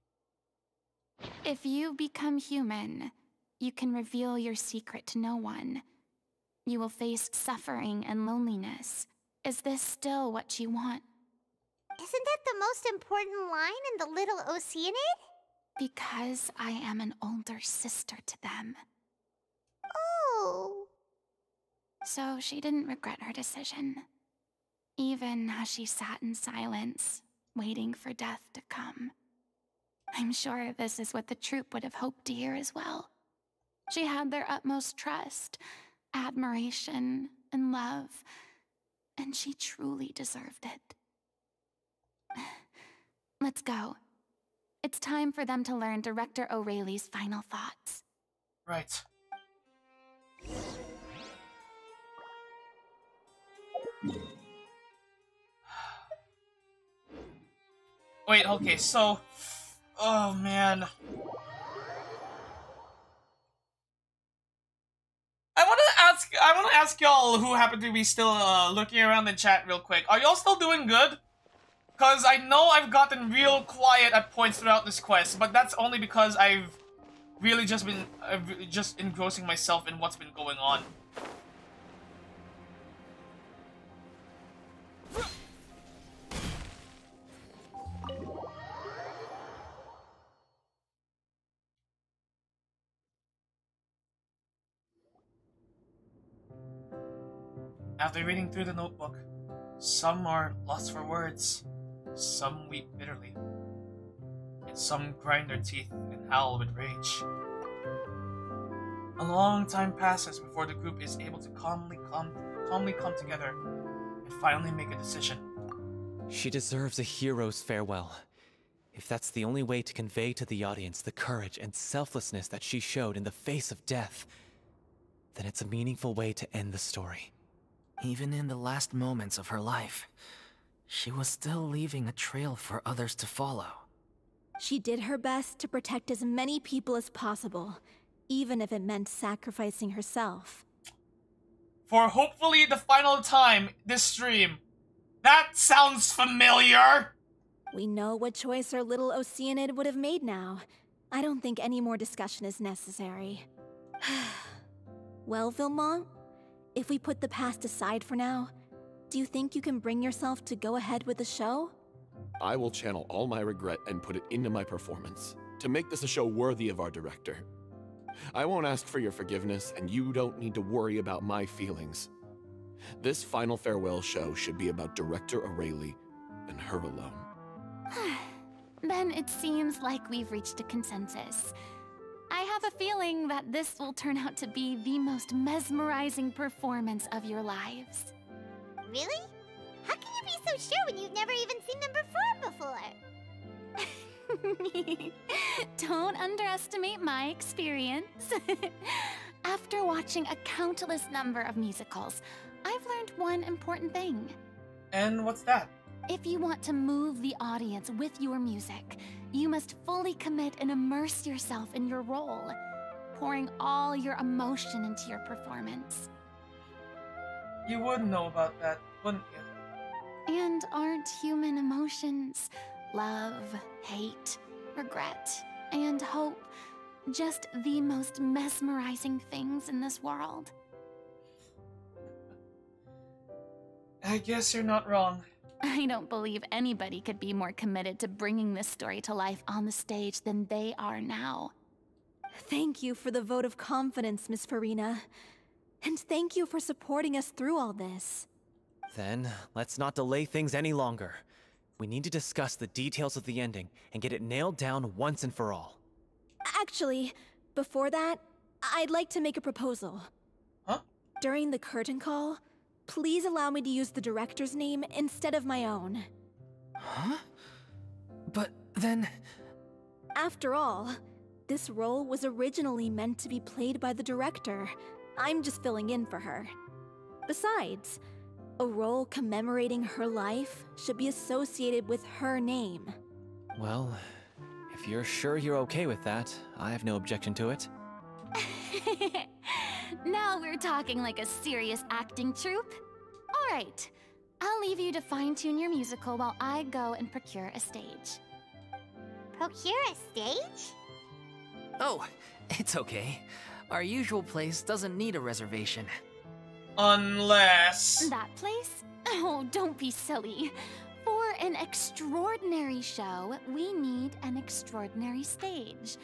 [SPEAKER 9] If you become human, you can reveal your secret to no one. You will face suffering and loneliness. Is this still what you want?
[SPEAKER 4] Isn't that the most important line in the little Oceanid?
[SPEAKER 9] Because I am an older sister to them.
[SPEAKER 4] Oh.
[SPEAKER 9] So she didn't regret her decision. Even as she sat in silence, waiting for death to come. I'm sure this is what the troupe would have hoped to hear as well. She had their utmost trust, admiration, and love, and she truly deserved it. Let's go. It's time for them to learn Director O'Reilly's final thoughts.
[SPEAKER 2] Right. Wait, okay, so... Oh, man. I want to ask y'all who happen to be still looking around the chat real quick. Are y'all still doing good? Because I know I've gotten real quiet at points throughout this quest, but that's only because I've really just been just engrossing myself in what's been going on. After reading through the notebook, some are lost for words, some weep bitterly, and some grind their teeth and howl with rage. A long time passes before the group is able to calmly come together and finally make a decision.
[SPEAKER 12] She deserves a hero's farewell. If that's the only way to convey to the audience the courage and selflessness that she showed in the face of death, then it's a meaningful way to end the story.
[SPEAKER 3] Even in the last moments of her life, she was still leaving a trail for others to follow.
[SPEAKER 6] She did her best to protect as many people as possible, even if it meant sacrificing herself.
[SPEAKER 2] For hopefully the final time this stream. That sounds familiar!
[SPEAKER 6] We know what choice our little Oceanid would have made now. I don't think any more discussion is necessary. Well, Vilmont, if we put the past aside for now, do you think you can bring yourself to go ahead with the show?
[SPEAKER 13] I will channel all my regret and put it into my performance, to make this a show worthy of our director. I won't ask for your forgiveness, and you don't need to worry about my feelings. This final farewell show should be about Director O'Reilly and her alone.
[SPEAKER 9] Then it seems like we've reached a consensus. I have a feeling that this will turn out to be the most mesmerizing performance of your lives.
[SPEAKER 4] Really? How can you be so sure when you've never even seen them perform before?
[SPEAKER 9] Don't underestimate my experience. After watching a countless number of musicals, I've learned one important thing.
[SPEAKER 2] And what's that?
[SPEAKER 9] If you want to move the audience with your music, you must fully commit and immerse yourself in your role, pouring all your emotion into your performance.
[SPEAKER 2] You would know about that, wouldn't you?
[SPEAKER 9] And aren't human emotions, love, hate, regret, and hope, just the most mesmerizing things in this world?
[SPEAKER 2] I guess you're not wrong.
[SPEAKER 9] I don't believe anybody could be more committed to bringing this story to life on the stage than they are now.
[SPEAKER 6] Thank you for the vote of confidence, Miss Furina. And thank you for supporting us through all this.
[SPEAKER 12] Then, let's not delay things any longer. We need to discuss the details of the ending and get it nailed down once and for all.
[SPEAKER 6] Actually, before that, I'd like to make a proposal.
[SPEAKER 2] Huh?
[SPEAKER 6] During the curtain call, please allow me to use the director's name instead of my own.
[SPEAKER 3] Huh? But then...
[SPEAKER 6] After all, this role was originally meant to be played by the director. I'm just filling in for her. Besides, a role commemorating her life should be associated with her name.
[SPEAKER 12] Well, if you're sure you're okay with that, I have no objection to it.
[SPEAKER 9] Now we're talking like a serious acting troupe. All right, I'll leave you to fine-tune your musical while I go and procure a stage.
[SPEAKER 4] Procure a stage?
[SPEAKER 3] Oh, it's okay. Our usual place doesn't need a reservation.
[SPEAKER 2] Unless...
[SPEAKER 9] That place? Oh, don't be silly. For an extraordinary show, we need an extraordinary stage.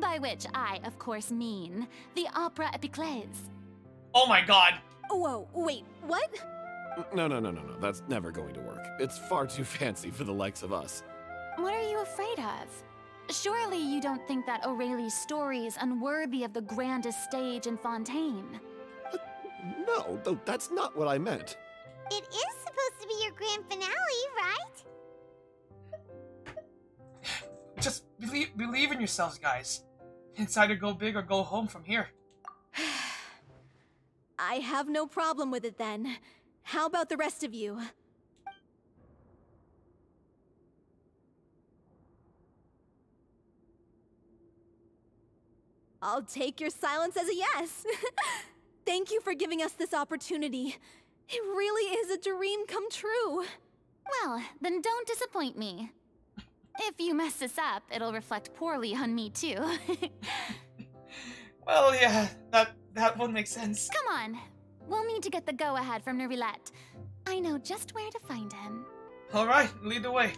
[SPEAKER 9] By which I, of course, mean the Opera Epiclese.
[SPEAKER 2] Oh my god!
[SPEAKER 6] Whoa, wait, what?
[SPEAKER 13] No. That's never going to work. It's far too fancy for the likes of us.
[SPEAKER 9] What are you afraid of? Surely you don't think that Aurelie's story is unworthy of the grandest stage in Fontaine?
[SPEAKER 13] No, that's not what I meant.
[SPEAKER 4] It is supposed to be your grand finale, right?
[SPEAKER 2] Just believe in yourselves, guys. It's either go big or go home from here.
[SPEAKER 6] I have no problem with it then. How about the rest of you? I'll take your silence as a yes. Thank you for giving us this opportunity. It really is a dream come true.
[SPEAKER 9] Well, then don't disappoint me. If you mess this up, it'll reflect poorly on me too.
[SPEAKER 2] Well, yeah, that would make sense.
[SPEAKER 9] Come on. We'll need to get the go-ahead from Neuvillette. I know just where to find him.
[SPEAKER 2] Alright, lead the way.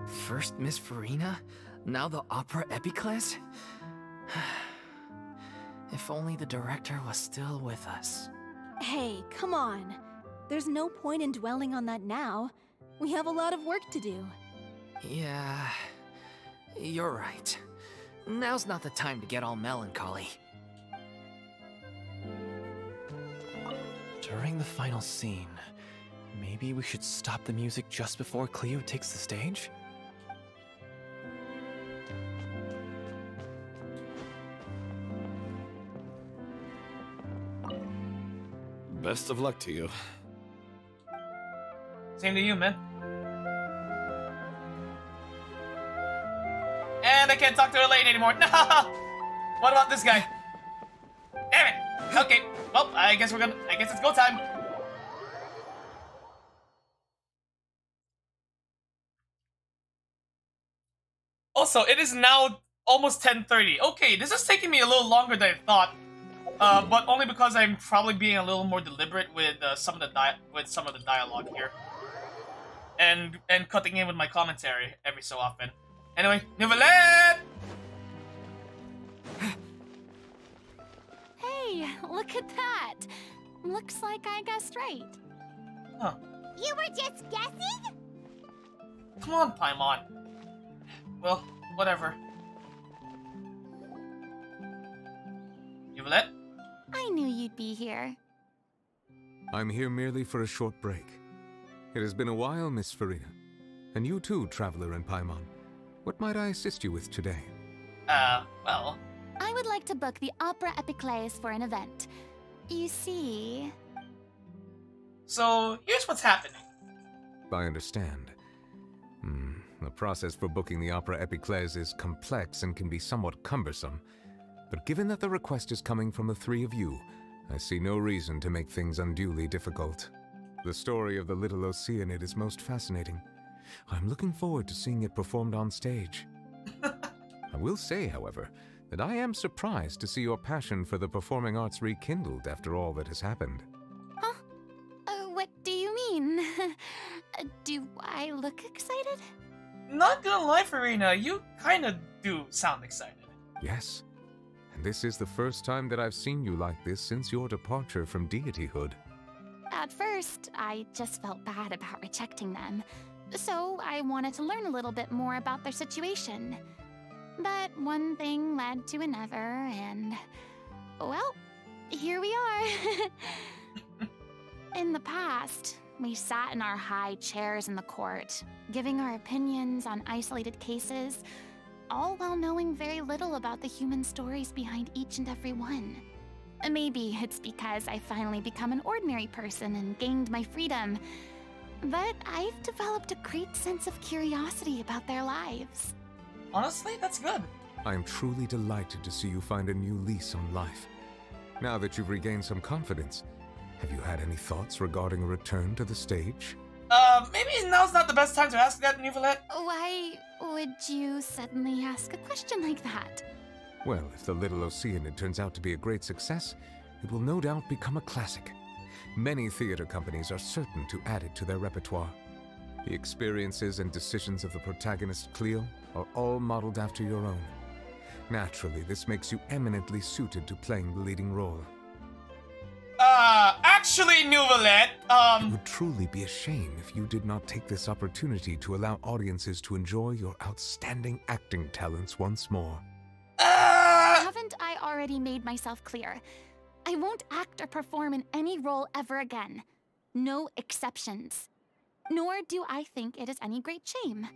[SPEAKER 3] First Miss Furina, now the opera epiclese? If only the director was still with us.
[SPEAKER 6] Hey, come on. There's no point in dwelling on that now. We have a lot of work to do.
[SPEAKER 3] Yeah, you're right. Now's not the time to get all melancholy.
[SPEAKER 12] During the final scene, maybe we should stop the music just before Cleo takes the stage?
[SPEAKER 13] Best of luck to you.
[SPEAKER 2] Same to you, man. And I can't talk to her lady anymore. No! What about this guy? Damn it! Okay, well, I guess it's go time. Also, it is now almost 10:30. Okay, this is taking me a little longer than I thought. But only because I'm probably being a little more deliberate with some of the dialogue here, and cutting in with my commentary every so often. Anyway, Neuvillette!
[SPEAKER 9] Hey, look at that! Looks like I guessed right.
[SPEAKER 2] Huh.
[SPEAKER 4] You were just guessing?
[SPEAKER 2] Come on, Paimon. Well, whatever. Neuvillette?
[SPEAKER 9] I knew you'd be here.
[SPEAKER 15] I'm here merely for a short break. It has been a while, Miss Furina. And you too, Traveler and Paimon. What might I assist you with today?
[SPEAKER 2] Well...
[SPEAKER 9] I would like to book the Opera Epiclese for an event. You see...
[SPEAKER 2] So, here's what's happening.
[SPEAKER 15] I understand. The process for booking the Opera Epiclese is complex and can be somewhat cumbersome. But given that the request is coming from the three of you, I see no reason to make things unduly difficult. The story of the little Oceanid is most fascinating. I'm looking forward to seeing it performed on stage. I will say, however, that I am surprised to see your passion for the performing arts rekindled after all that has happened.
[SPEAKER 9] Huh? What do you mean? Do I look excited?
[SPEAKER 2] Not gonna lie, Furina, you kinda do sound excited.
[SPEAKER 15] Yes. And this is the first time that I've seen you like this since your departure from deityhood.
[SPEAKER 9] At first, I just felt bad about rejecting them. So I wanted to learn a little bit more about their situation. But one thing led to another, and... well, here we are. In the past, we sat in our high chairs in the court, giving our opinions on isolated cases, all while knowing very little about the human stories behind each and every one. Maybe it's because I finally become an ordinary person and gained my freedom, but I've developed a great sense of curiosity about their lives.
[SPEAKER 2] Honestly, that's good.
[SPEAKER 15] I am truly delighted to see you find a new lease on life. Now that you've regained some confidence, have you had any thoughts regarding a return to the stage?
[SPEAKER 2] Maybe now's not the best time to ask that, Neuvillette.
[SPEAKER 9] Why would you suddenly ask a question like that?
[SPEAKER 15] Well, if the Little Oceanid turns out to be a great success, it will no doubt become a classic. Many theater companies are certain to add it to their repertoire. The experiences and decisions of the protagonist, Cleo, are all modeled after your own. Naturally, this makes you eminently suited to playing the leading role.
[SPEAKER 2] Actually, Neuvillette,
[SPEAKER 15] It would truly be a shame if you did not take this opportunity to allow audiences to enjoy your outstanding acting talents once more.
[SPEAKER 9] Haven't I already made myself clear? I won't act or perform in any role ever again. No exceptions. Nor do I think it is any great shame.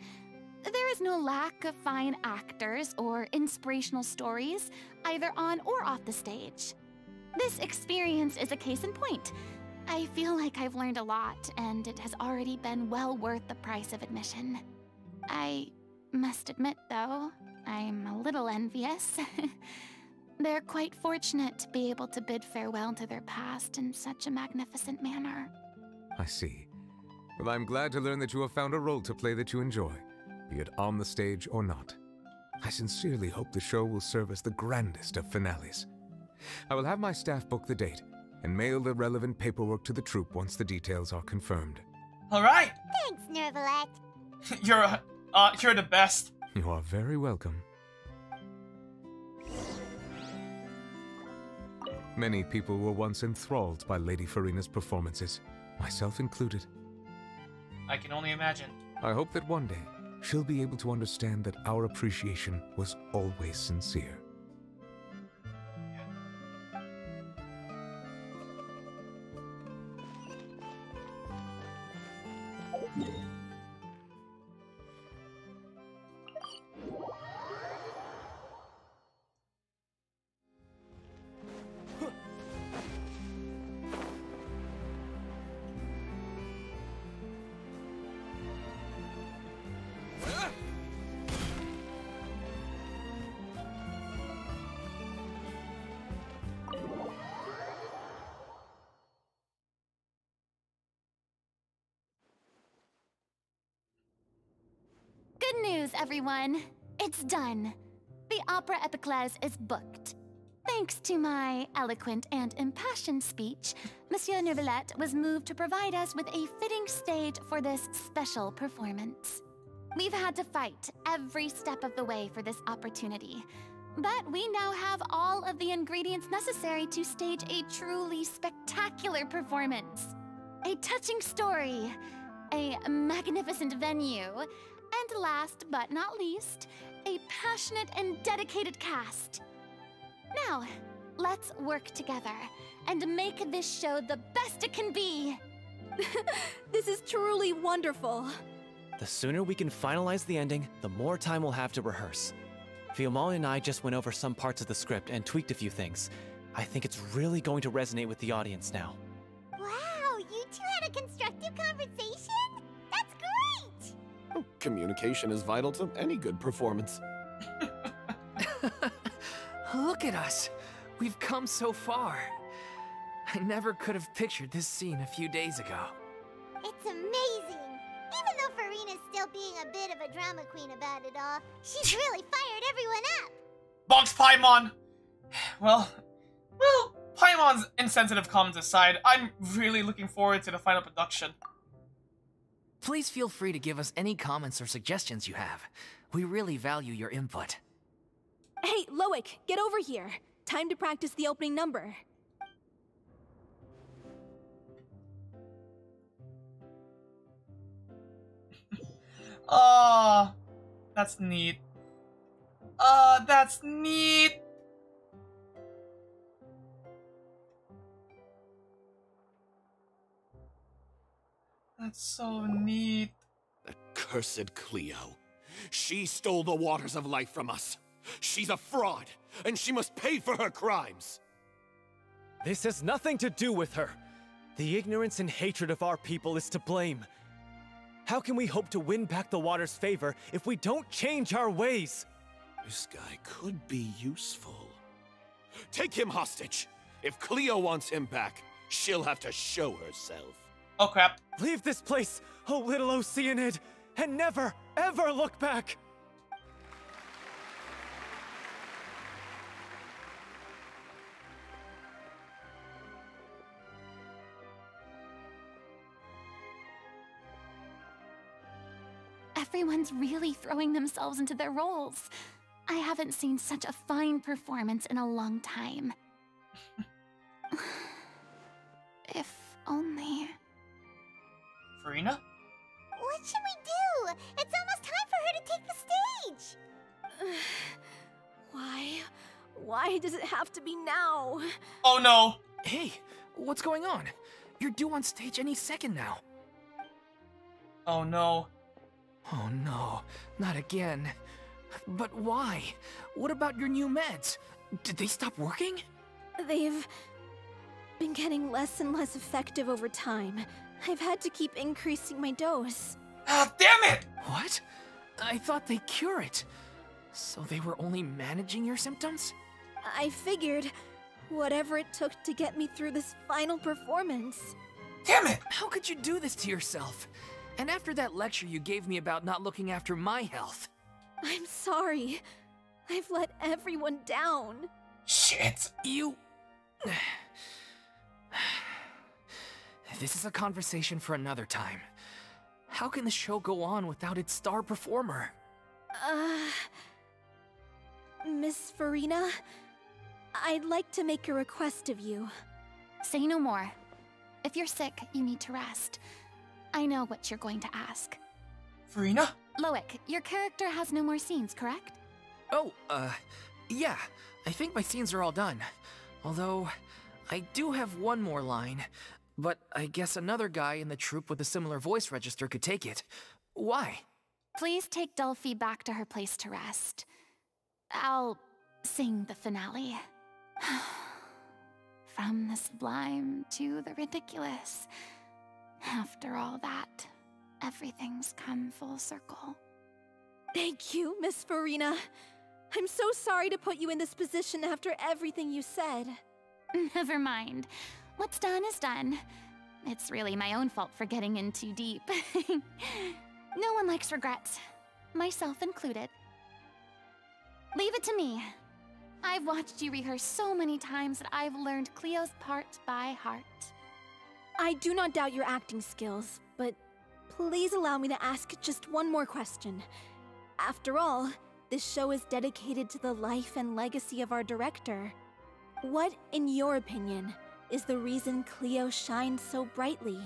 [SPEAKER 9] There is no lack of fine actors or inspirational stories, either on or off the stage. This experience is a case in point. I feel like I've learned a lot, and it has already been well worth the price of admission. I must admit, though, I'm a little envious. They're quite fortunate to be able to bid farewell to their past in such a magnificent manner.
[SPEAKER 15] I see. Well, I'm glad to learn that you have found a role to play that you enjoy, be it on the stage or not. I sincerely hope the show will serve as the grandest of finales. I will have my staff book the date and mail the relevant paperwork to the troupe once the details are confirmed.
[SPEAKER 2] All right.
[SPEAKER 4] Thanks, Neuvillette.
[SPEAKER 2] You're the best.
[SPEAKER 15] You are very welcome. Many people were once enthralled by Lady Furina's performances, myself included.
[SPEAKER 2] I can only imagine.
[SPEAKER 15] I hope that one day she'll be able to understand that our appreciation was always sincere.
[SPEAKER 9] Good news, everyone. It's done. The Opera Epiclese is booked. Thanks to my eloquent and impassioned speech, Monsieur Neuvillette was moved to provide us with a fitting stage for this special performance. We've had to fight every step of the way for this opportunity, but we now have all of the ingredients necessary to stage a truly spectacular performance. A touching story, a magnificent venue, and last but not least, a passionate and dedicated cast. Now, let's work together and make this show the best it can be.
[SPEAKER 6] This is truly wonderful.
[SPEAKER 12] The sooner we can finalize the ending, the more time we'll have to rehearse. Fiumali and I just went over some parts of the script and tweaked a few things. I think it's really going to resonate with the audience now.
[SPEAKER 4] Wow, you two had a constructive conversation? That's great!
[SPEAKER 13] Oh, communication is vital to any good performance.
[SPEAKER 3] Look at us. We've come so far. I never could have pictured this scene a few days ago.
[SPEAKER 4] It's amazing! Even though Furina's still being a bit of a drama queen about it all, she's really fired everyone up!
[SPEAKER 2] Box Paimon! Well, Paimon's insensitive comments aside, I'm really looking forward to the final production.
[SPEAKER 3] Please feel free to give us any comments or suggestions you have. We really value your input.
[SPEAKER 6] Hey, Loic, get over here. Time to practice the opening number.
[SPEAKER 2] Oh, that's neat. That's neat. That's so neat.
[SPEAKER 13] That cursed Cleo. She stole the waters of life from us. She's a fraud, and she must pay for her crimes.
[SPEAKER 12] This has nothing to do with her. The ignorance and hatred of our people is to blame. How can we hope to win back the water's favor if we don't change our ways?
[SPEAKER 13] This guy could be useful. Take him hostage. If Cleo wants him back, she'll have to show herself.
[SPEAKER 2] Oh crap.
[SPEAKER 12] Leave this place, oh little Oceanid, and never, ever look back!
[SPEAKER 9] Everyone's really throwing themselves into their roles. I haven't seen such a fine performance in a long time. If only...
[SPEAKER 2] Furina?
[SPEAKER 4] What should we do? It's almost time for her to take the stage!
[SPEAKER 6] Why does it have to be now?
[SPEAKER 2] Oh no!
[SPEAKER 3] Hey, what's going on? You're due on stage any second now.
[SPEAKER 2] Oh no.
[SPEAKER 3] Oh no, not again. But why? What about your new meds? Did they stop working?
[SPEAKER 6] They've been getting less and less effective over time. I've had to keep increasing my dose.
[SPEAKER 2] Ah, damn it!
[SPEAKER 3] What? I thought they cure it. So they were only managing your symptoms?
[SPEAKER 6] I figured whatever it took to get me through this final performance.
[SPEAKER 2] Damn it!
[SPEAKER 3] How could you do this to yourself? And after that lecture you gave me about not looking after my health.
[SPEAKER 6] I'm sorry. I've let everyone down.
[SPEAKER 2] Shit.
[SPEAKER 3] You... This is a conversation for another time. How can the show go on without its star performer?
[SPEAKER 6] Miss Furina, I'd like to make a request of you.
[SPEAKER 9] Say no more. If you're sick, you need to rest. I know what you're going to ask.
[SPEAKER 2] Furina?
[SPEAKER 9] Loic, your character has no more scenes, correct?
[SPEAKER 3] Oh, yeah. I think my scenes are all done. Although, I do have one more line. But I guess another guy in the troupe with a similar voice register could take it. Why?
[SPEAKER 9] Please take Delphi back to her place to rest. I'll sing the finale. From the sublime to the ridiculous. After all that, everything's come full circle.
[SPEAKER 6] Thank you, Miss Furina. I'm so sorry to put you in this position after everything you said.
[SPEAKER 9] Never mind. What's done is done. It's really my own fault for getting in too deep. No one likes regrets, myself included. Leave it to me. I've watched you rehearse so many times that I've learned Cleo's part by heart.
[SPEAKER 6] I do not doubt your acting skills, but please allow me to ask just one more question. After all, this show is dedicated to the life and legacy of our director. What, in your opinion, is the reason Cleo shines so brightly?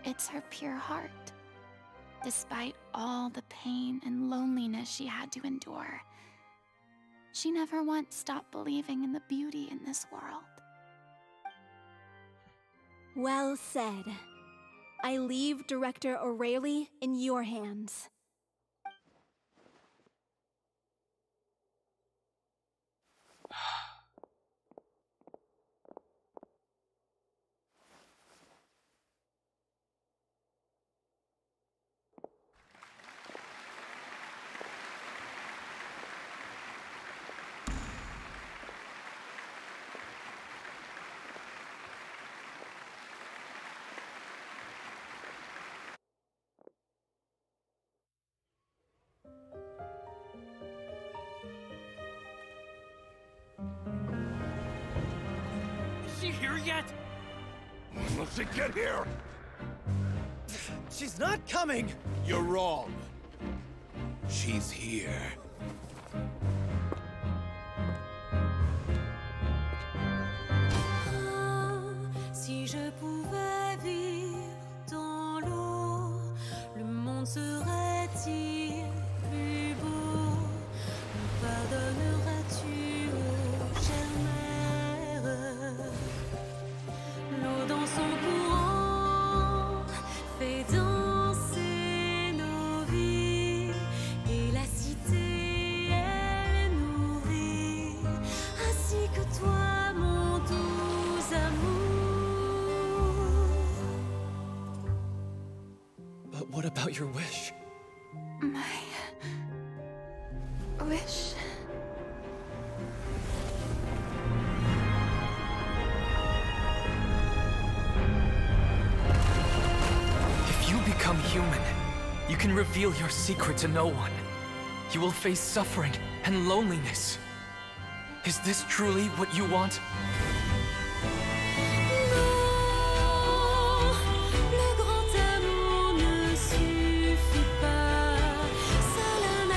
[SPEAKER 9] It's her pure heart. Despite all the pain and loneliness she had to endure, she never once stopped believing in the beauty in this world.
[SPEAKER 6] Well said. I leave Director Wriothesley in your hands.
[SPEAKER 8] Is she here yet?
[SPEAKER 16] Will she get here?
[SPEAKER 12] She's not coming!
[SPEAKER 16] You're wrong. She's here.
[SPEAKER 1] Si je pouvais vivre dans l'eau, le monde serait-il plus beau? Me pardonneras-tu, ô chère mère? L'eau dans son courant fait danser nos vies, et la cité elle nourrit, ainsi que toi, mon doux amour.
[SPEAKER 12] But what about your wish?
[SPEAKER 9] My wish.
[SPEAKER 3] If you become human, you can reveal your secret to no one. You will face suffering and loneliness. Is this truly what you want?
[SPEAKER 1] Le grand amour ne suffit pas, seul un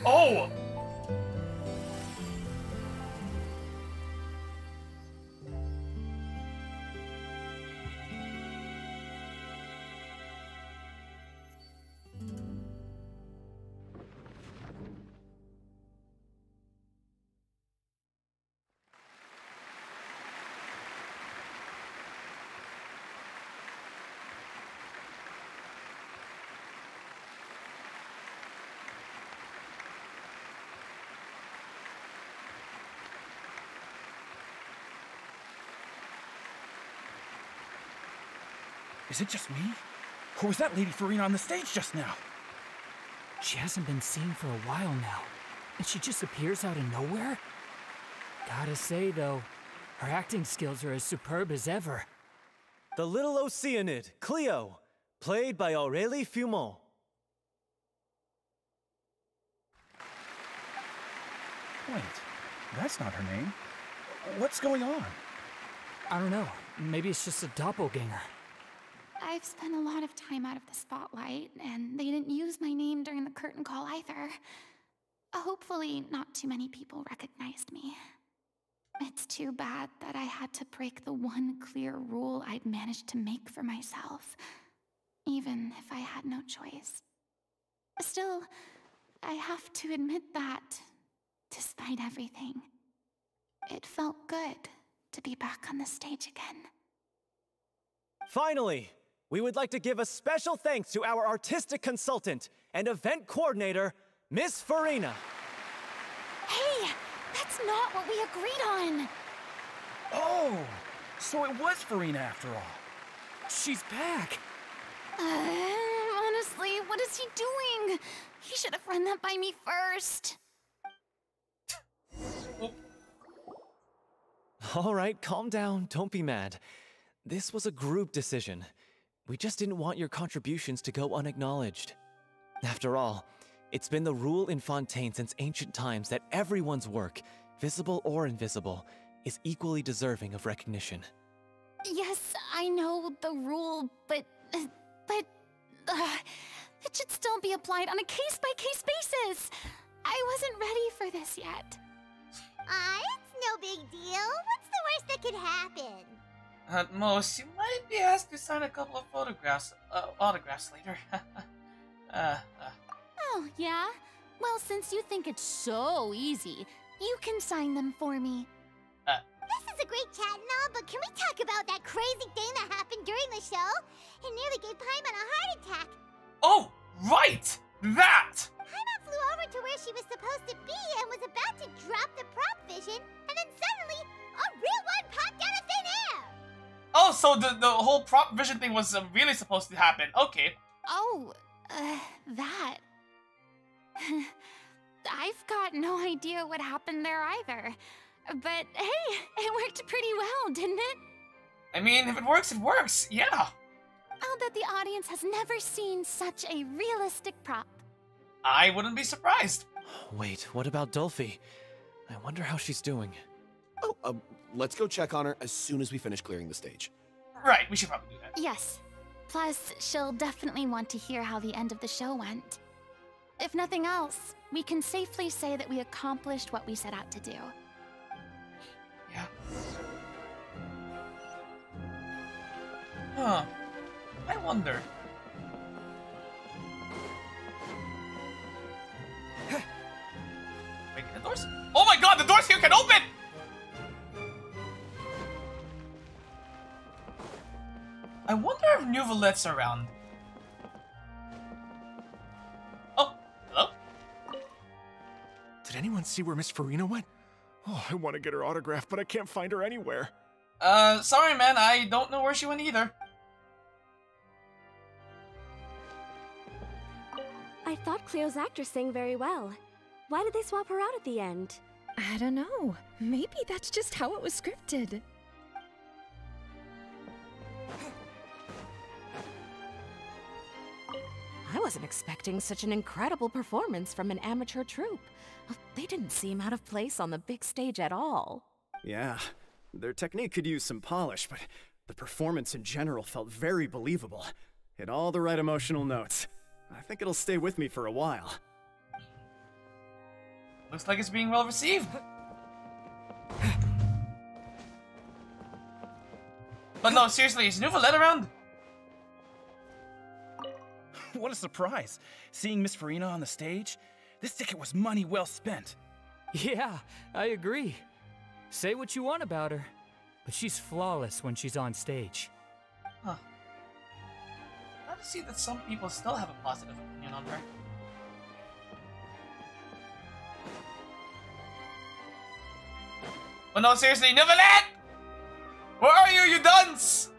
[SPEAKER 2] Oh!
[SPEAKER 8] Is it just me? Or was that Lady Furina on the stage just now?
[SPEAKER 3] She hasn't been seen for a while now, and she just appears out of nowhere? Gotta say, though, her acting skills are as superb as ever.
[SPEAKER 12] The little Oceanid, Cleo, played by Aurélie Fumont.
[SPEAKER 8] Wait, that's not her name. What's going on?
[SPEAKER 3] I don't know. Maybe it's just a doppelganger.
[SPEAKER 9] I've spent a lot of time out of the spotlight, and they didn't use my name during the curtain call either. Hopefully, not too many people recognized me. It's too bad that I had to break the one clear rule I'd managed to make for myself, even if I had no choice. Still, I have to admit that, despite everything, it felt good to be back on the stage again.
[SPEAKER 12] Finally, we would like to give a special thanks to our artistic consultant and event coordinator, Miss Furina.
[SPEAKER 9] Hey, that's not what we agreed on.
[SPEAKER 8] Oh, so it was Furina after all.
[SPEAKER 3] She's back.
[SPEAKER 9] Honestly, what is he doing? He should have run that by me first.
[SPEAKER 12] All right, calm down, don't be mad. This was a group decision. We just didn't want your contributions to go unacknowledged. After all, it's been the rule in Fontaine since ancient times that everyone's work, visible or invisible, is equally deserving of recognition.
[SPEAKER 9] Yes, I know the rule, but it should still be applied on a case-by-case basis. I wasn't ready for this yet.
[SPEAKER 4] It's no big deal. What's the worst that could happen?
[SPEAKER 2] At most, you might be asked to sign a couple of autographs later.
[SPEAKER 9] Oh, yeah? Well, since you think it's so easy, you can sign them for me.
[SPEAKER 4] This is a great chat and all, but can we talk about that crazy thing that happened during the show? It nearly gave Paimon a heart attack.
[SPEAKER 2] Oh, right! That!
[SPEAKER 4] Paimon flew over to where she was supposed to be and was about to drop the prop vision, and then suddenly, a real one popped out of thin air!
[SPEAKER 2] Oh, so the whole prop vision thing was really supposed to happen. Okay.
[SPEAKER 9] Oh, that. I've got no idea what happened there either. But hey, it worked pretty well, didn't it?
[SPEAKER 2] I mean, if it works, it works. Yeah.
[SPEAKER 9] I'll bet the audience has never seen such a realistic prop.
[SPEAKER 2] I wouldn't be surprised.
[SPEAKER 12] Wait, what about Dolphy? I wonder how she's doing.
[SPEAKER 13] Oh, let's go check on her as soon as we finish clearing the stage.
[SPEAKER 2] Right, we should probably do that.
[SPEAKER 9] Yes. Plus, she'll definitely want to hear how the end of the show went. If nothing else, we can safely say that we accomplished what we set out to do.
[SPEAKER 2] Yeah. Huh. I wonder. Wait, the doors? Oh my god, the doors here can open! I wonder if Neuvillette's around. Oh, hello?
[SPEAKER 16] Did anyone see where Miss Furina went? Oh, I want to get her autograph, but I can't find her anywhere.
[SPEAKER 2] Sorry man, I don't know where she went either.
[SPEAKER 17] I thought Cleo's actress sang very well. Why did they swap her out at the end?
[SPEAKER 18] I don't know. Maybe that's just how it was scripted.
[SPEAKER 19] I wasn't expecting such an incredible performance from an amateur troupe. They didn't seem out of place on the big stage at all.
[SPEAKER 20] Yeah, their technique could use some polish, but the performance in general felt very believable. Hit all the right emotional notes. I think it'll stay with me for a while.
[SPEAKER 2] Looks like it's being well received. But no, seriously, is Neuvillette around?
[SPEAKER 8] What a surprise! Seeing Miss Furina on the stage? This ticket was money well spent.
[SPEAKER 21] Yeah, I agree. Say what you want about her, but she's flawless when she's on stage.
[SPEAKER 2] Huh. Glad to see that some people still have a positive opinion on her. But no, seriously, Neuvillette! Where are you, you dunce?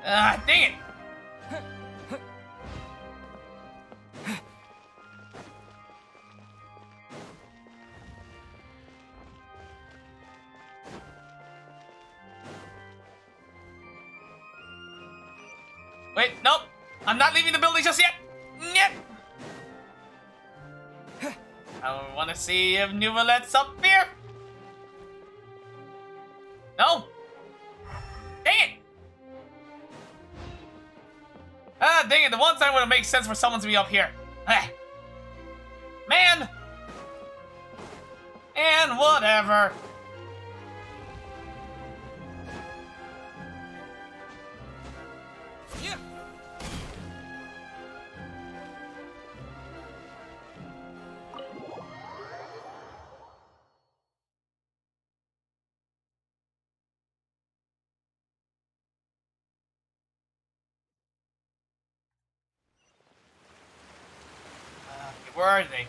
[SPEAKER 2] Ah, dang it! Wait, nope! I'm not leaving the building just yet! Yep! I wanna see if Neuvillette's up here! No! Dang it! Ah, dang it, the one time would make sense for someone to be up here. Ah. Man! And whatever. Yeah. Where are they?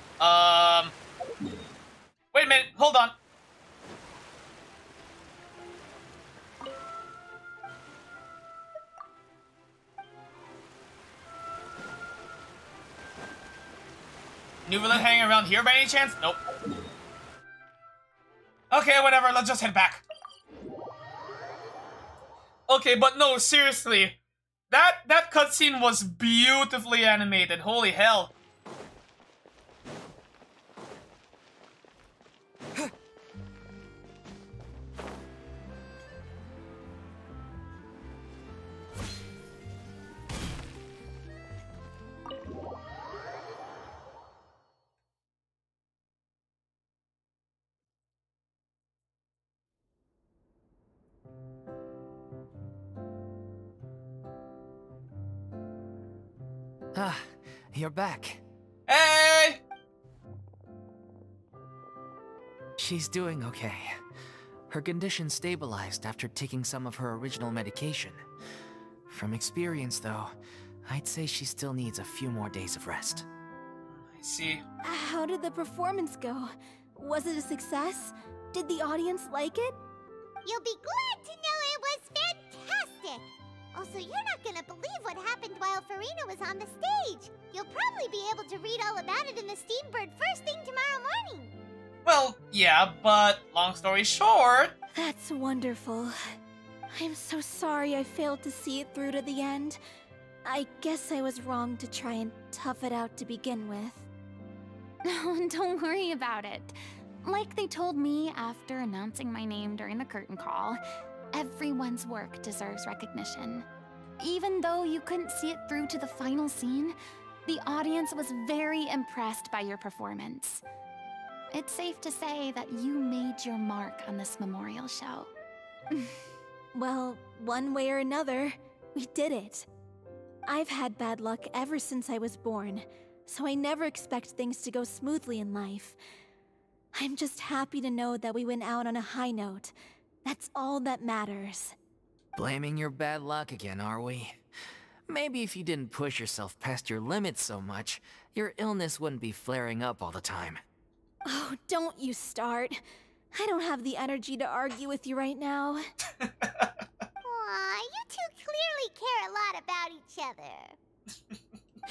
[SPEAKER 2] Wait a minute, hold on. Neuvillette hanging around here by any chance? Nope. Okay, whatever, let's just head back. Okay, but no, seriously. That cutscene was beautifully animated, holy hell.
[SPEAKER 3] Ah, you're back.
[SPEAKER 2] Hey!
[SPEAKER 3] She's doing okay. Her condition stabilized after taking some of her original medication. From experience, though, I'd say she still needs a few more days of rest.
[SPEAKER 2] I see.
[SPEAKER 6] How did the performance go? Was it a success? Did the audience like it?
[SPEAKER 4] You'll be glad to know it was fantastic! Also, you're not gonna believe what happened while Furina was on the stage. You'll probably be able to read all about it in the Steambird first thing tomorrow morning.
[SPEAKER 2] Well, yeah, but long story short...
[SPEAKER 6] That's wonderful. I'm so sorry I failed to see it through to the end. I guess I was wrong to try and tough it out to begin with.
[SPEAKER 9] No, don't worry about it. Like they told me after announcing my name during the curtain call, everyone's work deserves recognition. Even though you couldn't see it through to the final scene, the audience was very impressed by your performance. It's safe to say that you made your mark on this memorial show.
[SPEAKER 6] Well, one way or another, we did it. I've had bad luck ever since I was born, so I never expect things to go smoothly in life. I'm just happy to know that we went out on a high note. That's all that matters.
[SPEAKER 3] Blaming your bad luck again, are we? Maybe if you didn't push yourself past your limits so much, your illness wouldn't be flaring up all the time.
[SPEAKER 6] Oh, don't you start. I don't have the energy to argue with you right now.
[SPEAKER 4] Aw, you two clearly care a lot about each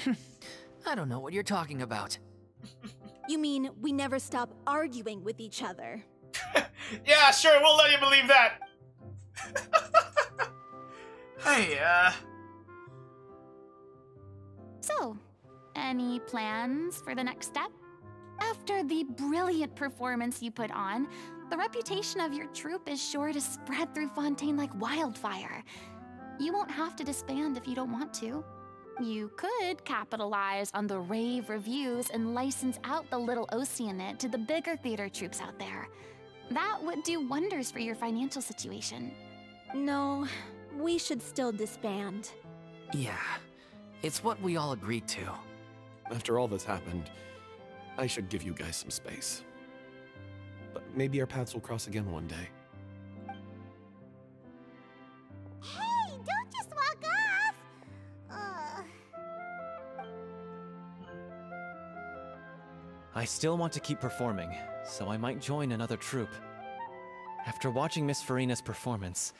[SPEAKER 4] other.
[SPEAKER 3] I don't know what you're talking about.
[SPEAKER 6] You mean we never stop arguing with each other?
[SPEAKER 2] Yeah, sure, we'll let you believe that. Hey,
[SPEAKER 9] So, any plans for the next step? After the brilliant performance you put on, the reputation of your troupe is sure to spread through Fontaine like wildfire. You won't have to disband if you don't want to. You could capitalize on the rave reviews and license out the little Oceanid to the bigger theater troupes out there. That would do wonders for your financial situation.
[SPEAKER 6] No, we should still disband.
[SPEAKER 3] Yeah, it's what we all agreed to.
[SPEAKER 13] After all that's happened, I should give you guys some space. But maybe our paths will cross again one day.
[SPEAKER 4] Hey, don't just walk off!
[SPEAKER 12] I still want to keep performing, so I might join another troupe. After watching Miss Furina's performance,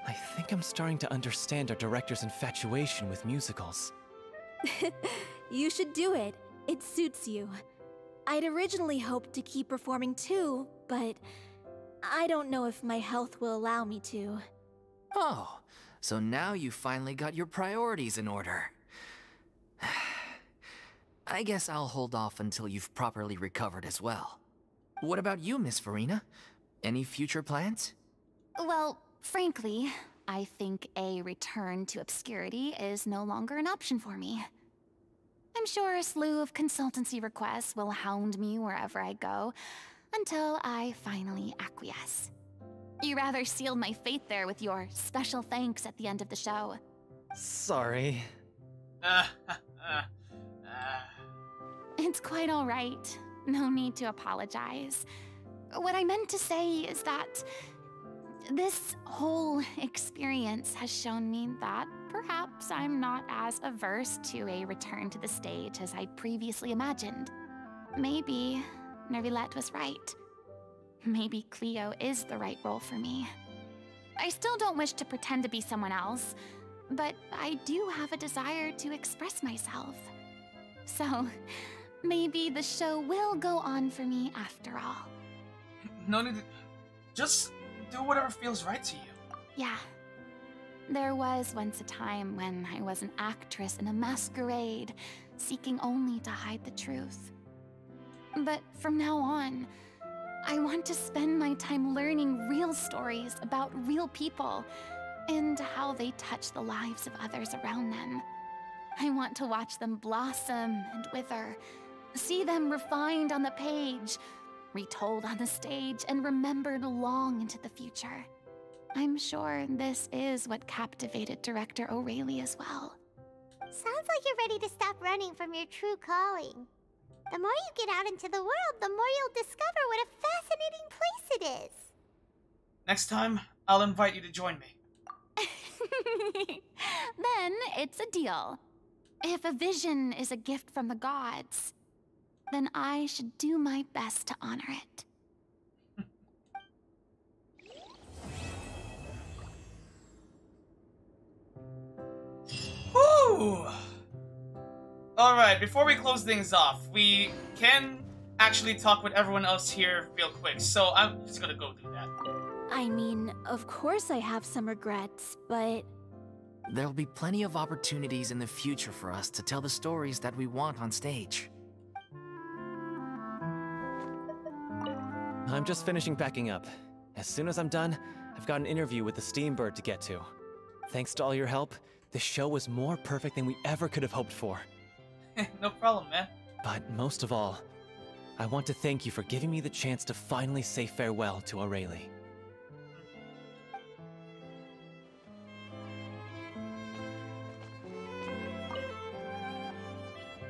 [SPEAKER 12] I think I'm starting to understand our director's infatuation with musicals.
[SPEAKER 6] You should do it. It suits you. I'd originally hoped to keep performing too, but I don't know if my health will allow me to.
[SPEAKER 3] Oh, so now you finally got your priorities in order. I guess I'll hold off until you've properly recovered as well. What about you, Miss Furina? Any future plans?
[SPEAKER 9] Well, frankly, I think a return to obscurity is no longer an option for me. I'm sure a slew of consultancy requests will hound me wherever I go, until I finally acquiesce. You rather sealed my fate there with your special thanks at the end of the show.
[SPEAKER 12] Sorry.
[SPEAKER 9] It's quite all right. No need to apologize. What I meant to say is that this whole experience has shown me that perhaps I'm not as averse to a return to the stage as I'd previously imagined. Maybe Neuvillette was right. Maybe Cleo is the right role for me. I still don't wish to pretend to be someone else, but I do have a desire to express myself. So, maybe the show will go on for me after all.
[SPEAKER 2] No need to... Just do whatever feels right to you.
[SPEAKER 9] Yeah. There was once a time when I was an actress in a masquerade, seeking only to hide the truth. But from now on, I want to spend my time learning real stories about real people and how they touch the lives of others around them. I want to watch them blossom and wither, see them refined on the page, retold on the stage, and remembered long into the future. I'm sure this is what captivated director O'Reilly as well.
[SPEAKER 4] Sounds like you're ready to stop running from your true calling. The more you get out into the world, the more you'll discover what a fascinating place it is.
[SPEAKER 2] Next time, I'll invite you to join me.
[SPEAKER 9] Then it's a deal. If a vision is a gift from the gods, then I should do my best to honor it.
[SPEAKER 2] Woo! Alright, before we close things off, we can actually talk with everyone else here real quick, so I'm just gonna go do that.
[SPEAKER 6] I mean, of course I have some regrets, but...
[SPEAKER 3] There'll be plenty of opportunities in the future for us to tell the stories that we want on stage.
[SPEAKER 12] I'm just finishing packing up. As soon as I'm done, I've got an interview with the Steambird to get to. Thanks to all your help, this show was more perfect than we ever could have hoped for.
[SPEAKER 2] No problem, man.
[SPEAKER 12] But most of all, I want to thank you for giving me the chance to finally say farewell to O'Reilly.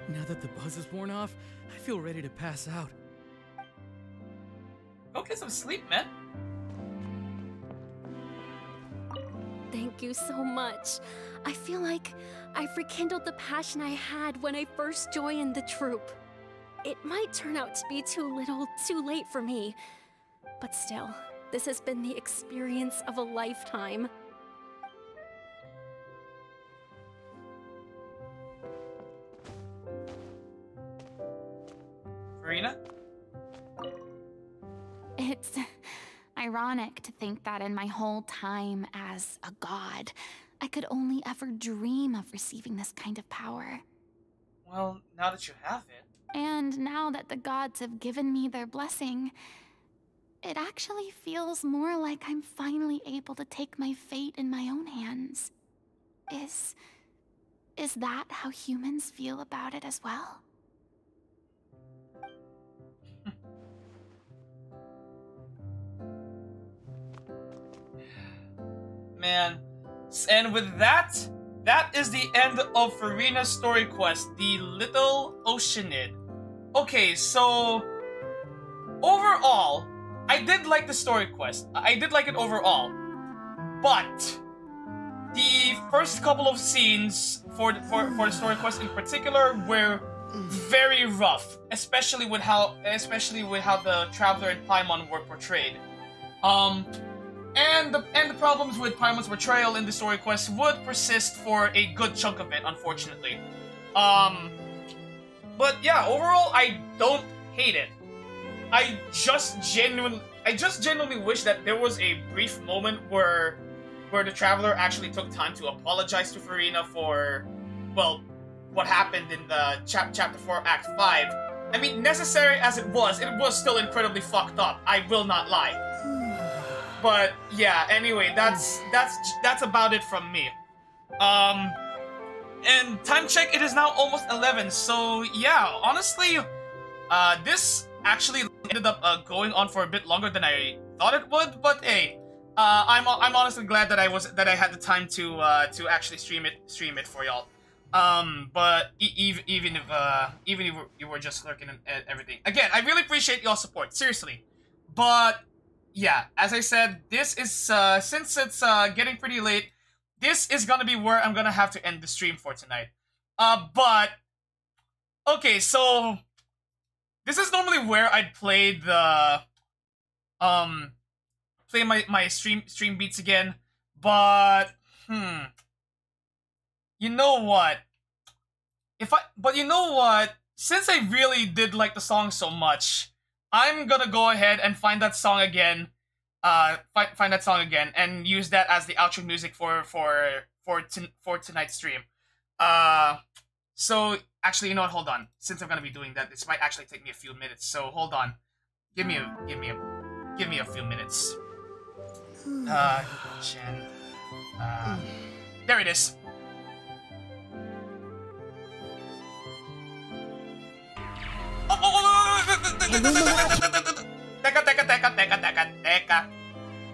[SPEAKER 5] Now that the buzz is worn off, I feel ready to pass out.
[SPEAKER 2] Go get some sleep, man.
[SPEAKER 7] Thank you so much. I feel like I've rekindled the passion I had when I first joined the troupe. It might turn out to be too little, too late for me. But still, this has been the experience of a lifetime.
[SPEAKER 2] Furina?
[SPEAKER 9] It's ironic to think that in my whole time as a god, I could only ever dream of receiving this kind of power.
[SPEAKER 2] Well, now that you have it...
[SPEAKER 9] And now that the gods have given me their blessing, it actually feels more like I'm finally able to take my fate in my own hands. Is that how humans feel about it as well?
[SPEAKER 2] Man. And with that, that is the end of Furina's story quest, The Little Oceanid. Okay, so overall, I did like the story quest. I did like it overall. But the first couple of scenes for the story quest in particular were very rough, especially with how the Traveler and Paimon were portrayed. And the problems with Paimon's portrayal in the story quest would persist for a good chunk of it, unfortunately. But yeah, overall, I don't hate it. I just genuinely wish that there was a brief moment where the Traveler actually took time to apologize to Furina for, well, what happened in the Chapter 4, Act 5. I mean, necessary as it was still incredibly fucked up, I will not lie. But yeah, anyway, that's about it from me. And time check, it is now almost 11, so yeah, honestly, this actually ended up going on for a bit longer than I thought it would, but hey, I'm honestly glad that I had the time to actually stream it for y'all. But even if you were just lurking and everything, again, I really appreciate y'all's support, seriously. But yeah, as I said, this is since it's getting pretty late, this is gonna be where I'm gonna have to end the stream for tonight. But okay, so this is normally where I'd play the play my stream beats again, but you know what? Since I really did like the song so much, I'm gonna go ahead and find that song again. Find that song again and use that as the outro music for tonight's stream. So actually, you know what? Hold on. Since I'm gonna be doing that, this might actually take me a few minutes. So hold on. Give me a few minutes. Jen. There it is.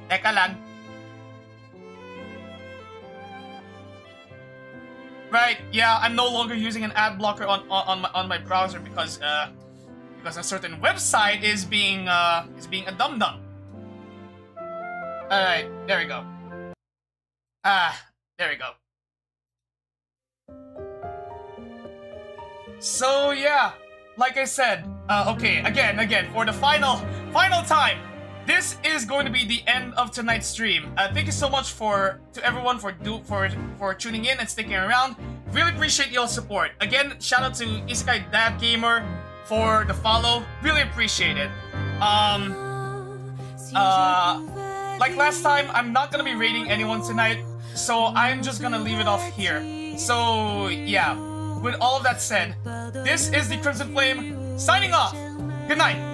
[SPEAKER 2] Teka lang. Right, yeah, I'm no longer using an ad blocker on my browser because a certain website is being a dum-dum. Alright, there we go. There we go. So yeah, like I said, okay, again, for the final time, this is going to be the end of tonight's stream. Thank you so much to everyone for tuning in and sticking around. Really appreciate y'all's support. Again, shout out to Isekai Dad Gamer for the follow. Really appreciate it. Like last time, I'm not gonna be raiding anyone tonight, so I'm just gonna leave it off here. So yeah, with all of that said, this is the Crimson Flame signing off. Good night.